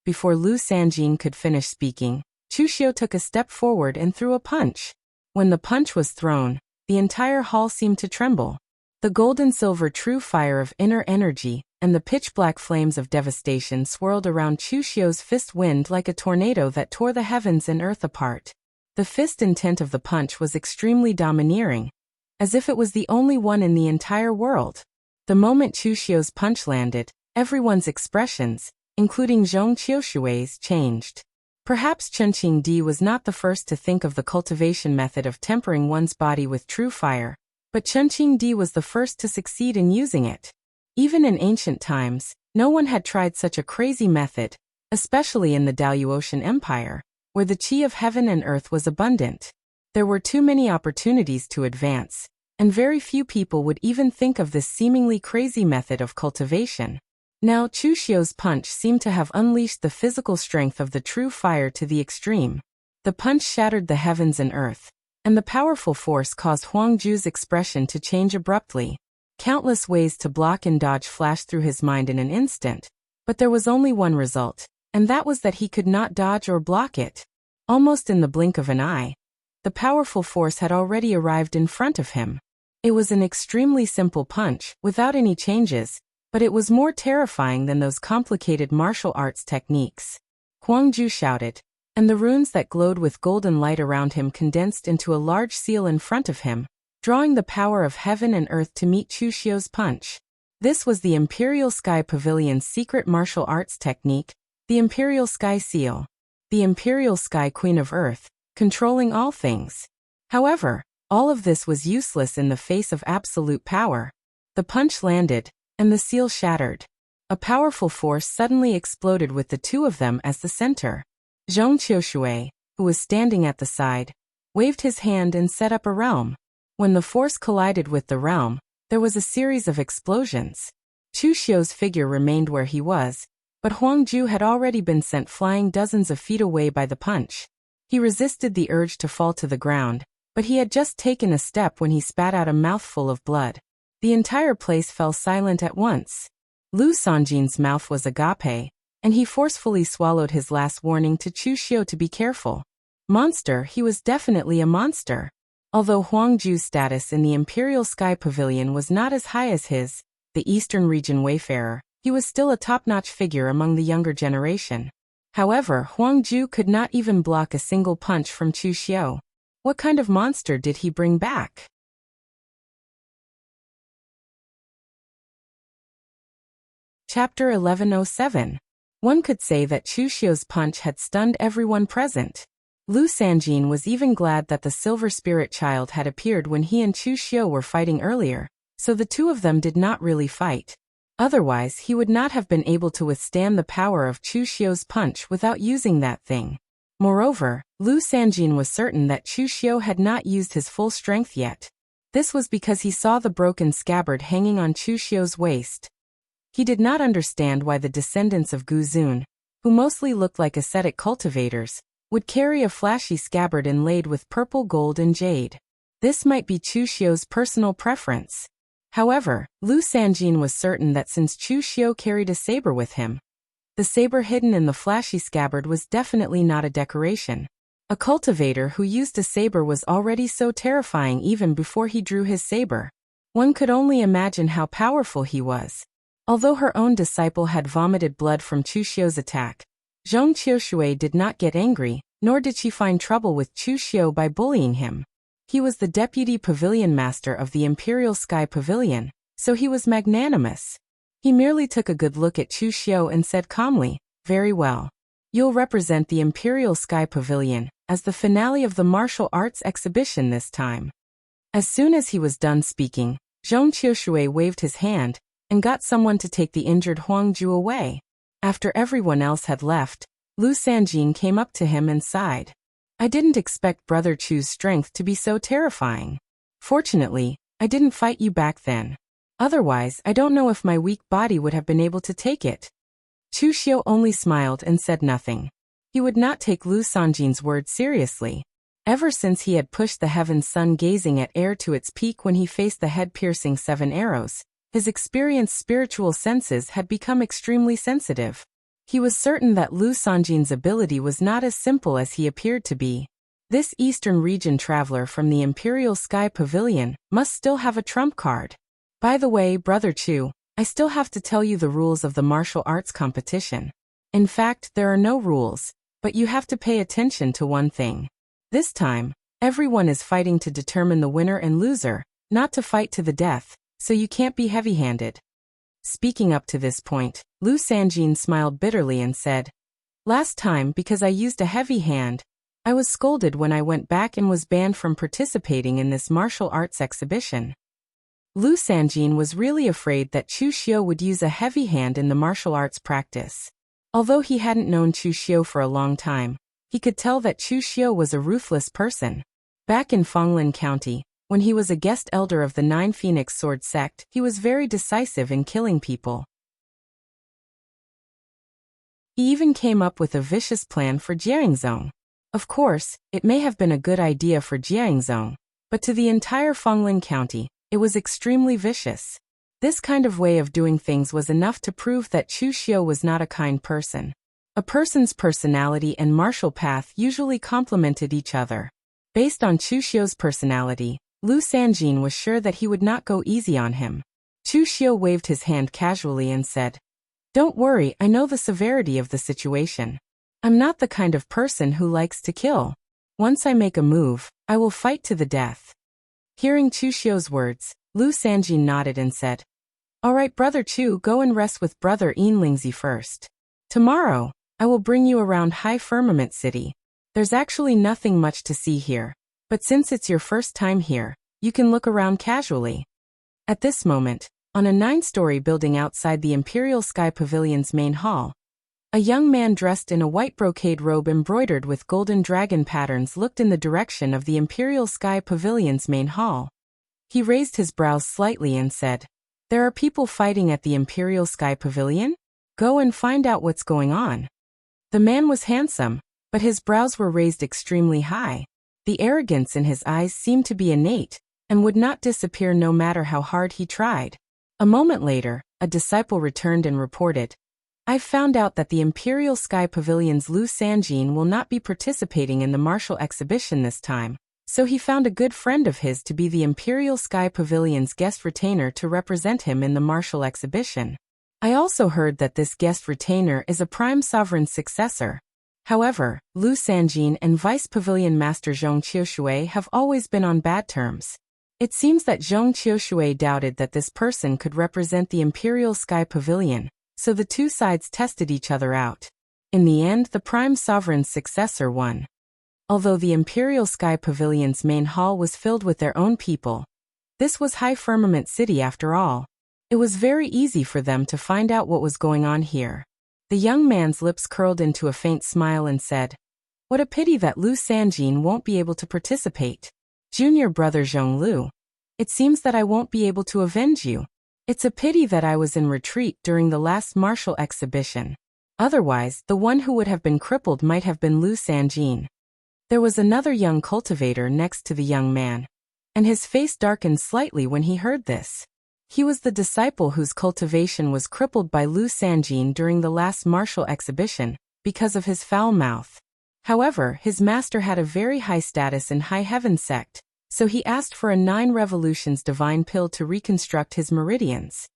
Before Lu Sanjin could finish speaking, Chu Xiu took a step forward and threw a punch. When the punch was thrown, the entire hall seemed to tremble. The gold-and-silver true fire of inner energy and the pitch-black flames of devastation swirled around Chu Xiu's fist wind like a tornado that tore the heavens and earth apart. The fist intent of the punch was extremely domineering, as if it was the only one in the entire world. The moment Chu Xiu's punch landed, everyone's expressions, including Zhong Qiushui's, changed. Perhaps Chunqing Di was not the first to think of the cultivation method of tempering one's body with true fire, but Chunqing Di was the first to succeed in using it. Even in ancient times, no one had tried such a crazy method, especially in the Daluotian Empire, where the qi of heaven and earth was abundant. There were too many opportunities to advance, and very few people would even think of this seemingly crazy method of cultivation. Now Chu Xiu's punch seemed to have unleashed the physical strength of the true fire to the extreme. The punch shattered the heavens and earth, and the powerful force caused Huangju's expression to change abruptly. Countless ways to block and dodge flashed through his mind in an instant, but there was only one result, and that was that he could not dodge or block it. Almost in the blink of an eye, the powerful force had already arrived in front of him. It was an extremely simple punch, without any changes, but it was more terrifying than those complicated martial arts techniques. Huangju shouted, and the runes that glowed with golden light around him condensed into a large seal in front of him, drawing the power of heaven and earth to meet Chu Xiu's punch. This was the Imperial Sky Pavilion's secret martial arts technique, the Imperial Sky Seal. The Imperial Sky Queen of Earth, controlling all things. However, all of this was useless in the face of absolute power. The punch landed, and the seal shattered. A powerful force suddenly exploded with the two of them as the center. Zhong Qiushui, who was standing at the side, waved his hand and set up a realm. When the force collided with the realm, there was a series of explosions. Chu Xiu's figure remained where he was, but Huangju had already been sent flying dozens of feet away by the punch. He resisted the urge to fall to the ground, but he had just taken a step when he spat out a mouthful of blood. The entire place fell silent at once. Lu Sanjin's mouth was agape, and he forcefully swallowed his last warning to Chu Xiu to be careful. Monster, he was definitely a monster. Although Huangju's status in the Imperial Sky Pavilion was not as high as his, the Eastern Region Wayfarer, he was still a top-notch figure among the younger generation. However, Huangju could not even block a single punch from Chu Xiu. What kind of monster did he bring back? Chapter 1107. One could say that Chu Xiu's punch had stunned everyone present. Lu Sanjin was even glad that the Silver Spirit Child had appeared when he and Chu Xiu were fighting earlier, so the two of them did not really fight. Otherwise, he would not have been able to withstand the power of Chu Xiu's punch without using that thing. Moreover, Lu Sanjin was certain that Chu Xiu had not used his full strength yet. This was because he saw the broken scabbard hanging on Chu Xiu's waist. He did not understand why the descendants of Gu Zun, who mostly looked like ascetic cultivators, would carry a flashy scabbard inlaid with purple gold and jade. This might be Chu Xiu's personal preference. However, Lu Sanjin was certain that since Chu Xiu carried a saber with him, the saber hidden in the flashy scabbard was definitely not a decoration. A cultivator who used a saber was already so terrifying even before he drew his saber. One could only imagine how powerful he was. Although her own disciple had vomited blood from Chu Xiu's attack, Zhong Qiushui did not get angry, nor did she find trouble with Chu Xiu by bullying him. He was the deputy pavilion master of the Imperial Sky Pavilion, so he was magnanimous. He merely took a good look at Chu Xiu and said calmly, "Very well. You'll represent the Imperial Sky Pavilion as the finale of the martial arts exhibition this time." As soon as he was done speaking, Zhong Qiushui waved his hand and got someone to take the injured Huangju away. After everyone else had left, Lu Sanjin came up to him and sighed. "I didn't expect Brother Chu's strength to be so terrifying. Fortunately, I didn't fight you back then. Otherwise, I don't know if my weak body would have been able to take it." Chu Xiu only smiled and said nothing. He would not take Lu Sanjin's words seriously. Ever since he had pushed the heaven sun gazing at air to its peak when he faced the head-piercing 7 arrows, his experienced spiritual senses had become extremely sensitive. He was certain that Lu Sanjin's ability was not as simple as he appeared to be. This Eastern region traveler from the Imperial Sky Pavilion must still have a trump card. By the way, Brother Chu, I still have to tell you the rules of the martial arts competition. In fact, there are no rules, but you have to pay attention to one thing. This time, everyone is fighting to determine the winner and loser, not to fight to the death, so you can't be heavy-handed. Speaking up to this point, Lu Sanjin smiled bitterly and said, "Last time, because I used a heavy hand, I was scolded when I went back and was banned from participating in this martial arts exhibition." Lu Sanjin was really afraid that Chu Xiu would use a heavy hand in the martial arts practice. Although he hadn't known Chu Xiu for a long time, he could tell that Chu Xiu was a ruthless person. Back in Fonglin County, when he was a guest elder of the 9 Phoenix Sword sect, he was very decisive in killing people. He even came up with a vicious plan for Jiangzong. Of course, it may have been a good idea for Jiangzong, but to the entire Fonglin County, it was extremely vicious. This kind of way of doing things was enough to prove that Chu Xiu was not a kind person. A person's personality and martial path usually complemented each other. Based on Chu Xiu's personality, Lu Sanjin was sure that he would not go easy on him. Chu Xiu waved his hand casually and said, "Don't worry, I know the severity of the situation. I'm not the kind of person who likes to kill. Once I make a move, I will fight to the death." Hearing Chu Xiu's words, Lu Sanjin nodded and said, "All right, Brother Chu, go and rest with Brother Yinlingzi first. Tomorrow, I will bring you around High Firmament City. There's actually nothing much to see here, but since it's your first time here, you can look around casually." At this moment, on a 9-story building outside the Imperial Sky Pavilion's main hall, a young man dressed in a white brocade robe embroidered with golden dragon patterns looked in the direction of the Imperial Sky Pavilion's main hall. He raised his brows slightly and said, "There are people fighting at the Imperial Sky Pavilion? Go and find out what's going on." The man was handsome, but his brows were raised extremely high. The arrogance in his eyes seemed to be innate, and would not disappear no matter how hard he tried. A moment later, a disciple returned and reported, "I've found out that the Imperial Sky Pavilion's Lu Sanjin will not be participating in the martial exhibition this time, so he found a good friend of his to be the Imperial Sky Pavilion's guest retainer to represent him in the martial exhibition. I also heard that this guest retainer is a prime sovereign's successor." However, Lu Sanjin and Vice Pavilion Master Zhong Qiushui have always been on bad terms. It seems that Zhong Qiushui doubted that this person could represent the Imperial Sky Pavilion, so the two sides tested each other out. In the end, the prime sovereign's successor won. Although the Imperial Sky Pavilion's main hall was filled with their own people, this was High Firmament City after all. It was very easy for them to find out what was going on here. The young man's lips curled into a faint smile and said, "What a pity that Lu Sanjin won't be able to participate. Junior brother Zhonglu. It seems that I won't be able to avenge you. It's a pity that I was in retreat during the last martial exhibition. Otherwise, the one who would have been crippled might have been Lu Sanjin." There was another young cultivator next to the young man, and his face darkened slightly when he heard this. He was the disciple whose cultivation was crippled by Lu Sanjin during the last martial exhibition, because of his foul mouth. However, his master had a very high status in High Heaven sect, so he asked for a 9 revolutions divine pill to reconstruct his meridians.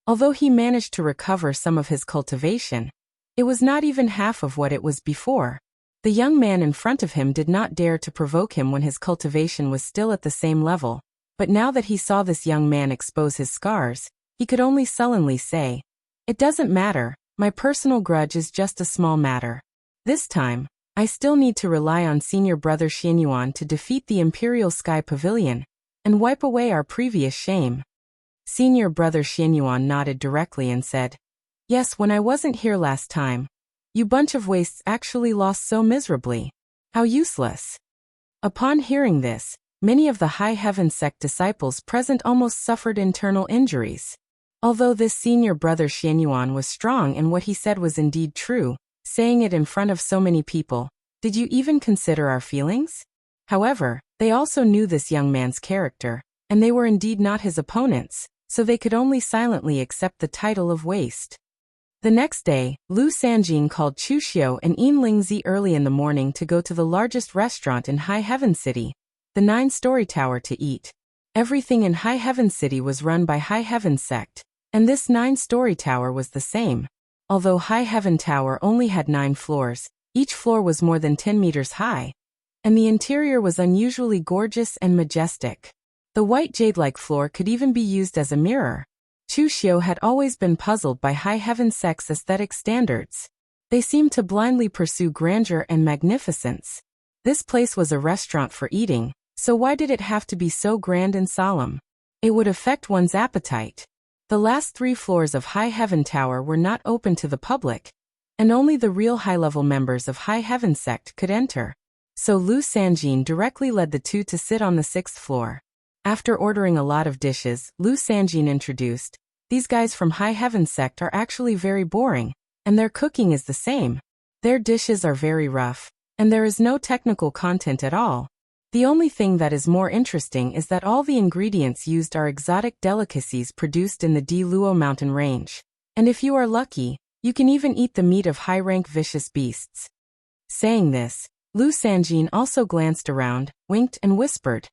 Although he managed to recover some of his cultivation, it was not even half of what it was before. The young man in front of him did not dare to provoke him when his cultivation was still at the same level, but now that he saw this young man expose his scars, he could only sullenly say, "It doesn't matter, my personal grudge is just a small matter. This time, I still need to rely on senior brother Xianyuan to defeat the Imperial Sky Pavilion and wipe away our previous shame." Senior brother Xianyuan nodded directly and said, "Yes, when I wasn't here last time, you bunch of wastes actually lost so miserably. How useless." Upon hearing this, many of the High Heaven sect disciples present almost suffered internal injuries. Although this senior brother Xianyuan was strong and what he said was indeed true, saying it in front of so many people, "Did you even consider our feelings?" However, they also knew this young man's character, and they were indeed not his opponents, so they could only silently accept the title of waste. The next day, Lu Sanjin called Chu Xiu and Yin Lingzi early in the morning to go to the largest restaurant in High Heaven City, the 9-story tower, to eat. Everything in High Heaven City was run by High Heaven sect, and this 9-story tower was the same. Although High Heaven Tower only had 9 floors, each floor was more than 10 meters high, and the interior was unusually gorgeous and majestic. The white jade-like floor could even be used as a mirror. Chu Xiu had always been puzzled by High Heaven sect's aesthetic standards. They seemed to blindly pursue grandeur and magnificence. This place was a restaurant for eating, so why did it have to be so grand and solemn? It would affect one's appetite. The last 3 floors of High Heaven Tower were not open to the public, and only the real high-level members of High Heaven sect could enter. So Lu Sanjin directly led the 2 to sit on the 6th floor. After ordering a lot of dishes, Lu Sanjin introduced, "These guys from High Heaven sect are actually very boring, and their cooking is the same. Their dishes are very rough, and there is no technical content at all. The only thing that is more interesting is that all the ingredients used are exotic delicacies produced in the Di Luo mountain range. And if you are lucky, you can even eat the meat of high-rank vicious beasts." Saying this, Lu Sanjin also glanced around, winked and whispered,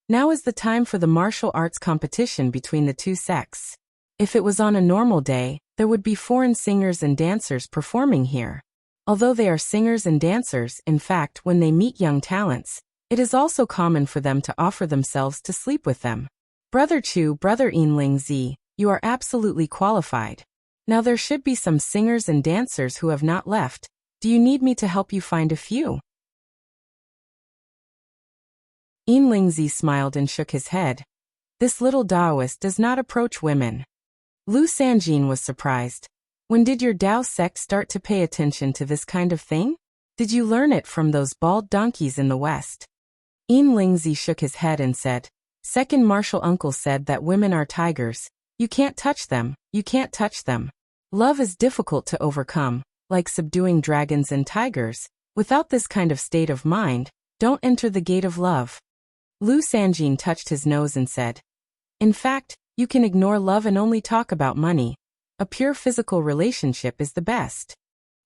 "Now is the time for the martial arts competition between the 2 sects. If it was on a normal day, there would be foreign singers and dancers performing here. Although they are singers and dancers, in fact, when they meet young talents, it is also common for them to offer themselves to sleep with them. Brother Chu, Brother Yin Lingzi, you are absolutely qualified. Now there should be some singers and dancers who have not left. Do you need me to help you find a few?" Yin Lingzi smiled and shook his head. This little Taoist does not approach women. Lu Sanjin was surprised. "When did your Tao sect start to pay attention to this kind of thing? Did you learn it from those bald donkeys in the West?" Yin Lingzi shook his head and said, "Second martial uncle said that women are tigers. You can't touch them, you can't touch them. Love is difficult to overcome, like subduing dragons and tigers. Without this kind of state of mind, don't enter the gate of love." Lu Sanjin touched his nose and said, "In fact, you can ignore love and only talk about money. A pure physical relationship is the best."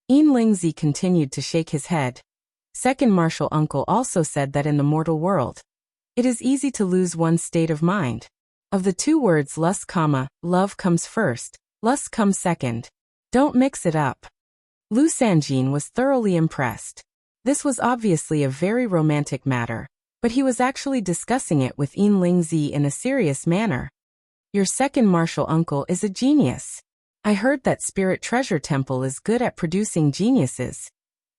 Yin Lingzi continued to shake his head. Second martial uncle also said that in the mortal world, it is easy to lose one's state of mind. Of the 2 words lust, love comes first, lust comes second. Don't mix it up. Lu Sanjin was thoroughly impressed. This was obviously a very romantic matter, but he was actually discussing it with Yin Lingzi in a serious manner. "Your second martial uncle is a genius. I heard that Spirit Treasure Temple is good at producing geniuses.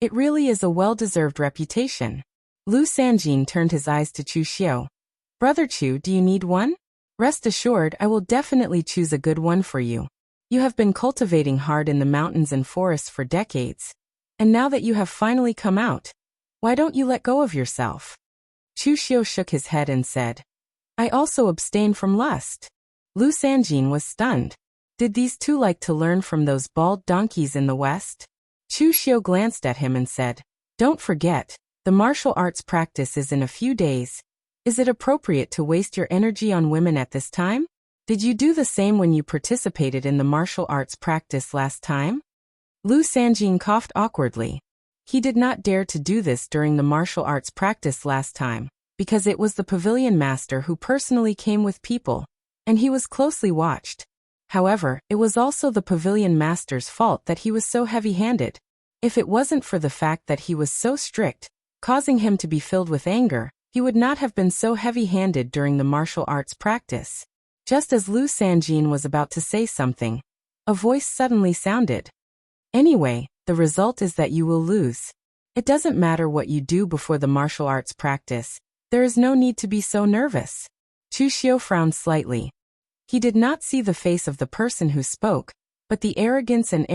It really is a well-deserved reputation." Lu Sanjin turned his eyes to Chu Xiu. "Brother Chu, do you need one?" Rest assured, I will definitely choose a good one for you. You have been cultivating hard in the mountains and forests for decades. And now that you have finally come out, why don't you let go of yourself? Chu Xiu shook his head and said, I also abstain from lust. Lu Sanjin was stunned. Did these two like to learn from those bald donkeys in the West? Chu Xiu glanced at him and said, Don't forget, the martial arts practice is in a few days. Is it appropriate to waste your energy on women at this time? Did you do the same when you participated in the martial arts practice last time? Lu Sanjin coughed awkwardly. He did not dare to do this during the martial arts practice last time, because it was the pavilion master who personally came with people, and he was closely watched. However, it was also the pavilion master's fault that he was so heavy-handed. If it wasn't for the fact that he was so strict, causing him to be filled with anger, he would not have been so heavy-handed during the martial arts practice. Just as Lu Sanjin was about to say something, a voice suddenly sounded. Anyway, the result is that you will lose. It doesn't matter what you do before the martial arts practice. There is no need to be so nervous. Chu Xiu frowned slightly. He did not see the face of the person who spoke, but the arrogance in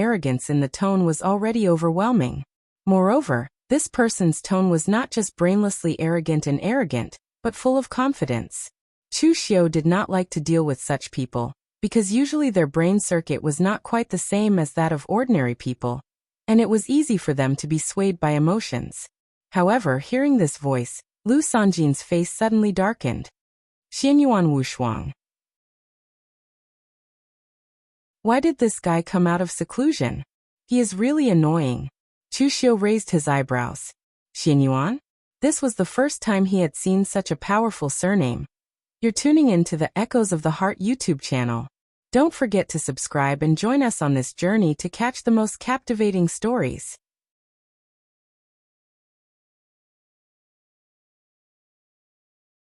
the tone was already overwhelming. Moreover, this person's tone was not just brainlessly arrogant, but full of confidence. Chu Xiu did not like to deal with such people, because usually their brain circuit was not quite the same as that of ordinary people, and it was easy for them to be swayed by emotions. However, hearing this voice, Lu Sanjin's face suddenly darkened. Xianyuan Wushuang. Why did this guy come out of seclusion? He is really annoying. Chu Xiu raised his eyebrows. Xianyuan? This was the first time he had seen such a powerful surname. You're tuning in to the Echoes of the Heart YouTube channel. Don't forget to subscribe and join us on this journey to catch the most captivating stories.